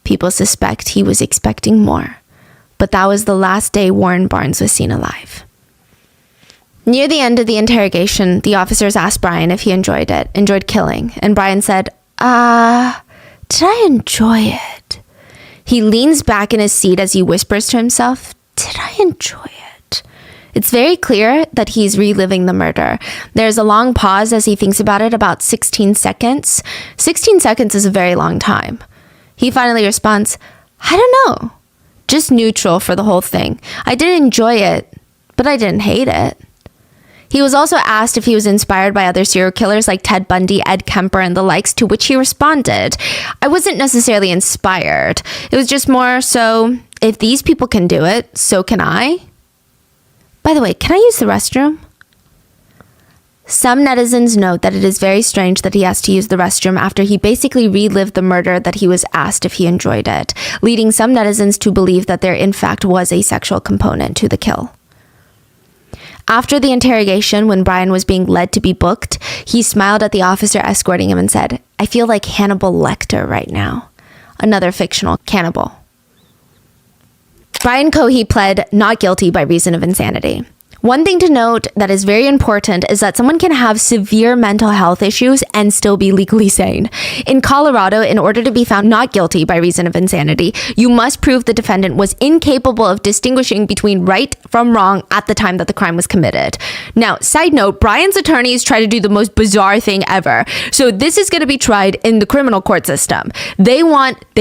People suspect he was expecting more, but that was the last day Warren Barnes was seen alive. Near the end of the interrogation, the officers asked Brian if he enjoyed killing, and Brian said, did I enjoy it? He leans back in his seat as he whispers to himself, did I enjoy it? It's very clear that he's reliving the murder. There's a long pause as he thinks about it, about 16 seconds. 16 seconds is a very long time. He finally responds, I don't know. Just neutral for the whole thing. I didn't enjoy it, but I didn't hate it. He was also asked if he was inspired by other serial killers like Ted Bundy, Ed Kemper, and the likes, to which he responded, I wasn't necessarily inspired. It was just more so, if these people can do it, so can I. By the way, can I use the restroom? Some netizens note that it is very strange that he has to use the restroom after he basically relived the murder that he was asked if he enjoyed it, leading some netizens to believe that there in fact was a sexual component to the kill. After the interrogation, when Brian was being led to be booked, he smiled at the officer escorting him and said, I feel like Hannibal Lecter right now. Another fictional cannibal. Brian Cohey pled not guilty by reason of insanity. One thing to note that is very important is that someone can have severe mental health issues and still be legally sane. In Colorado, in order to be found not guilty by reason of insanity, you must prove the defendant was incapable of distinguishing between right from wrong at the time that the crime was committed. Now, side note, Brian's attorneys try to do the most bizarre thing ever. So this is going to be tried in the criminal court system. They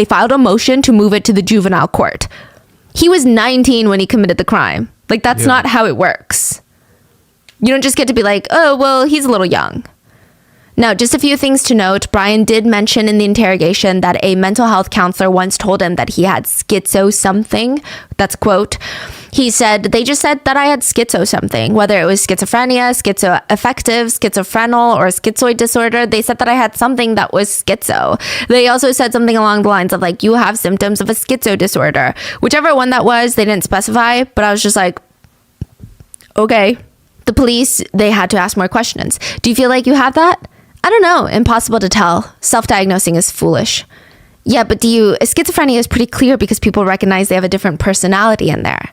filed a motion to move it to the juvenile court. He was 19 when he committed the crime. Like, that's not how it works. You don't just get to be like, oh, well, he's a little young. Now, just a few things to note. Brian did mention in the interrogation that a mental health counselor once told him that he had schizo something. That's a quote. He said, they just said that I had schizo something, whether it was schizophrenia, schizoaffective, schizophrenic, or schizoid disorder. They said that I had something that was schizo. They also said something along the lines of like, you have symptoms of a schizo disorder. Whichever one that was, they didn't specify, but I was just like, okay. The police, they had to ask more questions. Do you feel like you have that? I don't know. Impossible to tell. Self-diagnosing is foolish. Yeah, but schizophrenia is pretty clear because people recognize they have a different personality in there.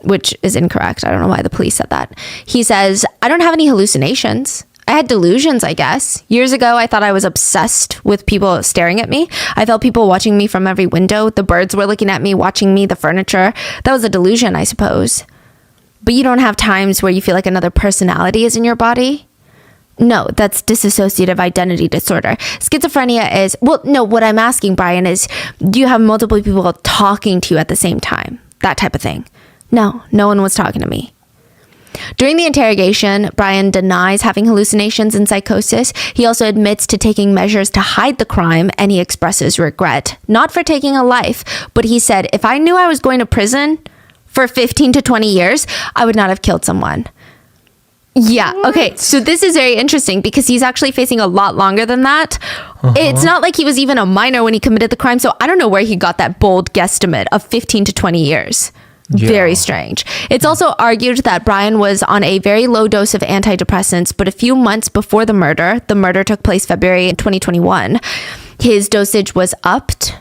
Which is incorrect. I don't know why the police said that. He says, I don't have any hallucinations. I had delusions, I guess. Years ago, I thought I was obsessed with people staring at me. I felt people watching me from every window. The birds were looking at me, watching me, the furniture. That was a delusion, I suppose. But you don't have times where you feel like another personality is in your body? No, that's dissociative identity disorder. Schizophrenia is, well, no, what I'm asking, Brian, is do you have multiple people talking to you at the same time? That type of thing. No one was talking to me. During the interrogation, Brian denies having hallucinations and psychosis. He also admits to taking measures to hide the crime, and he expresses regret, not for taking a life, but he said, if I knew I was going to prison for 15 to 20 years, I would not have killed someone. Yeah, okay, so this is very interesting because he's actually facing a lot longer than that. It's not like he was even a minor when he committed the crime, so I don't know where he got that bold guesstimate of 15 to 20 years. Yeah. Very strange. It's also argued that Brian was on a very low dose of antidepressants, but a few months before the murder took place February 2021, his dosage was upped.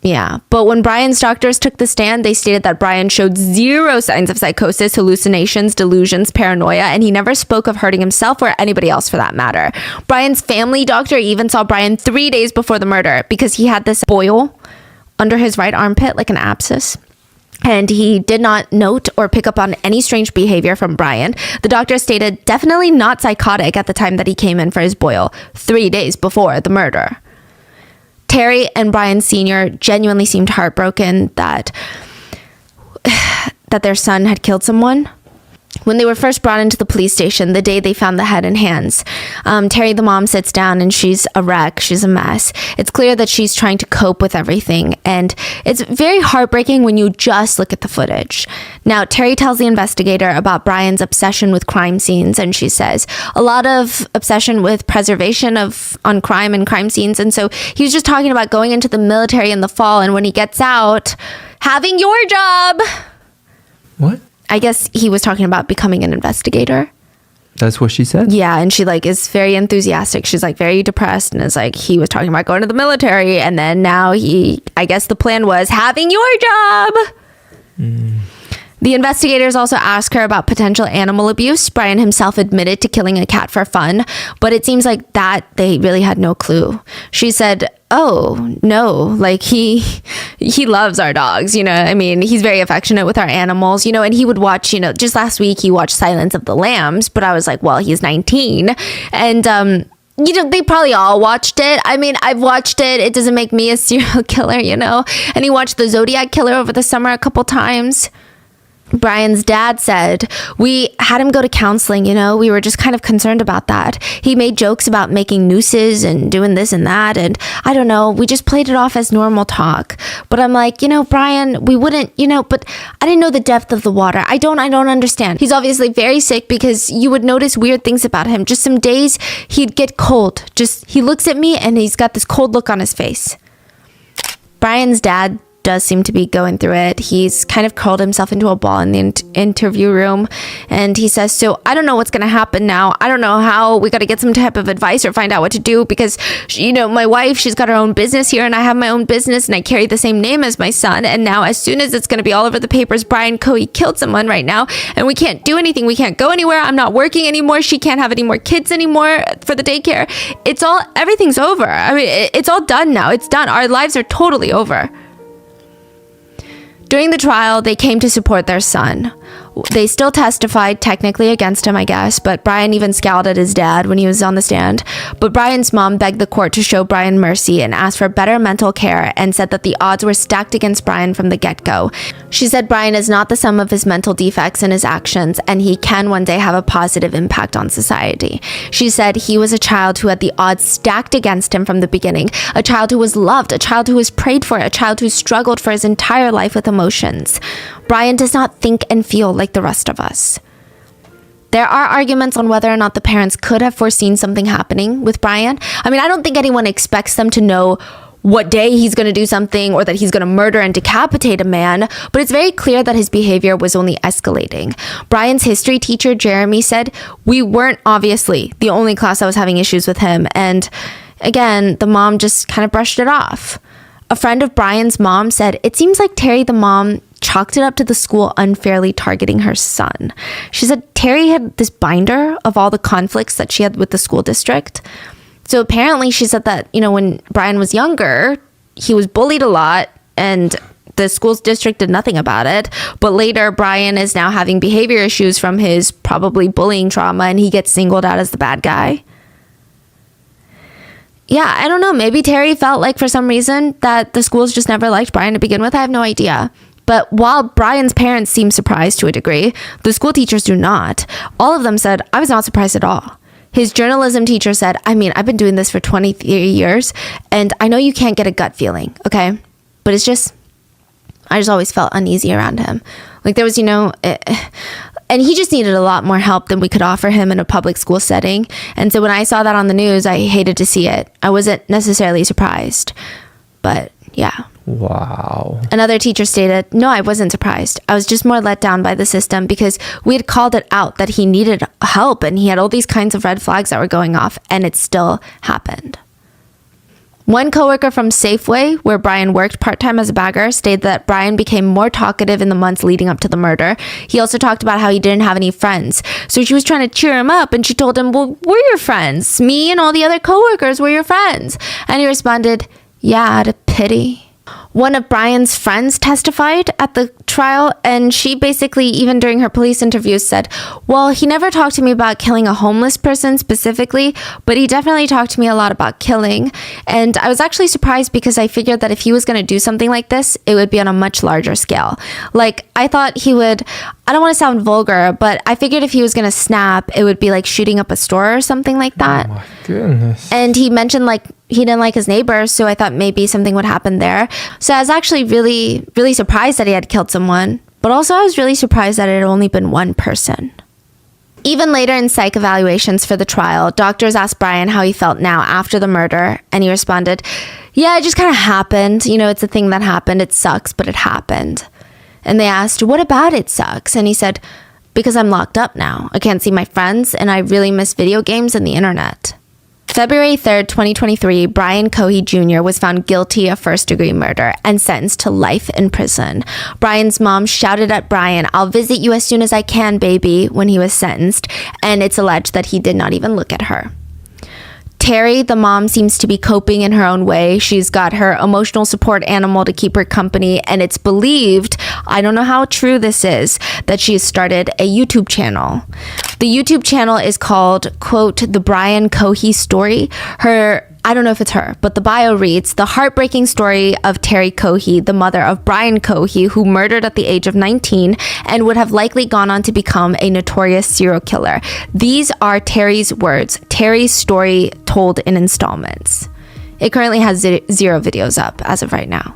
Yeah, but when Brian's doctors took the stand, they stated that Brian showed zero signs of psychosis, hallucinations, delusions, paranoia, and he never spoke of hurting himself or anybody else for that matter. Brian's family doctor even saw Brian 3 days before the murder because he had this boil under his right armpit, like an abscess. And he did not note or pick up on any strange behavior from Brian. The doctor stated definitely not psychotic at the time that he came in for his boil 3 days before the murder. Terry and Brian Sr. genuinely seemed heartbroken that their son had killed someone. When they were first brought into the police station, the day they found the head and hands, Terry, the mom, sits down and she's a wreck. She's a mess. It's clear that she's trying to cope with everything. And it's very heartbreaking when you just look at the footage. Now, Terry tells the investigator about Brian's obsession with crime scenes. And she says a lot of obsession with preservation on crime and crime scenes. And so he was just talking about going into the military in the fall. And when he gets out, having your job. What? I guess he was talking about becoming an investigator. That's what she said? Yeah, and she like is very enthusiastic. She's like very depressed and is like, he was talking about going to the military, and then now I guess the plan was having your job. The investigators also asked her about potential animal abuse. Brian himself admitted to killing a cat for fun, but it seems like that they really had no clue. She said, oh, no, like he loves our dogs, you know, I mean, he's very affectionate with our animals, you know, and he would watch, you know, just last week he watched Silence of the Lambs, but I was like, well, he's 19. And, you know, they probably all watched it. I mean, I've watched it. It doesn't make me a serial killer, you know, and he watched The Zodiac Killer over the summer a couple times. Brian's dad said, we had him go to counseling, you know, we were just kind of concerned about that. He made jokes about making nooses and doing this and that. And I don't know, we just played it off as normal talk. But I'm like, you know, Brian, we wouldn't, you know, but I didn't know the depth of the water. I don't understand. He's obviously very sick because you would notice weird things about him. Just some days he'd get cold. Just, he looks at me and he's got this cold look on his face. Brian's dad does seem to be going through it. He's kind of curled himself into a ball in the interview room, and he says, so I don't know what's going to happen now. I don't know how. We got to get some type of advice or find out what to do because, you know, my wife, she's got her own business here and I have my own business and I carry the same name as my son, and now as soon as it's going to be all over the papers, Brian Coey killed someone right now, and we can't do anything. We can't go anywhere. I'm not working anymore. She can't have any more kids anymore for the daycare. Everything's over. I mean, it's all done now. It's done. Our lives are totally over. During the trial, they came to support their son. They still testified technically against him, I guess, but Brian even scowled at his dad when he was on the stand. But Brian's mom begged the court to show Brian mercy and asked for better mental care and said that the odds were stacked against Brian from the get-go. She said Brian is not the sum of his mental defects and his actions, and he can one day have a positive impact on society. She said he was a child who had the odds stacked against him from the beginning, a child who was loved, a child who was prayed for, a child who struggled for his entire life with emotions. Brian does not think and feel like the rest of us. There are arguments on whether or not the parents could have foreseen something happening with Brian. I mean, I don't think anyone expects them to know what day he's going to do something or that he's going to murder and decapitate a man, but it's very clear that his behavior was only escalating. Brian's history teacher, Jeremy, said, we weren't obviously the only class that was having issues with him. And again, the mom just kind of brushed it off. A friend of Brian's mom said, it seems like Terry, the mom, chalked it up to the school unfairly targeting her son. She said Terry had this binder of all the conflicts that she had with the school district. So apparently she said that, you know, when Brian was younger, he was bullied a lot and the school district did nothing about it. But later, Brian is now having behavior issues from his probably bullying trauma and he gets singled out as the bad guy. Yeah, I don't know. Maybe Terry felt like for some reason that the schools just never liked Brian to begin with. I have no idea. But while Brian's parents seem surprised to a degree, the school teachers do not. All of them said, I was not surprised at all. His journalism teacher said, I mean, I've been doing this for 23 years, and I know you can't get a gut feeling, okay? But it's just, I just always felt uneasy around him. Like there was, you know, and he just needed a lot more help than we could offer him in a public school setting. And so when I saw that on the news, I hated to see it. I wasn't necessarily surprised, but yeah. Wow. Another teacher stated, no, I wasn't surprised. I was just more let down by the system because we had called it out that he needed help and he had all these kinds of red flags that were going off, and it still happened. One coworker from Safeway, where Brian worked part-time as a bagger, stated that Brian became more talkative in the months leading up to the murder. He also talked about how he didn't have any friends. So she was trying to cheer him up and she told him, well, we're your friends. Me and all the other coworkers were your friends. And he responded, yeah, out of pity. One of Brian's friends testified at the trial, and she basically, even during her police interviews, said, well, he never talked to me about killing a homeless person specifically, but he definitely talked to me a lot about killing. And I was actually surprised because I figured that if he was going to do something like this, it would be on a much larger scale. Like, I thought he would, I don't want to sound vulgar, but I figured if he was going to snap, it would be like shooting up a store or something like that. Oh my goodness. And he mentioned like he didn't like his neighbors, so I thought maybe something would happen there. So I was actually really, really surprised that he had killed someone, but also I was really surprised that it had only been one person. Even later in psych evaluations for the trial, doctors asked Brian how he felt now after the murder, and he responded, yeah, it just kind of happened. You know, it's a thing that happened. It sucks, but it happened. And they asked, what about it sucks? And he said, because I'm locked up now. I can't see my friends, and I really miss video games and the internet. February 3rd, 2023, Brian Cohey Jr. was found guilty of first-degree murder and sentenced to life in prison. Brian's mom shouted at Brian, "I'll visit you as soon as I can, baby," when he was sentenced, and it's alleged that he did not even look at her. Terry, the mom, seems to be coping in her own way. She's got her emotional support animal to keep her company, and it's believed, I don't know how true this is, that she has started a YouTube channel. The YouTube channel is called, quote, The Brian Cohey Story. I don't know if it's her, but the bio reads, the heartbreaking story of Terry Cohey, the mother of Brian Cohey, who murdered at the age of 19 and would have likely gone on to become a notorious serial killer. These are Terry's words, Terry's story told in installments. It currently has 0 videos up as of right now.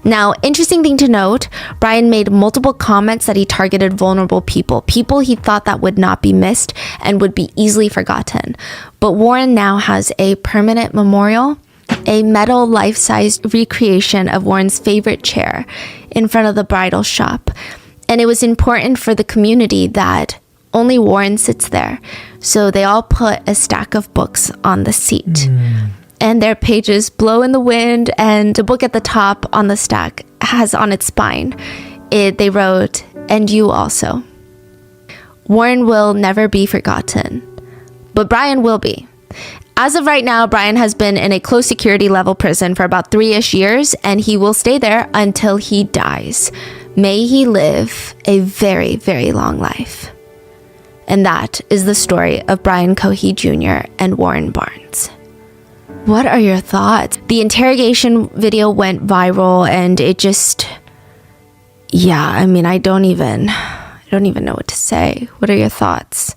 Now, interesting thing to note, Brian made multiple comments that he targeted vulnerable people he thought that would not be missed and would be easily forgotten. But Warren now has a permanent memorial, a metal life-size recreation of Warren's favorite chair in front of the bridal shop. And it was important for the community that only Warren sits there. So they all put a stack of books on the seat. And their pages blow in the wind, and the book at the top on the stack has on its spine, they wrote, "And you also." Warren will never be forgotten, but Brian will be. As of right now, Brian has been in a close security level prison for about 3-ish years, and he will stay there until he dies. May he live a very, very long life. And that is the story of Brian Cohey Jr. and Warren Barnes. What are your thoughts? The interrogation video went viral, and it just, I don't even know what to say. What are your thoughts?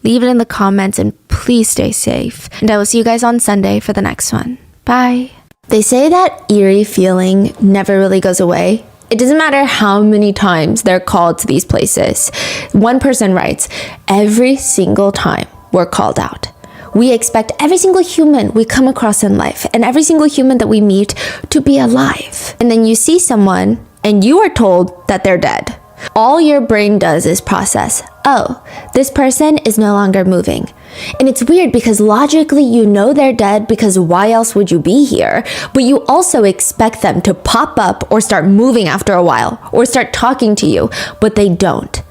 Leave it in the comments, and please stay safe. And I will see you guys on Sunday for the next one. Bye. They say that eerie feeling never really goes away. It doesn't matter how many times they're called to these places. One person writes, every single time we're called out. We expect every single human we come across in life and every single human that we meet to be alive. And then you see someone and you are told that they're dead. All your brain does is process, oh, this person is no longer moving. And it's weird because logically you know they're dead because why else would you be here? But you also expect them to pop up or start moving after a while or start talking to you, but they don't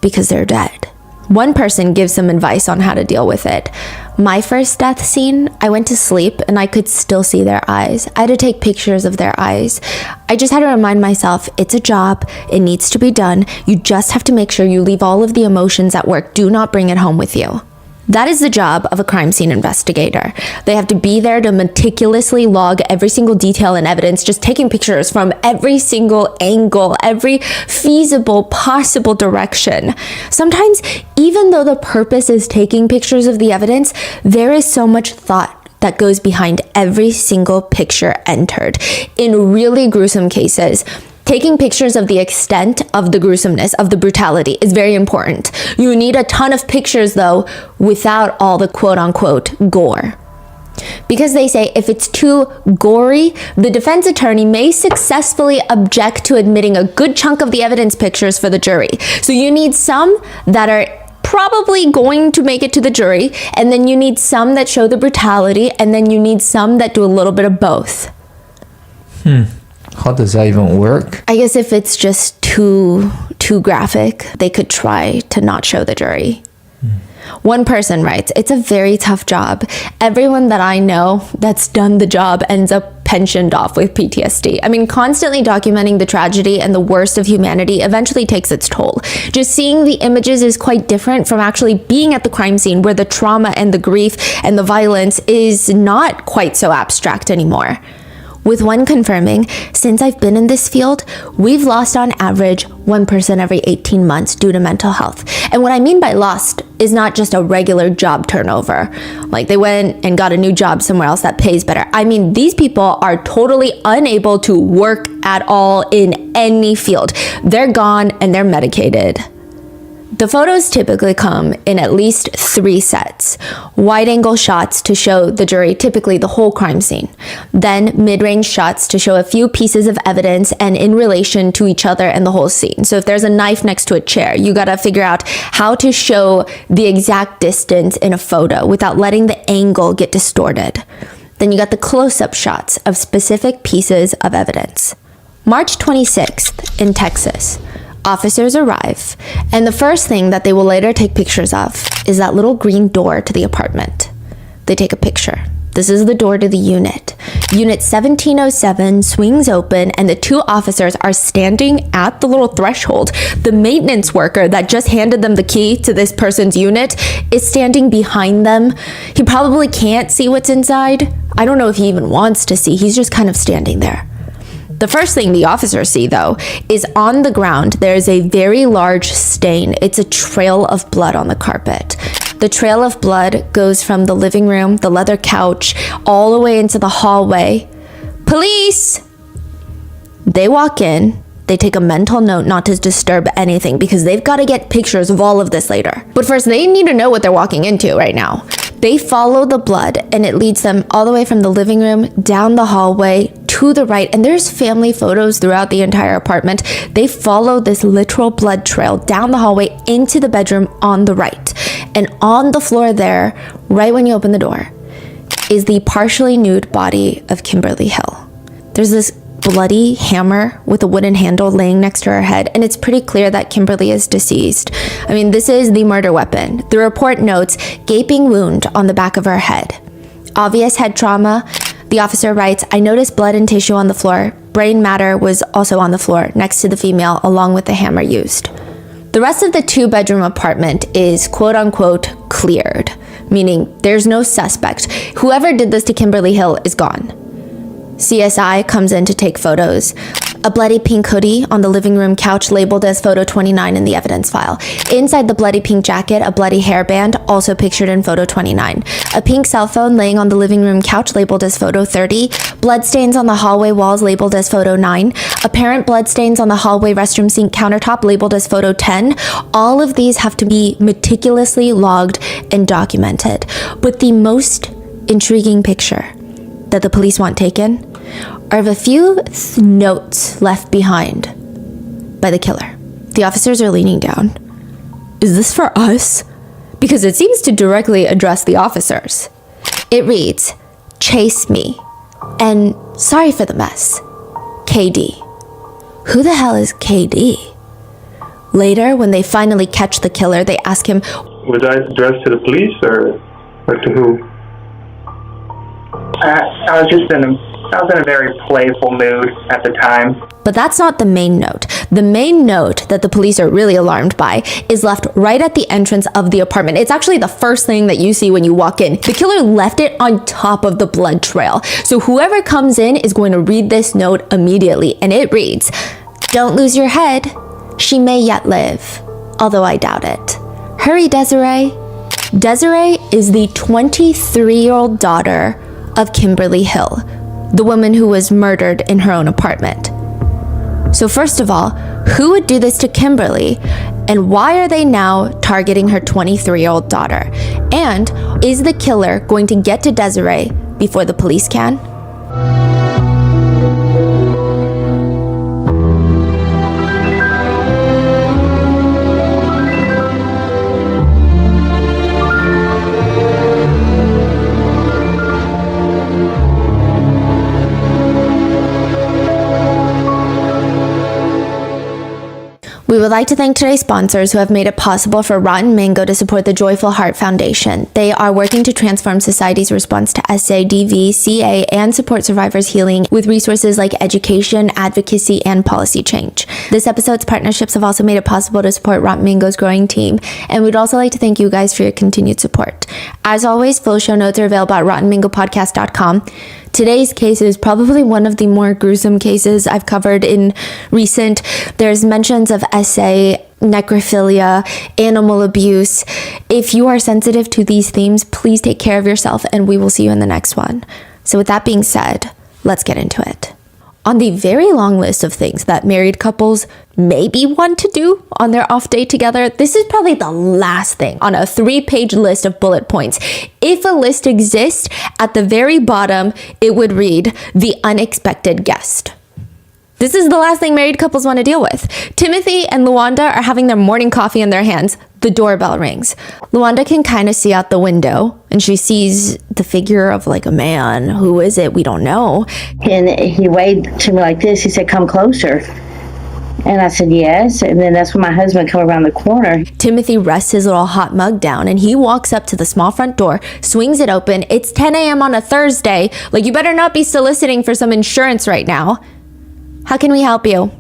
because they're dead. One person gives some advice on how to deal with it. My first death scene, I went to sleep and I could still see their eyes. I had to take pictures of their eyes. I just had to remind myself, it's a job, it needs to be done. You just have to make sure you leave all of the emotions at work. Do not bring it home with you. That is the job of a crime scene investigator. They have to be there to meticulously log every single detail and evidence, just taking pictures from every single angle, every feasible possible direction. Sometimes, even though the purpose is taking pictures of the evidence, there is so much thought that goes behind every single picture entered. In really gruesome cases, taking pictures of the extent of the gruesomeness, of the brutality is very important. You need a ton of pictures though, without all the quote-unquote gore. Because they say if it's too gory, the defense attorney may successfully object to admitting a good chunk of the evidence pictures for the jury. So you need some that are probably going to make it to the jury, and then you need some that show the brutality, and then you need some that do a little bit of both. How does that even work? I guess if it's just too graphic, they could try to not show the jury. One person writes, it's a very tough job. Everyone that I know that's done the job ends up pensioned off with PTSD. I mean, constantly documenting the tragedy and the worst of humanity eventually takes its toll. Just seeing the images is quite different from actually being at the crime scene where the trauma and the grief and the violence is not quite so abstract anymore. With one confirming, since I've been in this field, we've lost on average 1% every 18 months due to mental health. And what I mean by lost is not just a regular job turnover. Like they went and got a new job somewhere else that pays better. I mean, these people are totally unable to work at all in any field. They're gone and they're medicated. The photos typically come in at least 3 sets. Wide-angle shots to show the jury typically the whole crime scene. Then mid-range shots to show a few pieces of evidence and in relation to each other and the whole scene. So if there's a knife next to a chair, you gotta figure out how to show the exact distance in a photo without letting the angle get distorted. Then you got the close-up shots of specific pieces of evidence. March 26th in Texas. Officers arrive, and the first thing that they will later take pictures of is that little green door to the apartment. They take a picture. This is the door to the unit. Unit 1707 swings open, and the 2 officers are standing at the little threshold. The maintenance worker that just handed them the key to this person's unit is standing behind them. He probably can't see what's inside. I don't know if he even wants to see. He's just kind of standing there. The first thing the officers see, though, is on the ground, there's a very large stain. It's a trail of blood on the carpet. The trail of blood goes from the living room, the leather couch, all the way into the hallway. Police! They walk in. They take a mental note not to disturb anything because they've got to get pictures of all of this later. But first, they need to know what they're walking into right now. They follow the blood, and it leads them all the way from the living room down the hallway to the right, and there's family photos throughout the entire apartment. They follow this literal blood trail down the hallway into the bedroom on the right. And on the floor there, right when you open the door, is the partially nude body of Kimberly Hill. There's this bloody hammer with a wooden handle laying next to her head, and it's pretty clear that Kimberly is deceased. I mean, this is the murder weapon. The report notes gaping wound on the back of her head. Obvious head trauma. The officer writes, I noticed blood and tissue on the floor. Brain matter was also on the floor next to the female, along with the hammer used. The rest of the 2-bedroom apartment is quote-unquote cleared, meaning there's no suspect. Whoever did this to Kimberly Hill is gone. CSI comes in to take photos. A bloody pink hoodie on the living room couch labeled as photo 29 in the evidence file. Inside the bloody pink jacket, a bloody hairband, also pictured in photo 29. A pink cell phone laying on the living room couch labeled as photo 30. Bloodstains on the hallway walls labeled as photo 9. Apparent bloodstains on the hallway restroom sink countertop labeled as photo 10. All of these have to be meticulously logged and documented. But the most intriguing picture that the police want taken are of a few notes left behind by the killer. The officers are leaning down. Is this for us? Because it seems to directly address the officers. It reads, chase me, and sorry for the mess, KD. Who the hell is KD? Later, when they finally catch the killer, they ask him, was I addressed to the police or to who? I was in a very playful mood at the time. But that's not the main note. The main note that the police are really alarmed by is left right at the entrance of the apartment. It's actually the first thing that you see when you walk in. The killer left it on top of the blood trail. So whoever comes in is going to read this note immediately, and it reads, don't lose your head. She may yet live, although I doubt it. Hurry, Desiree. Desiree is the 23-year-old daughter of Kimberly Hill, the woman who was murdered in her own apartment. So first of all, who would do this to Kimberly, and why are they now targeting her 23-year-old daughter? And is the killer going to get to Desiree before the police can? We would like to thank today's sponsors who have made it possible for Rotten Mango to support the Joyful Heart Foundation. They are working to transform society's response to SADV, CA, and support survivors' healing with resources like education, advocacy, and policy change. This episode's partnerships have also made it possible to support Rotten Mango's growing team, and we'd also like to thank you guys for your continued support. As always, full show notes are available at rottenmangopodcast.com. Today's case is probably one of the more gruesome cases I've covered in recent. There's mentions of SA, necrophilia, animal abuse. If you are sensitive to these themes, please take care of yourself, and we will see you in the next one. So with that being said, let's get into it. On the very long list of things that married couples maybe want to do on their off day together, this is probably the last thing on a 3-page list of bullet points. If a list exists, at the very bottom, it would read, the unexpected guest. This is the last thing married couples want to deal with. Timothy and Luanda are having their morning coffee in their hands. The doorbell rings. Luanda can kind of see out the window, and she sees the figure of like a man. Who is it? We don't know. And he waved to me like this. He said, "Come closer." And I said, "Yes." And then that's when my husband came around the corner. Timothy rests his little hot mug down, and he walks up to the small front door, swings it open. It's 10 a.m. on a Thursday. Like, you better not be soliciting for some insurance right now. How can we help you?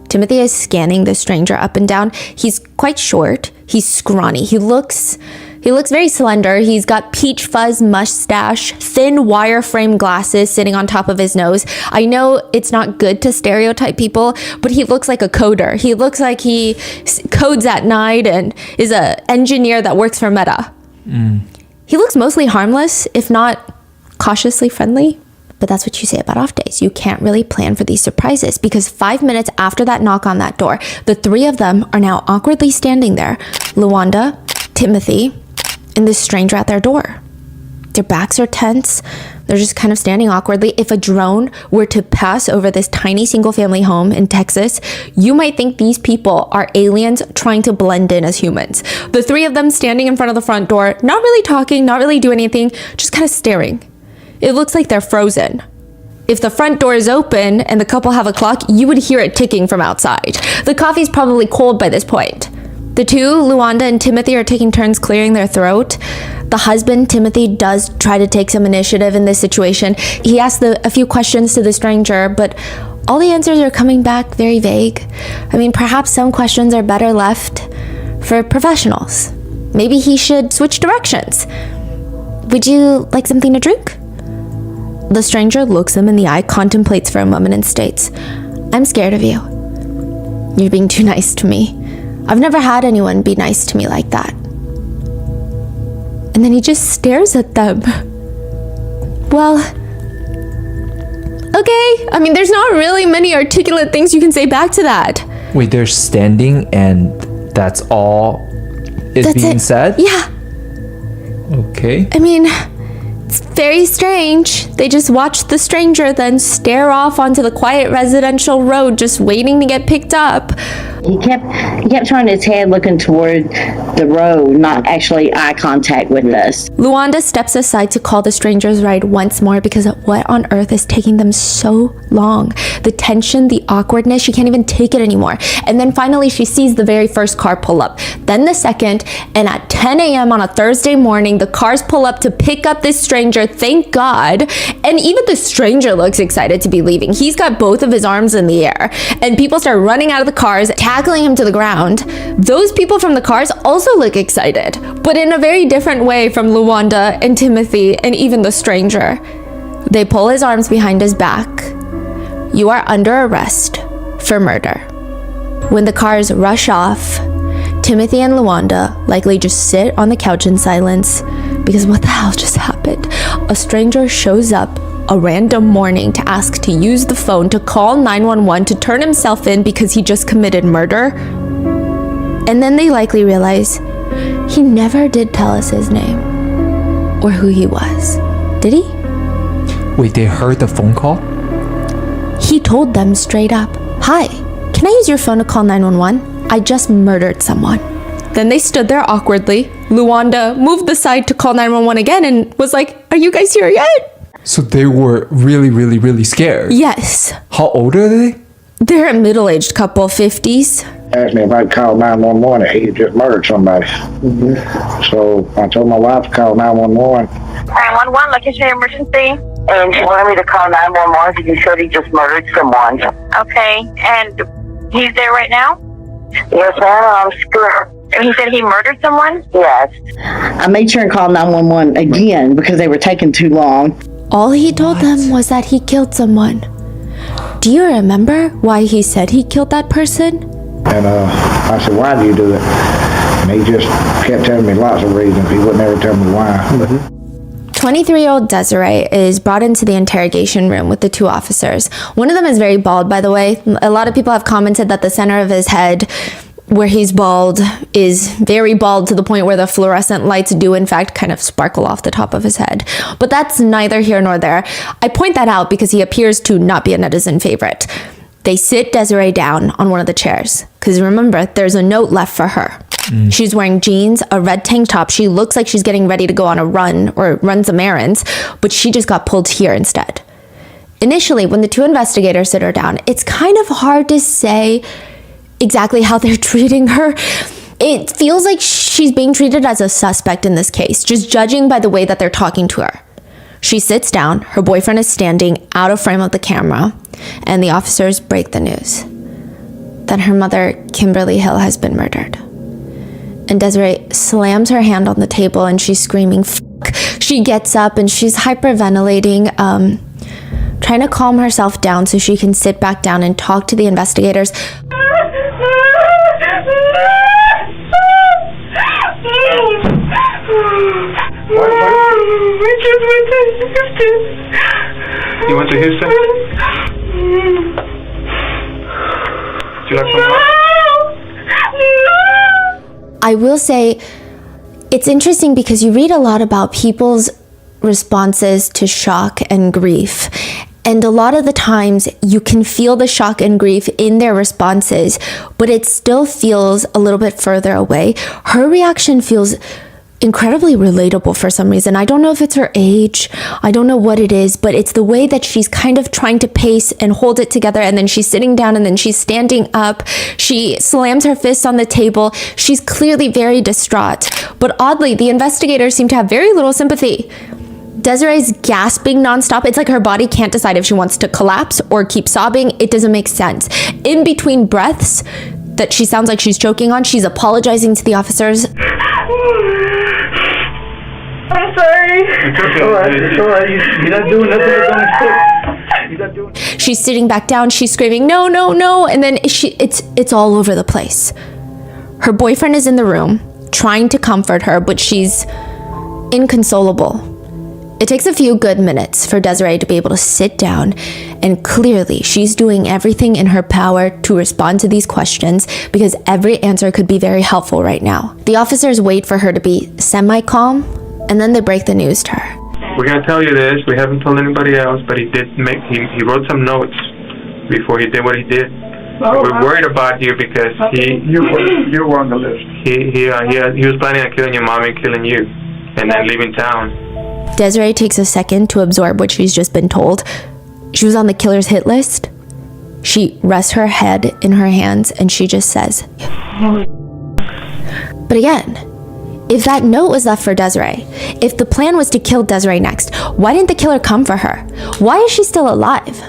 Timothy is scanning the stranger up and down. He's quite short. He's scrawny. He looks very slender. He's got peach fuzz mustache, thin wireframe glasses sitting on top of his nose. I know it's not good to stereotype people, but he looks like a coder. He looks like he codes at night and is an engineer that works for Meta. He looks mostly harmless, if not cautiously friendly. But that's what you say about off days. You can't really plan for these surprises, because 5 minutes after that knock on that door, the three of them are now awkwardly standing there. Luanda, Timothy, and this stranger at their door. Their backs are tense. They're just kind of standing awkwardly. If a drone were to pass over this tiny single-family home in Texas, you might think these people are aliens trying to blend in as humans. The three of them standing in front of the front door, not really talking, not really doing anything, just kind of staring. It looks like they're frozen. If the front door is open and the couple have a clock, you would hear it ticking from outside. The coffee's probably cold by this point. The two, Luanda and Timothy, are taking turns clearing their throat. The husband, Timothy, does try to take some initiative in this situation. He asks a few questions to the stranger, but all the answers are coming back very vague. I mean, perhaps some questions are better left for professionals. Maybe he should switch directions. Would you like something to drink? The stranger looks him in the eye, contemplates for a moment, and states, "I'm scared of you. You're being too nice to me. I've never had anyone be nice to me like that." And then he just stares at them. Well, okay. I mean, there's not really many articulate things you can say back to that. Wait, they're standing and that's all is being said? Yeah. Okay. I mean, it's very strange. They just watch the stranger then stare off onto the quiet residential road, just waiting to get picked up. He kept turning his head looking toward the road, not actually eye contact with us. Luanda steps aside to call the stranger's ride once more, because what on earth is taking them so long? The tension, the awkwardness, she can't even take it anymore. And then finally she sees the very first car pull up, then the second, and at 10 a.m. on a Thursday morning, the cars pull up to pick up this stranger, thank God. And even the stranger looks excited to be leaving. He's got both of his arms in the air, and people start running out of the cars, tackling him to the ground. Those people from the cars also look excited, but in a very different way from Luanda and Timothy and even the stranger. They pull his arms behind his back. "You are under arrest for murder." When the cars rush off, Timothy and Luanda likely just sit on the couch in silence, because what the hell just happened? A stranger shows up a random morning to ask to use the phone to call 911 to turn himself in because he just committed murder. And then they likely realize he never did tell us his name or who he was. Did he? Wait, they heard the phone call? He told them straight up, "Hi, can I use your phone to call 911? I just murdered someone." Then they stood there awkwardly. Luanda moved aside to call 911 again and was like, "Are you guys here yet?" So they were really, really, really scared? Yes. How old are they? They're a middle-aged couple, 50s. Asked me if I'd call 911. He had just murdered somebody. So I told my wife to call 911. 911, like, is your emergency? And she wanted me to call 911 because he said he just murdered someone. Okay, and he's there right now? Yes, ma'am, I'm sure. And he said he murdered someone? Yes. I made sure and call 911 again because they were taking too long. All he told them was that he killed someone. Do you remember why he said he killed that person? And I said, "Why do you do it?" And he just kept telling me lots of reasons. He wouldn't ever tell me why. 23-year-old Desiree is brought into the interrogation room with the two officers. One of them is very bald, by the way. A lot of people have commented that the center of his head, where he's bald, is very bald to the point where the fluorescent lights do in fact kind of sparkle off the top of his head. But that's neither here nor there. I point that out because he appears to not be a netizen favorite. They sit Desiree down on one of the chairs, because remember, there's a note left for her. She's wearing jeans, a red tank top. She looks like she's getting ready to go on a run or run some errands, but she just got pulled here instead. Initially, when the two investigators sit her down, it's kind of hard to say exactly how they're treating her. It feels like she's being treated as a suspect in this case, just judging by the way that they're talking to her. She sits down, her boyfriend is standing out of frame of the camera, and the officers break the news that her mother, Kimberly Hill, has been murdered. And Desiree slams her hand on the table and she's screaming, "Fuck." She gets up and she's hyperventilating, trying to calm herself down so she can sit back down and talk to the investigators. You went to Houston? Do you like someone? I will say, it's interesting because you read a lot about people's responses to shock and grief. And a lot of the times you can feel the shock and grief in their responses, but it still feels a little bit further away. Her reaction feels incredibly relatable for some reason. I don't know if it's her age, I don't know what it is, but it's the way that she's kind of trying to pace and hold it together, and then she's sitting down and then she's standing up. She slams her fist on the table. She's clearly very distraught, but oddly, the investigators seem to have very little sympathy. Desiree's gasping nonstop. It's like her body can't decide if she wants to collapse or keep sobbing. It doesn't make sense. In between breaths that she sounds like she's choking on, she's apologizing to the officers. I'm sorry. It's okay. It's all right. You're not doing nothing. She's sitting back down. She's screaming, "No, no, no!" And then it's all over the place. Her boyfriend is in the room trying to comfort her, but she's inconsolable. It takes a few good minutes for Desiree to be able to sit down, and clearly she's doing everything in her power to respond to these questions because every answer could be very helpful right now. The officers wait for her to be semi-calm, and then they break the news to her. We're gonna tell you this. We haven't told anybody else, but he he wrote some notes before he did what he did. We're worried about you because you were on the list. He was planning on killing your mom and killing you, and then leaving town. Desiree takes a second to absorb what she's just been told. She was on the killer's hit list. She rests her head in her hands and she just says, but again, if that note was left for Desiree, if the plan was to kill Desiree next, why didn't the killer come for her? Why is she still alive?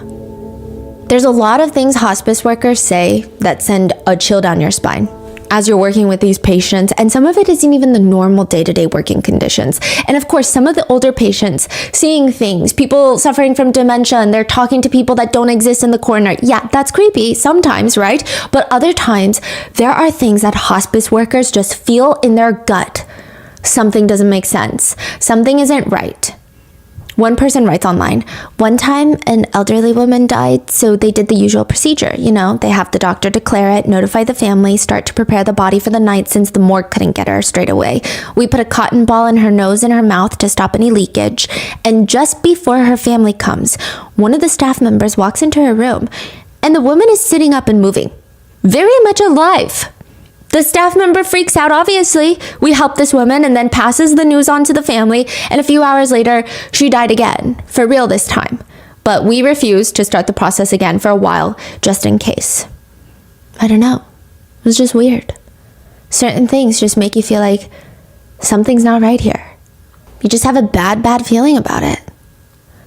There's a lot of things hospice workers say that send a chill down your spine as you're working with these patients, and some of it isn't even the normal day-to-day working conditions. And of course, some of the older patients seeing things, people suffering from dementia, and they're talking to people that don't exist in the corner. Yeah, that's creepy sometimes, right? But other times, there are things that hospice workers just feel in their gut. Something doesn't make sense. Something isn't right. One person writes online, one time an elderly woman died, so they did the usual procedure. You know, they have the doctor declare it, notify the family, start to prepare the body for the night since the morgue couldn't get her straight away. We put a cotton ball in her nose and her mouth to stop any leakage. And just before her family comes, one of the staff members walks into her room, and the woman is sitting up and moving, very much alive. The staff member freaks out, obviously. We help this woman and then passes the news on to the family, and a few hours later, she died again, for real this time. But we refused to start the process again for a while, just in case. I don't know. It was just weird. Certain things just make you feel like something's not right here. You just have a bad feeling about it.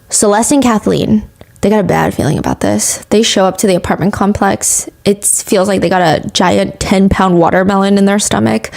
Celeste and Kathleen, they got a bad feeling about this. They show up to the apartment complex. It feels like they got a giant 10-pound watermelon in their stomach.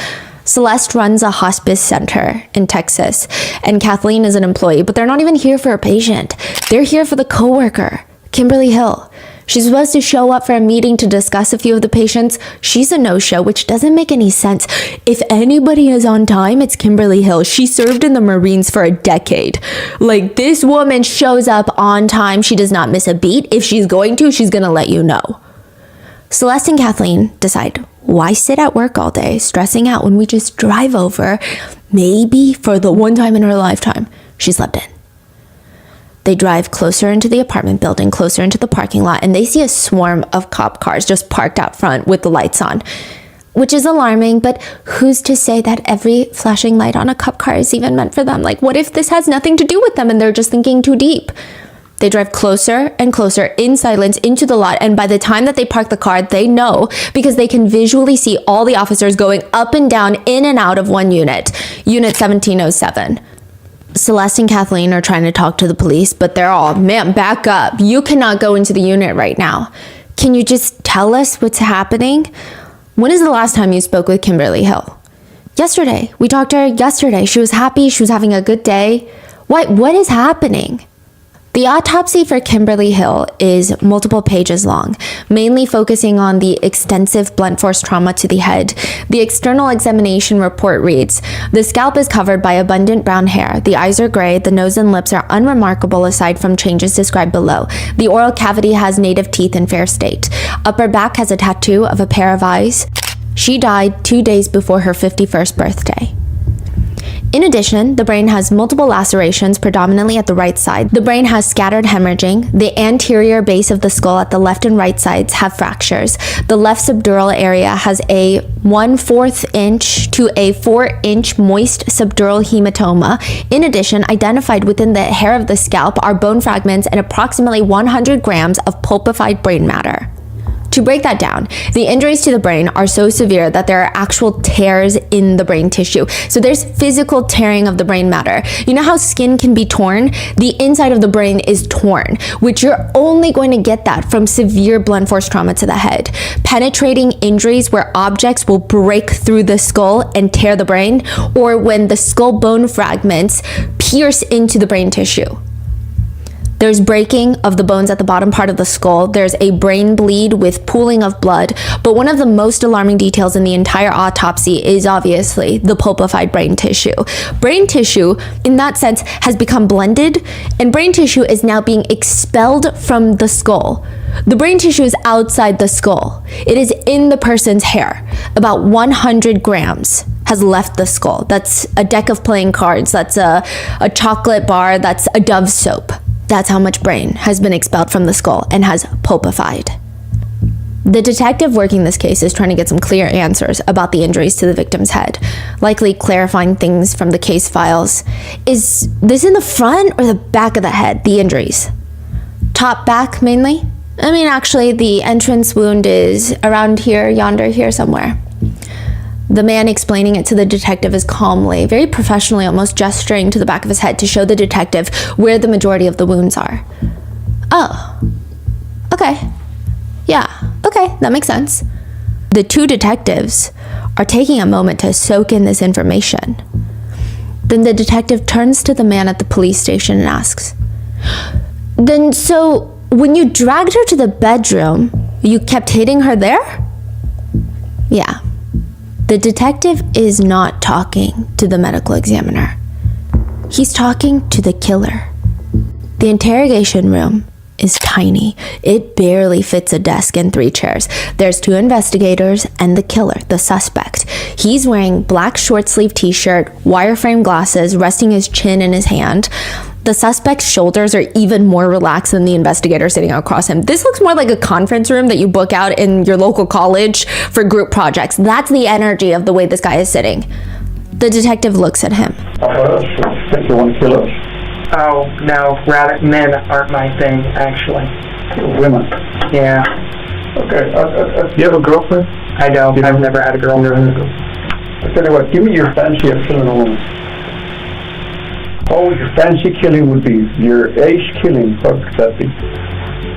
Celeste runs a hospice center in Texas, and Kathleen is an employee, but they're not even here for a patient. They're here for the coworker, Kimberly Hill. She's supposed to show up for a meeting to discuss a few of the patients. She's a no-show, which doesn't make any sense. If anybody is on time, it's Kimberly Hill. She served in the Marines for a decade. Like, this woman shows up on time. She does not miss a beat. If she's going to, she's going to let you know. Celeste and Kathleen decide, why sit at work all day stressing out when we just drive over, maybe for the one time in her lifetime she slept in. They drive closer into the apartment building, closer into the parking lot, and they see a swarm of cop cars just parked out front with the lights on, which is alarming, but who's to say that every flashing light on a cop car is even meant for them? Like, what if this has nothing to do with them and they're just thinking too deep? They drive closer and closer in silence into the lot, and by the time that they park the car, they know, because they can visually see all the officers going up and down, in and out of one unit, Unit 1707. Celeste and Kathleen are trying to talk to the police, but they're all, ma'am, back up. You cannot go into the unit right now. Can you just tell us what's happening? When is the last time you spoke with Kimberly Hill? Yesterday. We talked to her yesterday. She was happy. She was having a good day. What is happening? The autopsy for Kimberly Hill is multiple pages long, mainly focusing on the extensive blunt force trauma to the head. The external examination report reads, the scalp is covered by abundant brown hair. The eyes are gray. The nose and lips are unremarkable aside from changes described below. The oral cavity has native teeth in fair state. Upper back has a tattoo of a pair of eyes. She died 2 days before her 51st birthday. In addition, the brain has multiple lacerations, predominantly at the right side. The brain has scattered hemorrhaging. The anterior base of the skull at the left and right sides have fractures. The left subdural area has a 1/4 inch to a 4-inch moist subdural hematoma. In addition, identified within the hair of the scalp are bone fragments and approximately 100 grams of pulpified brain matter. To break that down, the injuries to the brain are so severe that there are actual tears in the brain tissue. So there's physical tearing of the brain matter. You know how skin can be torn? The inside of the brain is torn, which you're only going to get that from severe blunt force trauma to the head. Penetrating injuries where objects will break through the skull and tear the brain, or when the skull bone fragments pierce into the brain tissue. There's breaking of the bones at the bottom part of the skull. There's a brain bleed with pooling of blood. But one of the most alarming details in the entire autopsy is obviously the pulpified brain tissue. Brain tissue, in that sense, has become blended, and brain tissue is now being expelled from the skull. The brain tissue is outside the skull. It is in the person's hair. About 100 grams has left the skull. That's a deck of playing cards. That's a chocolate bar. That's a Dove soap. That's how much brain has been expelled from the skull and has pulpified. The detective working this case is trying to get some clear answers about the injuries to the victim's head, likely clarifying things from the case files. Is this in the front or the back of the head, the injuries? Top, back, mainly? I mean, actually, the entrance wound is around here, yonder, here somewhere. The man explaining it to the detective is calmly, very professionally, almost gesturing to the back of his head to show the detective where the majority of the wounds are. Oh, okay. Yeah, okay, that makes sense. The two detectives are taking a moment to soak in this information. Then the detective turns to the man at the police station and asks, then so when you dragged her to the bedroom, you kept hitting her there? Yeah. The detective is not talking to the medical examiner. He's talking to the killer. The interrogation room is tiny. It barely fits a desk and 3 chairs. There's 2 investigators and the killer, the suspect. He's wearing black short-sleeve t-shirt, wireframe glasses, resting his chin in his hand. The suspect's shoulders are even more relaxed than the investigator sitting across him. This looks more like a conference room that you book out in your local college for group projects. That's the energy of the way this guy is sitting. The detective looks at him. You want to kill us? Oh, no, rather, men aren't my thing, actually. Women? Yeah. Okay, you have a girlfriend? I don't. I've never had a girlfriend. I tell you what, give me your fancy of killing a woman. Oh, your fancy killing would be your ace killing. What would that be?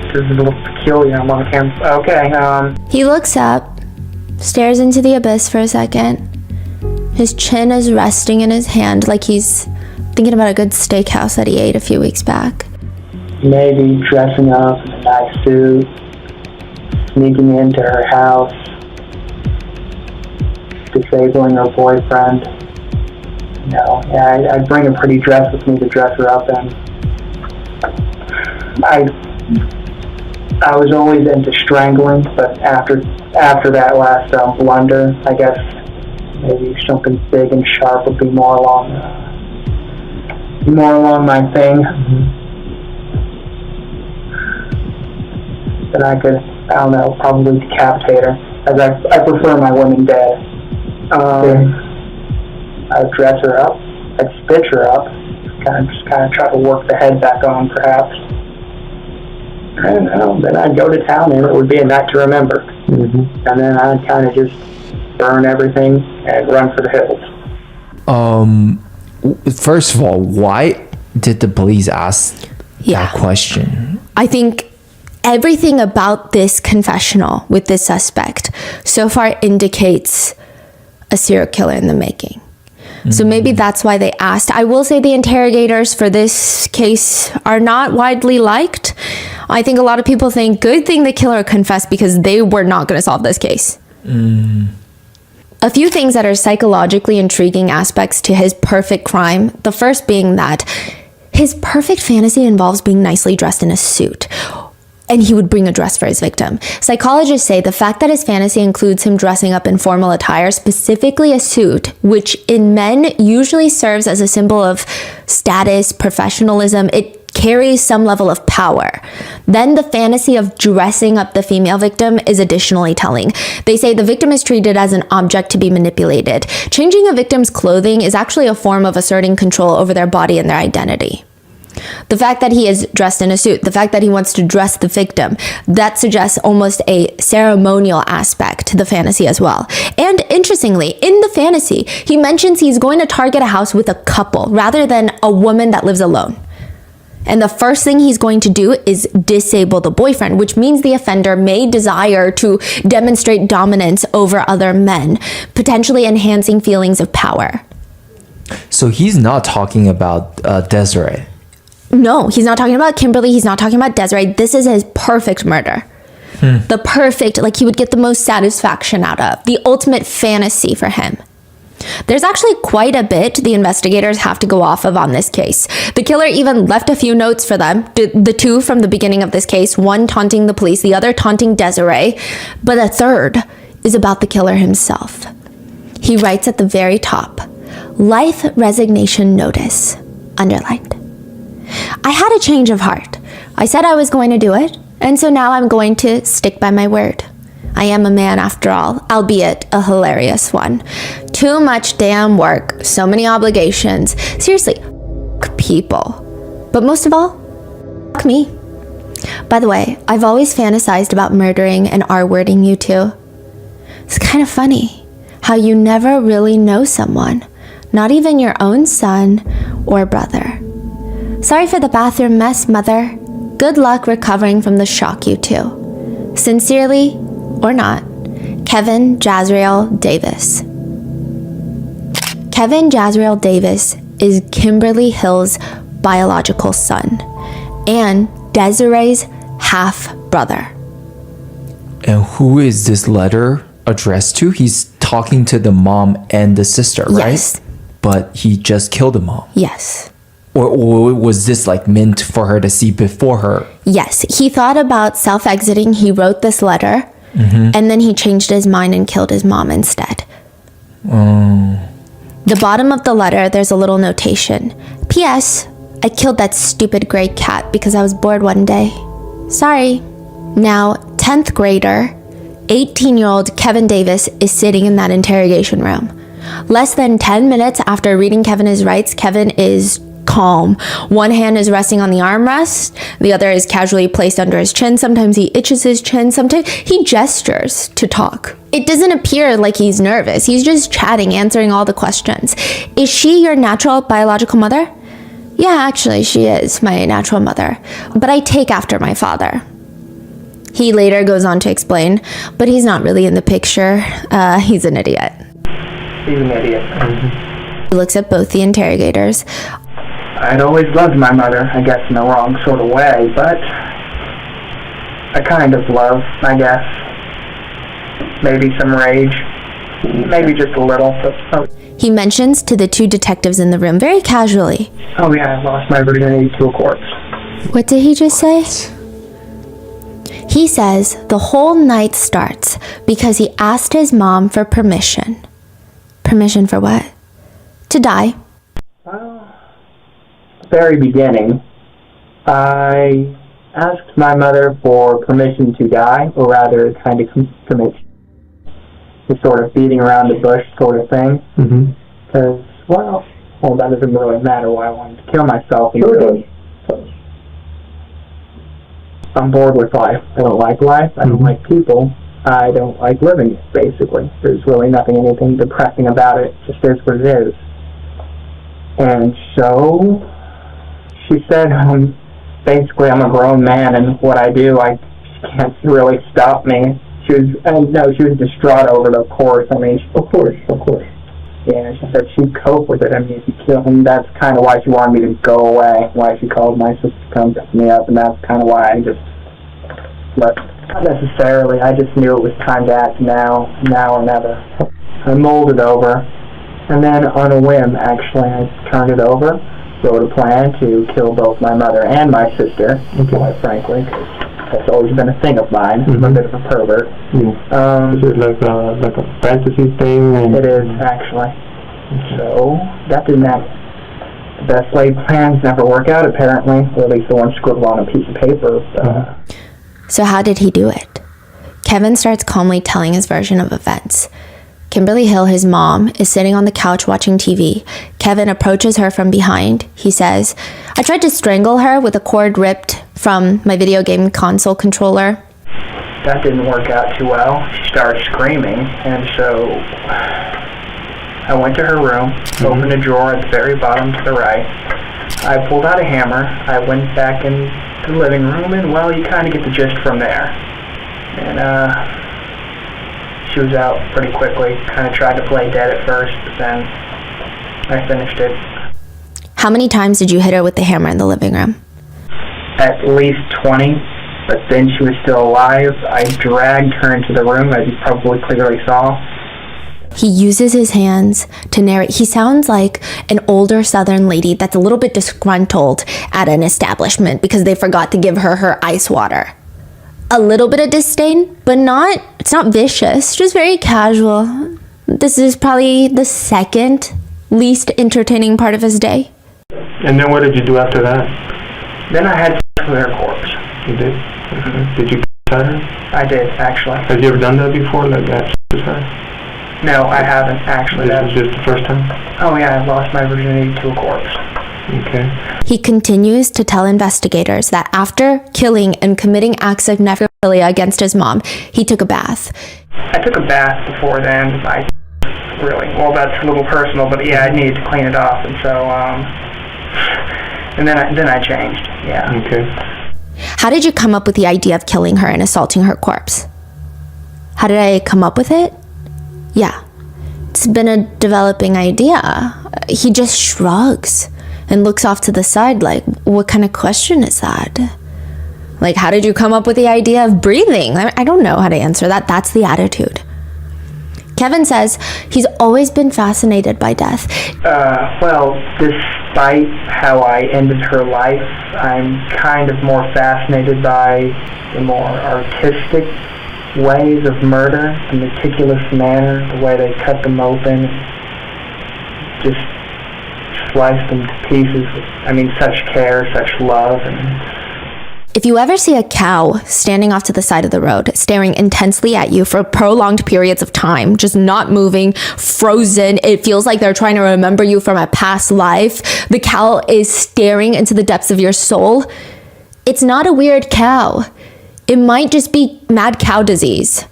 This is a little peculiar. I'm on camera. Okay, He looks up, stares into the abyss for a second. His chin is resting in his hand like he's thinking about a good steakhouse that he ate a few weeks back. Maybe dressing up in a nice suit, sneaking into her house, disabling her boyfriend. I'd bring a pretty dress with me to dress her up in. I was always into strangling, but after that last blunder, I guess maybe something big and sharp would be more along my thing. Then I could, probably decapitate her, as I prefer my women dead. I'd dress her up, I'd stitch her up, kind of try to work the head back on, perhaps. And then I'd go to town, and it would be a night to remember. And then I'd kind of just burn everything and run for the hills. First of all, why did the police ask that question? I think everything about this confessional with this suspect so far indicates a serial killer in the making. So maybe that's why they asked. I will say the interrogators for this case are not widely liked. I think a lot of people think, good thing the killer confessed because they were not going to solve this case. A few things that are psychologically intriguing aspects to his perfect crime. The first being that his perfect fantasy involves being nicely dressed in a suit. And he would bring a dress for his victim. Psychologists say the fact that his fantasy includes him dressing up in formal attire, specifically a suit, which in men usually serves as a symbol of status, professionalism, it carries some level of power. Then the fantasy of dressing up the female victim is additionally telling. They say the victim is treated as an object to be manipulated. Changing a victim's clothing is actually a form of asserting control over their body and their identity. The fact that he is dressed in a suit, the fact that he wants to dress the victim, that suggests almost a ceremonial aspect to the fantasy as well. And interestingly, in the fantasy, he mentions he's going to target a house with a couple rather than a woman that lives alone. And the first thing he's going to do is disable the boyfriend, which means the offender may desire to demonstrate dominance over other men, potentially enhancing feelings of power. So he's not talking about Desiree. No, he's not talking about Kimberly. He's not talking about Desiree. This is his perfect murder. The perfect, like he would get the most satisfaction out of. The ultimate fantasy for him. There's actually quite a bit the investigators have to go off of on this case. The killer even left a few notes for them. The two from the beginning of this case, one taunting the police, the other taunting Desiree. But a third is about the killer himself. He writes at the very top, "Life resignation notice," underlined. "I had a change of heart. I said I was going to do it, and so now I'm going to stick by my word. I am a man after all, albeit a hilarious one. Too much damn work, so many obligations. Seriously, f*** people. But most of all, f*** me. By the way, I've always fantasized about murdering and R-wording you two. It's kind of funny how you never really know someone, not even your own son or brother. Sorry for the bathroom mess, Mother. Good luck recovering from the shock, you two. Sincerely, or not, Kevin Jazriel Davis." Kevin Jazriel Davis is Kimberly Hill's biological son and Desiree's half-brother. And who is this letter addressed to? He's talking to the mom and the sister, right? Yes. But he just killed the mom. Yes. Or was this like meant for her to see before her? Yes. He thought about self-exiting. He wrote this letter, and then he changed his mind and killed his mom instead. The bottom of the letter, there's a little notation. "P.S. I killed that stupid gray cat because I was bored one day. Sorry." Now, 10th grader, 18-year-old Kevin Davis is sitting in that interrogation room. Less than 10 minutes after reading Kevin his rights, Kevin is calm. One hand is resting on the armrest, the other is casually placed under his chin. Sometimes he itches his chin, sometimes he gestures to talk. It doesn't appear like he's nervous. He's just chatting, answering all the questions. "Is she your natural biological mother?" "Yeah, actually, she is my natural mother, but I take after my father." He later goes on to explain, but he's not really in the picture. He's an idiot. He's an idiot. He looks at both the interrogators. I'd always loved my mother, I guess in the wrong sort of way, but a kind of love, I guess. Maybe some rage. Maybe just a little. He mentions to the two detectives in the room very casually. Oh yeah, I lost my virginity to a corpse. What did he just say? He says the whole night starts because he asked his mom for permission. Permission for what? To die. Well, very beginning, I asked my mother for permission to die, or rather kind of commit the sort of beating around the bush sort of thing. Because, well, that doesn't really matter why I wanted to kill myself. Sure. I'm bored with life. I don't like life. I don't like people. I don't like living it, basically. There's really anything depressing about it. It just is what it is. And so, she said, basically, I'm a grown man, and what I do, she can't really stop me. She was distraught over it, of course. I mean, of course. Yeah, she said she'd cope with it. I mean, if you kill him, that's kind of why she wanted me to go away, why she called my sister to come pick me up, and that's kind of why I just left. Not necessarily, I just knew it was time to act now or never. I mulled it over, and then on a whim, actually, I turned it over, wrote a plan to kill both my mother and my sister, quite frankly, because that's always been a thing of mine. I'm a bit of a pervert. Is it like a fantasy thing? It is, actually. So, that didn't happen. The best laid plans never work out, apparently, or at least the ones scribbled on a piece of paper. So how did he do it? Kevin starts calmly telling his version of events. Kimberly Hill, his mom, is sitting on the couch watching TV. Kevin approaches her from behind. He says, I tried to strangle her with a cord ripped from my video game console controller. That didn't work out too well. She started screaming, and so I went to her room, opened a drawer at the very bottom to the right. I pulled out a hammer. I went back in the living room, and well, you kind of get the gist from there. And she was out pretty quickly. Kind of tried to play dead at first, but then I finished it. How many times did you hit her with the hammer in the living room? At least 20, but then she was still alive. I dragged her into the room, as you probably clearly saw. He uses his hands to narrate. He sounds like an older Southern lady that's a little bit disgruntled at an establishment because they forgot to give her ice water. A little bit of disdain, but it's not vicious, just very casual. This is probably the second least entertaining part of his day. And then what did you do after that? Then I had sex with her corpse. You did? Did you cut her? I did, actually. Have you ever done that before, like that? No, I haven't, actually. This was just the first time? Oh yeah, I lost my virginity to a corpse. Okay. He continues to tell investigators that after killing and committing acts of necrophilia against his mom, he took a bath. I took a bath before then. That's a little personal, but yeah, I needed to clean it off, and so, and then I changed, yeah. Okay. How did you come up with the idea of killing her and assaulting her corpse? How did I come up with it? Yeah, it's been a developing idea. He just shrugs and looks off to the side like, what kind of question is that? Like, how did you come up with the idea of breathing? I don't know how to answer that. That's the attitude. Kevin says he's always been fascinated by death. Despite how I ended her life, I'm kind of more fascinated by the more artistic ways of murder, the meticulous manner, the way they cut them open, just slice them to pieces with, such care, such love. If you ever see a cow standing off to the side of the road, staring intensely at you for prolonged periods of time, just not moving, frozen, it feels like they're trying to remember you from a past life, the cow is staring into the depths of your soul, it's not a weird cow. It might just be mad cow disease.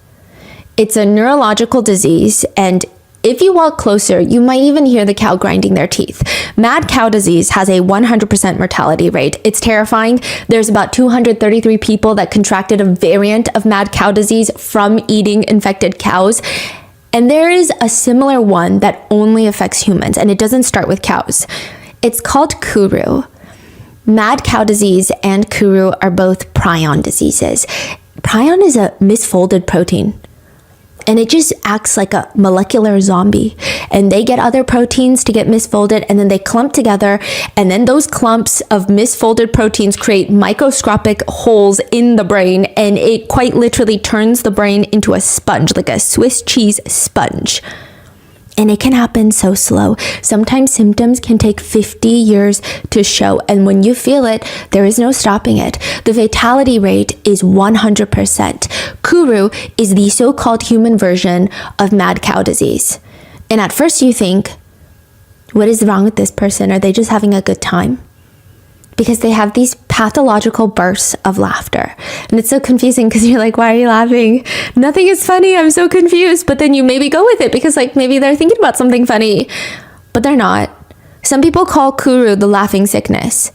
It's a neurological disease, and if you walk closer, you might even hear the cow grinding their teeth. Mad cow disease has a 100% mortality rate. It's terrifying. There's about 233 people that contracted a variant of mad cow disease from eating infected cows. And there is a similar one that only affects humans, and it doesn't start with cows. It's called Kuru. Mad cow disease and Kuru are both prion diseases. Prion is a misfolded protein. And it just acts like a molecular zombie. And they get other proteins to get misfolded, and then they clump together. And then those clumps of misfolded proteins create microscopic holes in the brain. And it quite literally turns the brain into a sponge, like a Swiss cheese sponge. And it can happen so slow. Sometimes symptoms can take 50 years to show. And when you feel it, there is no stopping it. The fatality rate is 100%. Kuru is the so-called human version of mad cow disease. And at first you think, what is wrong with this person? Are they just having a good time? Because they have these pathological bursts of laughter. And it's so confusing because you're like, why are you laughing? Nothing is funny. I'm so confused. But then you maybe go with it because like maybe they're thinking about something funny, but they're not. Some people call Kuru the laughing sickness.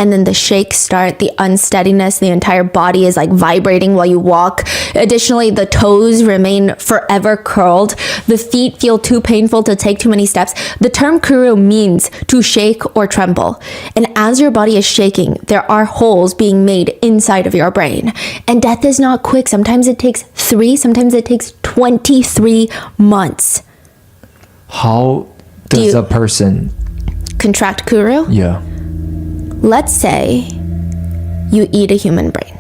And then the shakes start, the unsteadiness, the entire body is like vibrating while you walk. Additionally, the toes remain forever curled. The feet feel too painful to take too many steps. The term Kuru means to shake or tremble. And as your body is shaking, there are holes being made inside of your brain. And death is not quick. Sometimes it takes 3, sometimes it takes 23 months. How does a person contract Kuru? Yeah. Let's say you eat a human brain.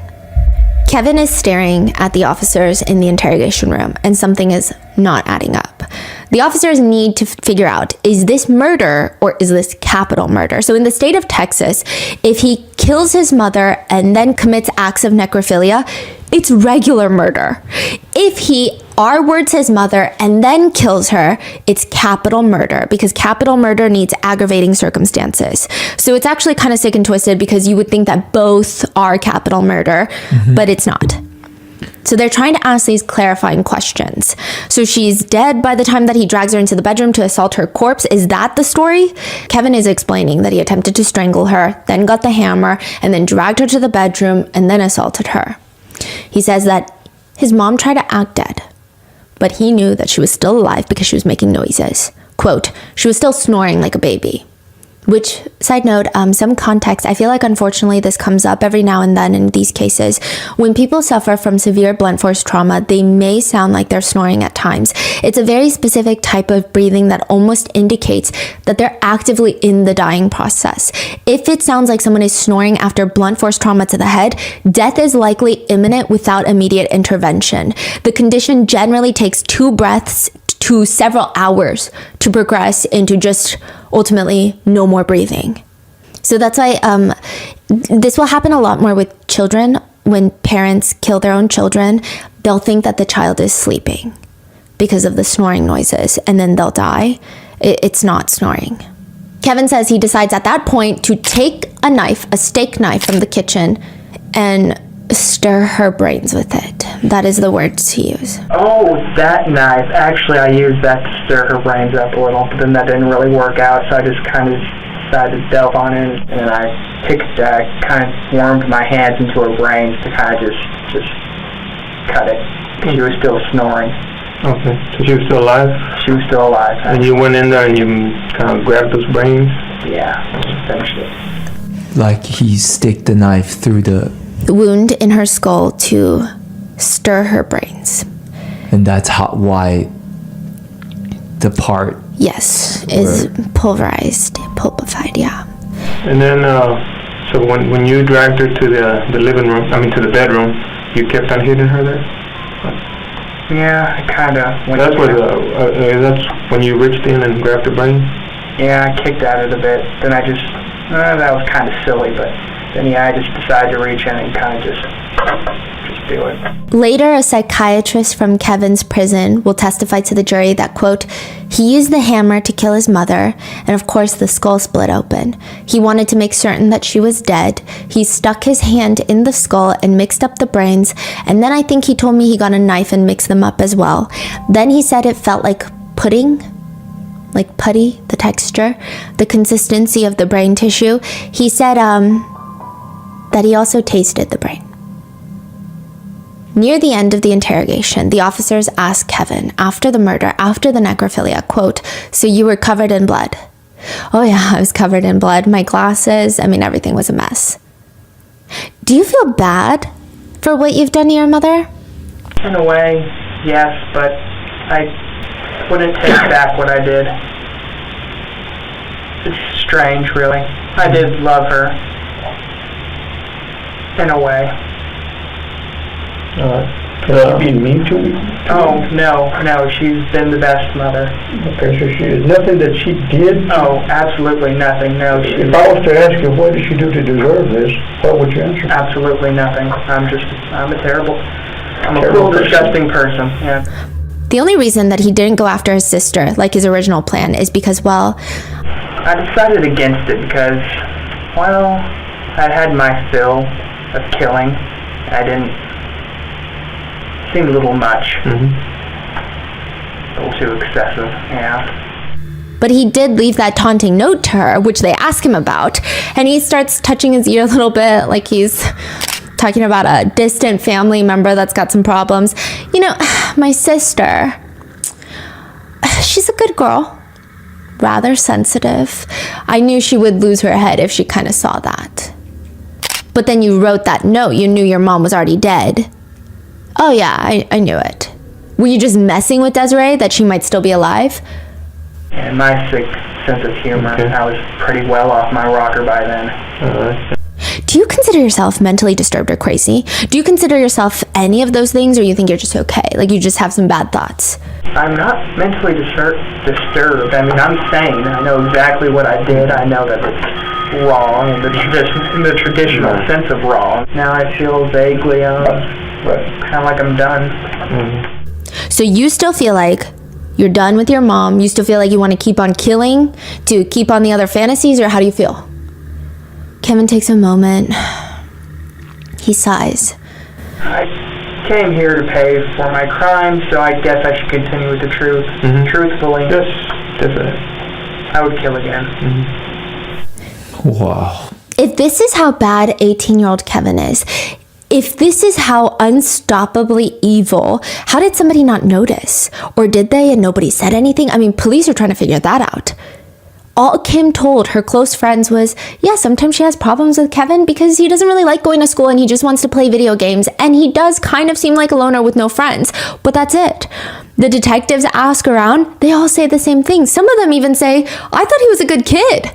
Kevin is staring at the officers in the interrogation room and something is not adding up. The officers need to figure out, is this murder or is this capital murder? So in the state of Texas, if he kills his mother and then commits acts of necrophilia, it's regular murder. If he R-words his mother and then kills her, it's capital murder because capital murder needs aggravating circumstances. So it's actually kind of sick and twisted because you would think that both are capital murder, but it's not. So they're trying to ask these clarifying questions. So she's dead by the time that he drags her into the bedroom to assault her corpse. Is that the story? Kevin is explaining that he attempted to strangle her, then got the hammer, and then dragged her to the bedroom and then assaulted her. He says that his mom tried to act dead, but he knew that she was still alive because she was making noises. Quote, she was still snoring like a baby. Which, side note, some context, I feel like unfortunately this comes up every now and then in these cases. When people suffer from severe blunt force trauma, they may sound like they're snoring at times. It's a very specific type of breathing that almost indicates that they're actively in the dying process. If it sounds like someone is snoring after blunt force trauma to the head, death is likely imminent without immediate intervention. The condition generally takes 2 breaths to several hours to progress into just ultimately no more breathing. So that's why this will happen a lot more with children. When parents kill their own children, they'll think that the child is sleeping because of the snoring noises, and then they'll die. It's not snoring. Kevin says he decides at that point to take a knife, a steak knife from the kitchen, and stir her brains with it. That is the words he used. Oh, that knife. Actually, I used that to stir her brains up a little, but then that didn't really work out, so I just kind of decided to delve on in, and then I kind of warmed my hands into her brains to kind of just cut it. She was still snoring. Okay, so she was still alive? She was still alive. And you went in there and you kind of grabbed those brains? Yeah, essentially. Like he stick the knife through the wound in her skull to stir her brains. And that's why the part is pulverized, pulpified, yeah. And then so when you dragged her to the living room, to the bedroom, you kept on hitting her there? Yeah, I kind of went. That's where that's when you reached in and grabbed her brain? Yeah, I kicked at it a bit. Then I just that was kind of silly, but then I just decided to reach in and kind of just do it. Later, a psychiatrist from Kevin's prison will testify to the jury that, quote, he used the hammer to kill his mother, and of course the skull split open. He wanted to make certain that she was dead. He stuck his hand in the skull and mixed up the brains, and then I think he told me he got a knife and mixed them up as well. Then he said it felt like pudding, like putty, the texture, the consistency of the brain tissue. He said that he also tasted the brain. Near the end of the interrogation, the officers asked Kevin, after the murder, after the necrophilia, quote, so you were covered in blood? Oh yeah, I was covered in blood. My glasses, everything was a mess. Do you feel bad for what you've done to your mother? In a way, yes, but I wouldn't take back what I did. It's strange, really. I did love her. In a way. Has she been mean to you? Oh, no, she's been the best mother. Okay, so she is nothing that she did? Oh, absolutely nothing, no. If I was to ask you, what did she do to deserve this, what would you answer? Absolutely nothing. I'm a cruel, disgusting person, yeah. The only reason that he didn't go after his sister, like his original plan, is because, well... I decided against it because, well, I had my fill of killing. I didn't... seemed a little much. A little too excessive, yeah. But he did leave that taunting note to her, which they ask him about, and he starts touching his ear a little bit, like he's talking about a distant family member that's got some problems. You know, my sister, she's a good girl, rather sensitive. I knew she would lose her head if she kind of saw that. But then you wrote that note, you knew your mom was already dead. Oh yeah, I knew it. Were you just messing with Desiree, that she might still be alive? And my sick sense of humor, I was pretty well off my rocker by then. Do you consider yourself mentally disturbed or crazy? Do you consider yourself any of those things, or you think you're just okay? Like you just have some bad thoughts? I'm not mentally disturbed. I mean, I'm sane. I know exactly what I did. I know that it's wrong in the traditional sense of wrong. Now I feel vaguely, kind of like I'm done. So you still feel like you're done with your mom? You still feel like you want to keep on killing to keep on the other fantasies, or how do you feel? Kevin takes a moment. He sighs. I came here to pay for my crime, so I guess I should continue with the truth. Truthfully, I would kill again. Wow. If this is how bad 18-year-old Kevin is, if this is how unstoppably evil, how did somebody not notice? Or did they and nobody said anything? I mean, police are trying to figure that out. All Kim told her close friends was, yeah, sometimes she has problems with Kevin because he doesn't really like going to school and he just wants to play video games. And he does kind of seem like a loner with no friends. But that's it. The detectives ask around. They all say the same thing. Some of them even say, I thought he was a good kid.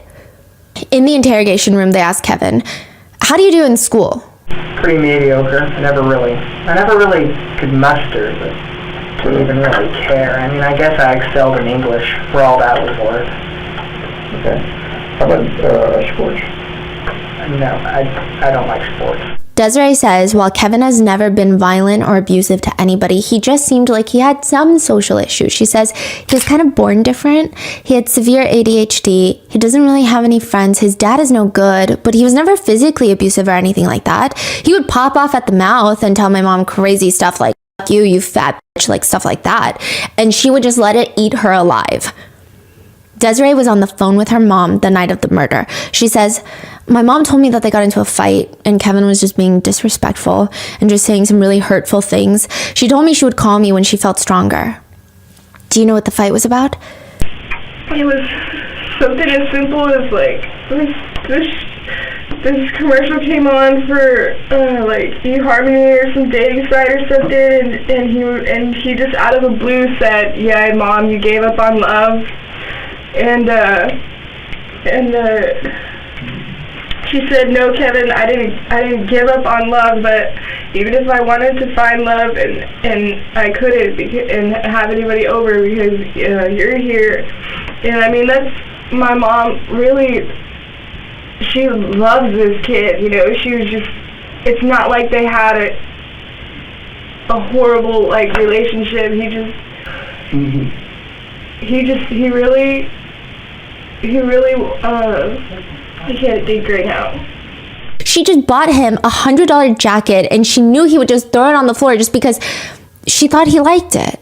In the interrogation room, they ask Kevin, how do you do in school? Pretty mediocre. I never really could muster, but didn't even really care. I mean, I guess I excelled in English for all that was worth. Okay. How about sports? No, I don't like sports. Desiree says while Kevin has never been violent or abusive to anybody, he just seemed like he had some social issues. She says he was kind of born different. He had severe ADHD. He doesn't really have any friends. His dad is no good, but he was never physically abusive or anything like that. He would pop off at the mouth and tell my mom crazy stuff like, "Fuck you, you fat bitch," like stuff like that. And she would just let it eat her alive. Desiree was on the phone with her mom the night of the murder. She says, my mom told me that they got into a fight and Kevin was just being disrespectful and just saying some really hurtful things. She told me she would call me when she felt stronger. Do you know what the fight was about? It was something as simple as like this commercial came on for like eHarmony or some dating site or something, and he just out of the blue said, "Yeah, Mom, you gave up on love." And she said, "No, Kevin, I didn't give up on love, but even if I wanted to find love and I couldn't and have anybody over because you're here." And I mean, that's my mom. Really, she loves this kid. You know, she was just. It's not like they had a horrible like relationship. He really. I can't think right now. She just bought him a $100 jacket and she knew he would just throw it on the floor just because she thought he liked it.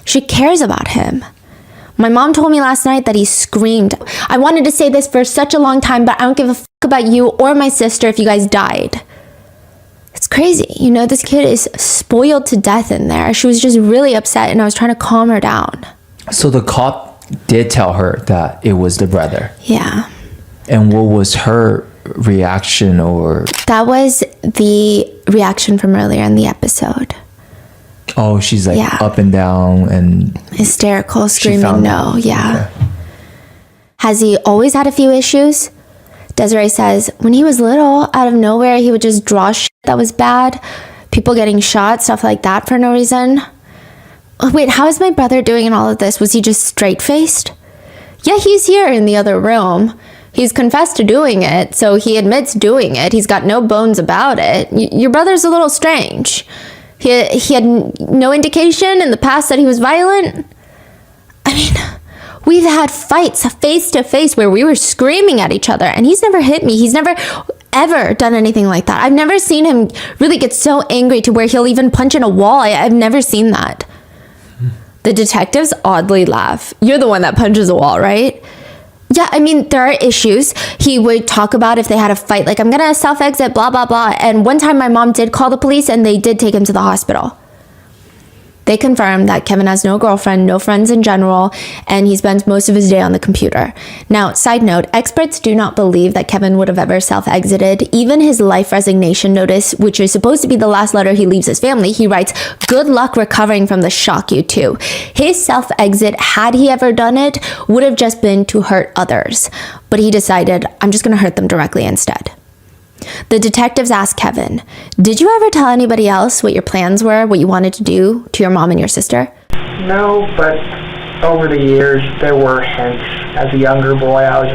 She cares about him. My mom told me last night that he screamed. I wanted to say this for such a long time, but I don't give a fuck about you or my sister if you guys died. It's crazy. You know, this kid is spoiled to death in there. She was just really upset and I was trying to calm her down. So the cop did tell her that it was the brother. Yeah. And what was her reaction or? That was the reaction from earlier in the episode. Oh, she's like Yeah. up and down and Hysterical, she screaming found no. it. Yeah. Okay. Has he always had a few issues? Desiree says, when he was little, out of nowhere, he would just draw shit that was bad. People getting shot, stuff like that for no reason. Oh, wait, how is my brother doing in all of this? Was he just straight-faced? Yeah, he's here in the other room. He's confessed to doing it, so he admits doing it. He's got no bones about it. Your brother's a little strange. He had no indication in the past that he was violent. I mean, we've had fights face to face where we were screaming at each other, and he's never hit me. He's never ever done anything like that. I've never seen him really get so angry to where he'll even punch in a wall. I've never seen that. The detectives oddly laugh. You're the one that punches a wall, right? Yeah, I mean, there are issues. He would talk about if they had a fight, like, I'm gonna self-exit, blah, blah, blah. And one time my mom did call the police and they did take him to the hospital. They confirmed that Kevin has no girlfriend, no friends in general, and he spends most of his day on the computer. Now, side note, experts do not believe that Kevin would have ever self-exited. Even his life resignation notice, which is supposed to be the last letter he leaves his family, he writes, "Good luck recovering from the shock, you two." His self-exit, had he ever done it, would have just been to hurt others. But he decided, I'm just gonna hurt them directly instead. The detectives asked Kevin, did you ever tell anybody else what your plans were, what you wanted to do to your mom and your sister? No, but over the years, there were hints. As a younger boy, I was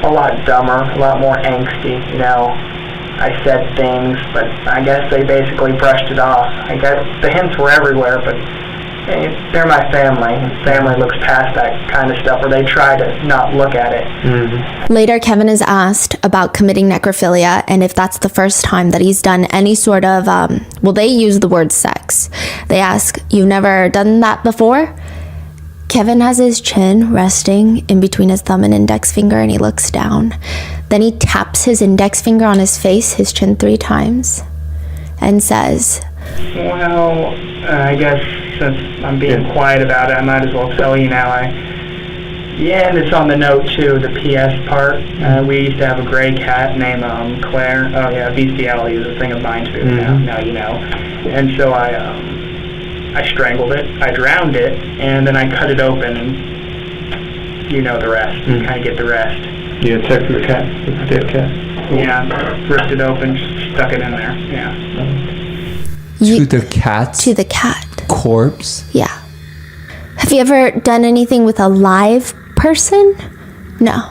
a lot dumber, a lot more angsty, you know. I said things, but I guess they basically brushed it off. I guess the hints were everywhere, but they're my family. Family looks past that kind of stuff, or they try to not look at it. Mm-hmm. Later, Kevin is asked about committing necrophilia and if that's the first time that he's done any sort of, they use the word sex. They ask, you've never done that before? Kevin has his chin resting in between his thumb and index finger and he looks down. Then he taps his index finger on his face, his chin 3 times, and says, Well, I guess since I'm being quiet about it, I might as well tell you now. And it's on the note too, the PS part. We used to have a gray cat named Claire. Oh yeah, bestiality is a thing of mine too. Now you know. And so I strangled it, I drowned it, and then I cut it open, and you know the rest. You kind of get the rest. You attacked the cat, the dead cat. Yeah, ripped it open, just stuck it in there. Yeah. To the cat? To the cat. Corpse? Yeah. Have you ever done anything with a live person? No.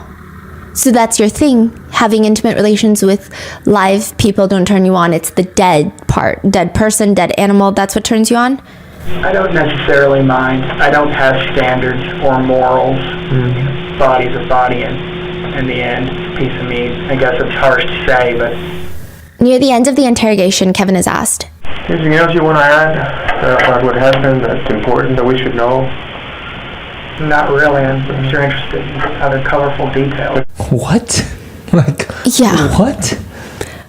So that's your thing. Having intimate relations with live people don't turn you on. It's the dead part. Dead person, dead animal. That's what turns you on? I don't necessarily mind. I don't have standards or morals. Body's a body, and in the end, it's a piece of meat. I guess it's harsh to say, but... Near the end of the interrogation, Kevin is asked, Anything else you want to add about what happened that's important that we should know? Not really, unless you're interested in other colorful details. What? Like, yeah. What?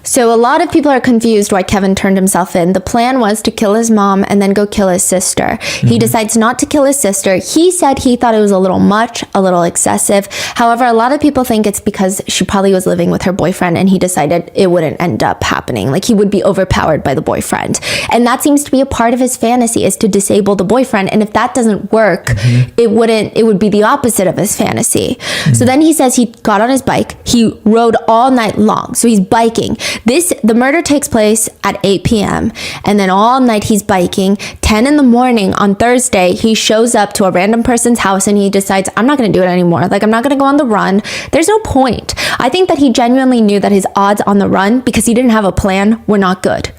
So a lot of people are confused why Kevin turned himself in. The plan was to kill his mom and then go kill his sister. He decides not to kill his sister. He said he thought it was a little much, a little excessive. However, a lot of people think it's because she probably was living with her boyfriend and he decided it wouldn't end up happening. Like he would be overpowered by the boyfriend. And that seems to be a part of his fantasy, is to disable the boyfriend. And if that doesn't work, it would be the opposite of his fantasy. So then he says he got on his bike. He rode all night long. So he's biking. The murder takes place at 8 p.m. and then all night he's biking. 10 in the morning on Thursday, he shows up to a random person's house and he decides, I'm not going to do it anymore. Like, I'm not going to go on the run. There's no point. I think that he genuinely knew that his odds on the run, because he didn't have a plan, were not good.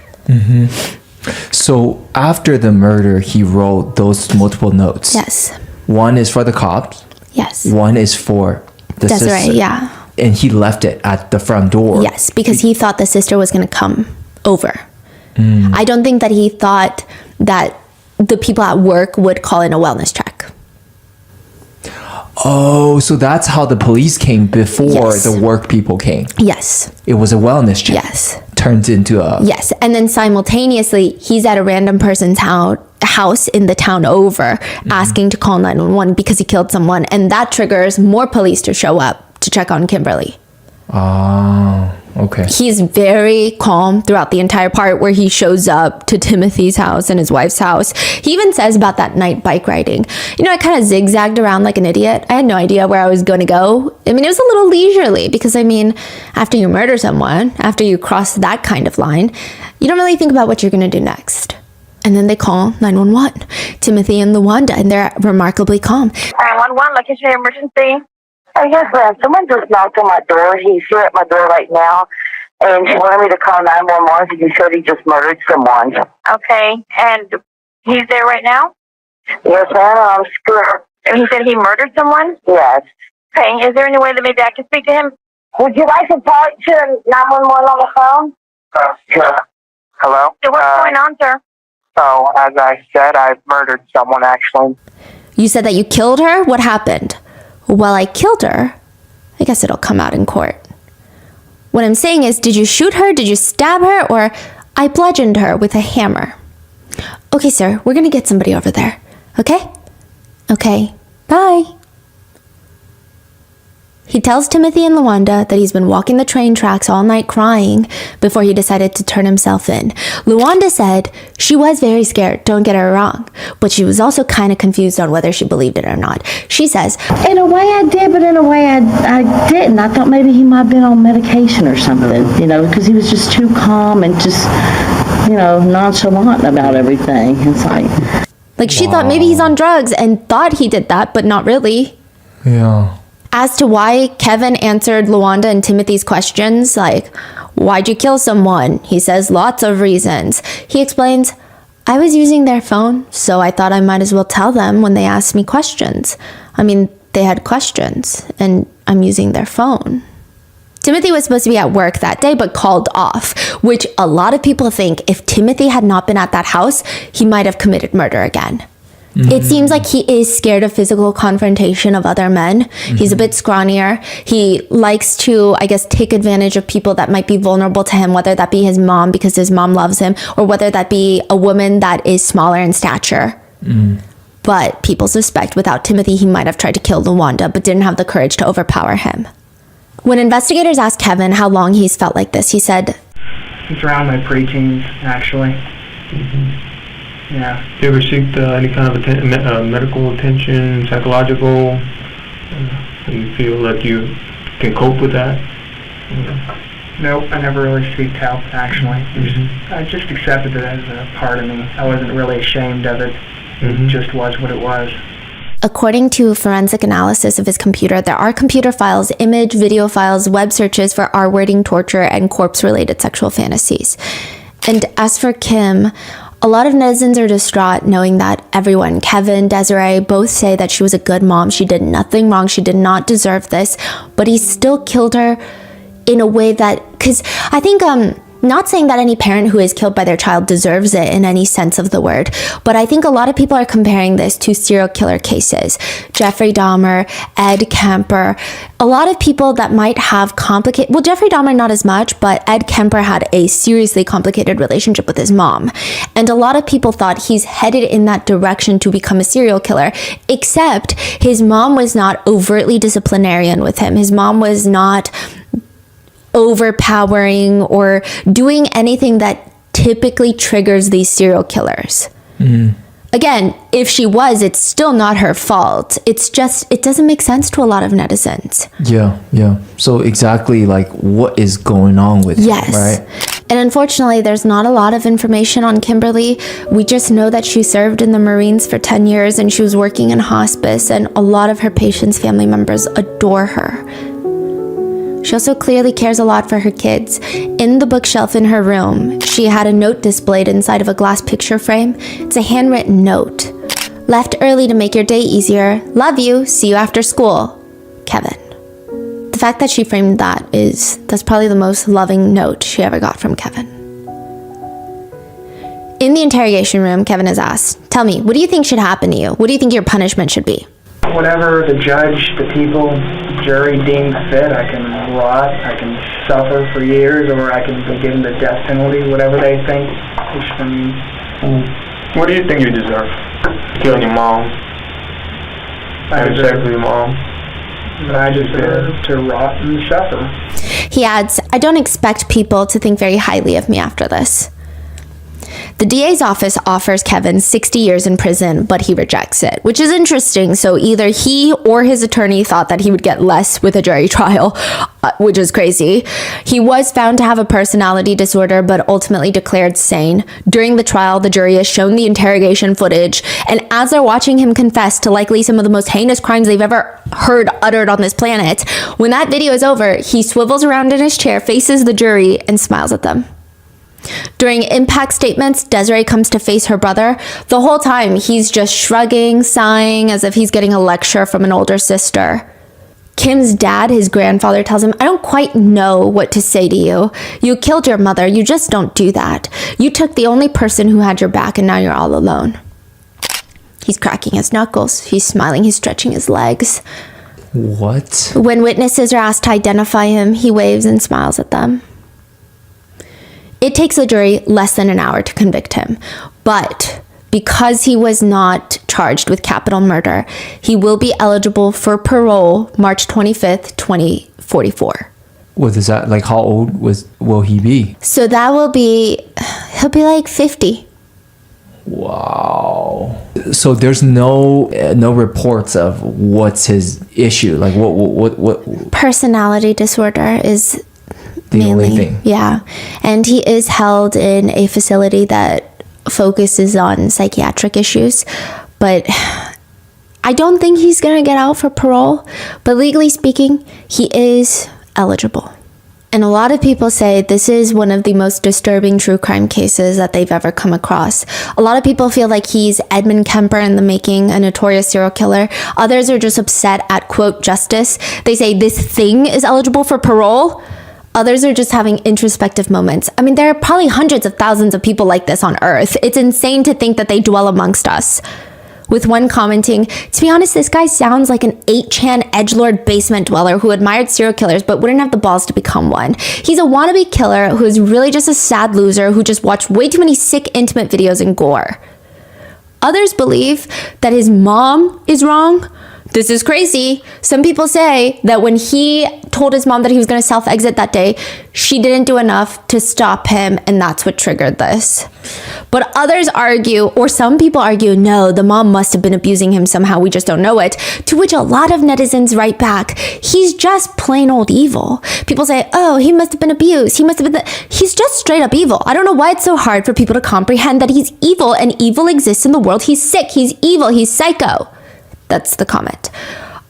So after the murder, he wrote those multiple notes. Yes. One is for the cops. Yes. One is for the Desiree, sister. yeah. And he left it at the front door. Yes, because he thought the sister was going to come over. I don't think that he thought that the people at work would call in a wellness check. Oh, so that's how the police came before the work people came. Yes. It was a wellness check. Yes. Turns into a... Yes, and then simultaneously, he's at a random person's house in the town over asking to call 911 because he killed someone, and that triggers more police to show up to check on Kimberly. Okay. He's very calm throughout the entire part where he shows up to Timothy's house and his wife's house. He even says about that night bike riding. You know, I kind of zigzagged around like an idiot. I had no idea where I was going to go. I mean, it was a little leisurely because, I mean, after you murder someone, after you cross that kind of line, you don't really think about what you're going to do next. And then they call 911. Timothy and Luanda, and they're remarkably calm. 911, location emergency. Oh, yes, ma'am. Someone just knocked on my door. He's here at my door right now. And he wanted me to call 911 because he said he just murdered someone. Okay. And he's there right now? Yes, ma'am. I'm scared. And he said he murdered someone? Yes. Okay. Is there any way that maybe I can speak to him? Would you like to talk to 911 on the phone? Sure. Hello? So what's going on, sir? So, as I said, I've murdered someone, actually. You said that you killed her? What happened? Well, I killed her. I guess it'll come out in court. What I'm saying is, did you shoot her? Did you stab her? Or I bludgeoned her with a hammer? Okay, sir, we're gonna get somebody over there. Okay? Okay. Bye. He tells Timothy and Luanda that he's been walking the train tracks all night crying before he decided to turn himself in. Luanda said she was very scared, don't get her wrong, but she was also kind of confused on whether she believed it or not. She says, In a way I did, but in a way I didn't. I thought maybe he might have been on medication or something, you know, because he was just too calm and just, you know, nonchalant about everything. It's like she thought maybe he's on drugs and thought he did that, but not really. Yeah. As to why Kevin answered Luanda and Timothy's questions, like, why'd you kill someone? He says lots of reasons. He explains, I was using their phone, so I thought I might as well tell them when they asked me questions. I mean, they had questions, and I'm using their phone. Timothy was supposed to be at work that day, but called off, which a lot of people think if Timothy had not been at that house, he might have committed murder again. It seems like he is scared of physical confrontation of other men. He's a bit scrawnier. He likes to, I guess, take advantage of people that might be vulnerable to him, whether that be his mom because his mom loves him, or whether that be a woman that is smaller in stature. But people suspect without Timothy, he might have tried to kill Luanda, but didn't have the courage to overpower him. When investigators asked Kevin how long he's felt like this, he said, It's around my preteens, actually. Yeah. You ever seek any kind of medical attention, psychological? You feel like you can cope with that? Nope, I never really seeked help, actually. I just accepted it as a part of me. I wasn't really ashamed of it. It just was what it was. According to forensic analysis of his computer, there are computer files, image, video files, web searches for R-wording, torture, and corpse-related sexual fantasies. And as for Kim, a lot of netizens are distraught knowing that everyone, Kevin, Desiree, both say that she was a good mom. She did nothing wrong. She did not deserve this. But he still killed her in a way that, because I think, not saying that any parent who is killed by their child deserves it in any sense of the word, but I think a lot of people are comparing this to serial killer cases. Jeffrey Dahmer, Ed Kemper, a lot of people that might have complicated, well, Jeffrey Dahmer not as much, but Ed Kemper had a seriously complicated relationship with his mom. And a lot of people thought he's headed in that direction to become a serial killer, except his mom was not overtly disciplinarian with him. His mom was not overpowering or doing anything that typically triggers these serial killers. Again, if she was, it's still not her fault. It's just, it doesn't make sense to a lot of netizens. Yeah. So exactly like what is going on with him, right? And unfortunately, there's not a lot of information on Kimberly. We just know that she served in the Marines for 10 years and she was working in hospice, and a lot of her patients' family members adore her. She also clearly cares a lot for her kids. In the bookshelf in her room, she had a note displayed inside of a glass picture frame. It's a handwritten note. Left early to make your day easier. Love you. See you after school. Kevin. The fact that she framed that's probably the most loving note she ever got from Kevin. In the interrogation room, Kevin is asked, tell me, what do you think should happen to you? What do you think your punishment should be? Whatever the judge, the people, jury deems fit. I can rot, I can suffer for years, or I can be given the death penalty, whatever they think is for me. What do you think you deserve? Killing your mom. Having sex with your mom. I deserve to rot and suffer. He adds, I don't expect people to think very highly of me after this. The DA's office offers Kevin 60 years in prison, but he rejects it, which is interesting. So either he or his attorney thought that he would get less with a jury trial, which is crazy. He was found to have a personality disorder, but ultimately declared sane. During the trial, the jury has shown the interrogation footage, and as they're watching him confess to likely some of the most heinous crimes they've ever heard uttered on this planet, when that video is over, he swivels around in his chair, faces the jury, and smiles at them. During impact statements, Desiree comes to face her brother. The whole time, he's just shrugging, sighing, as if he's getting a lecture from an older sister. Kim's dad, his grandfather, tells him, I don't quite know what to say to you. You killed your mother. You just don't do that. You took the only person who had your back, and now you're all alone. He's cracking his knuckles. He's smiling. He's stretching his legs. What? When witnesses are asked to identify him, he waves and smiles at them. It takes the jury less than an hour to convict him, but because he was not charged with capital murder, he will be eligible for parole March 25th, 2044. What is that? Like, how old will he be? So that will be, he'll be like 50. Wow. So there's no reports of what's his issue. Like what? Personality disorder is the only thing. Yeah. And he is held in a facility that focuses on psychiatric issues, but I don't think he's going to get out for parole, but legally speaking, he is eligible. And a lot of people say this is one of the most disturbing true crime cases that they've ever come across. A lot of people feel like he's Edmund Kemper in the making, a notorious serial killer. Others are just upset at, quote, justice. They say this thing is eligible for parole. Others are just having introspective moments. I mean, there are probably hundreds of thousands of people like this on Earth. It's insane to think that they dwell amongst us. With one commenting, to be honest, this guy sounds like an 8chan edgelord basement dweller who admired serial killers but wouldn't have the balls to become one. He's a wannabe killer who is really just a sad loser who just watched way too many sick, intimate videos and gore. Others believe that his mom is wrong. This is crazy. Some people say that when he told his mom that he was going to self-exit that day, she didn't do enough to stop him, and that's what triggered this. But others argue, or some people argue, no, the mom must have been abusing him somehow, we just don't know it. To which a lot of netizens write back, he's just plain old evil. People say, oh, he must have been abused. He's just straight up evil. I don't know why it's so hard for people to comprehend that he's evil, and evil exists in the world. He's sick, he's evil, he's psycho. That's the comment.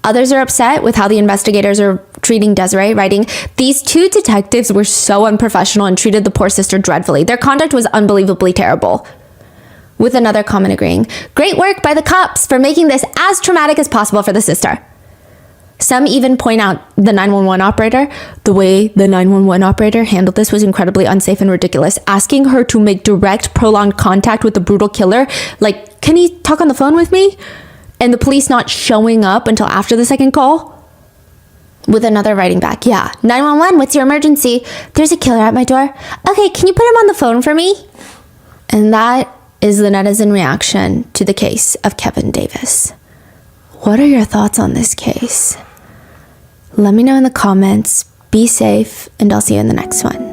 Others are upset with how the investigators are treating Desiree, writing, these two detectives were so unprofessional and treated the poor sister dreadfully. Their conduct was unbelievably terrible. With another comment agreeing, great work by the cops for making this as traumatic as possible for the sister. Some even point out the 911 operator. The way the 911 operator handled this was incredibly unsafe and ridiculous. Asking her to make direct, prolonged contact with the brutal killer, like, can he talk on the phone with me? And the police not showing up until after the second call? With another writing back, yeah, 911, what's your emergency? There's a killer at my door. Okay, can you put him on the phone for me? And that is the netizen reaction to the case of Kevin Davis. What are your thoughts on this case? Let me know in the comments. Be safe, and I'll see you in the next one.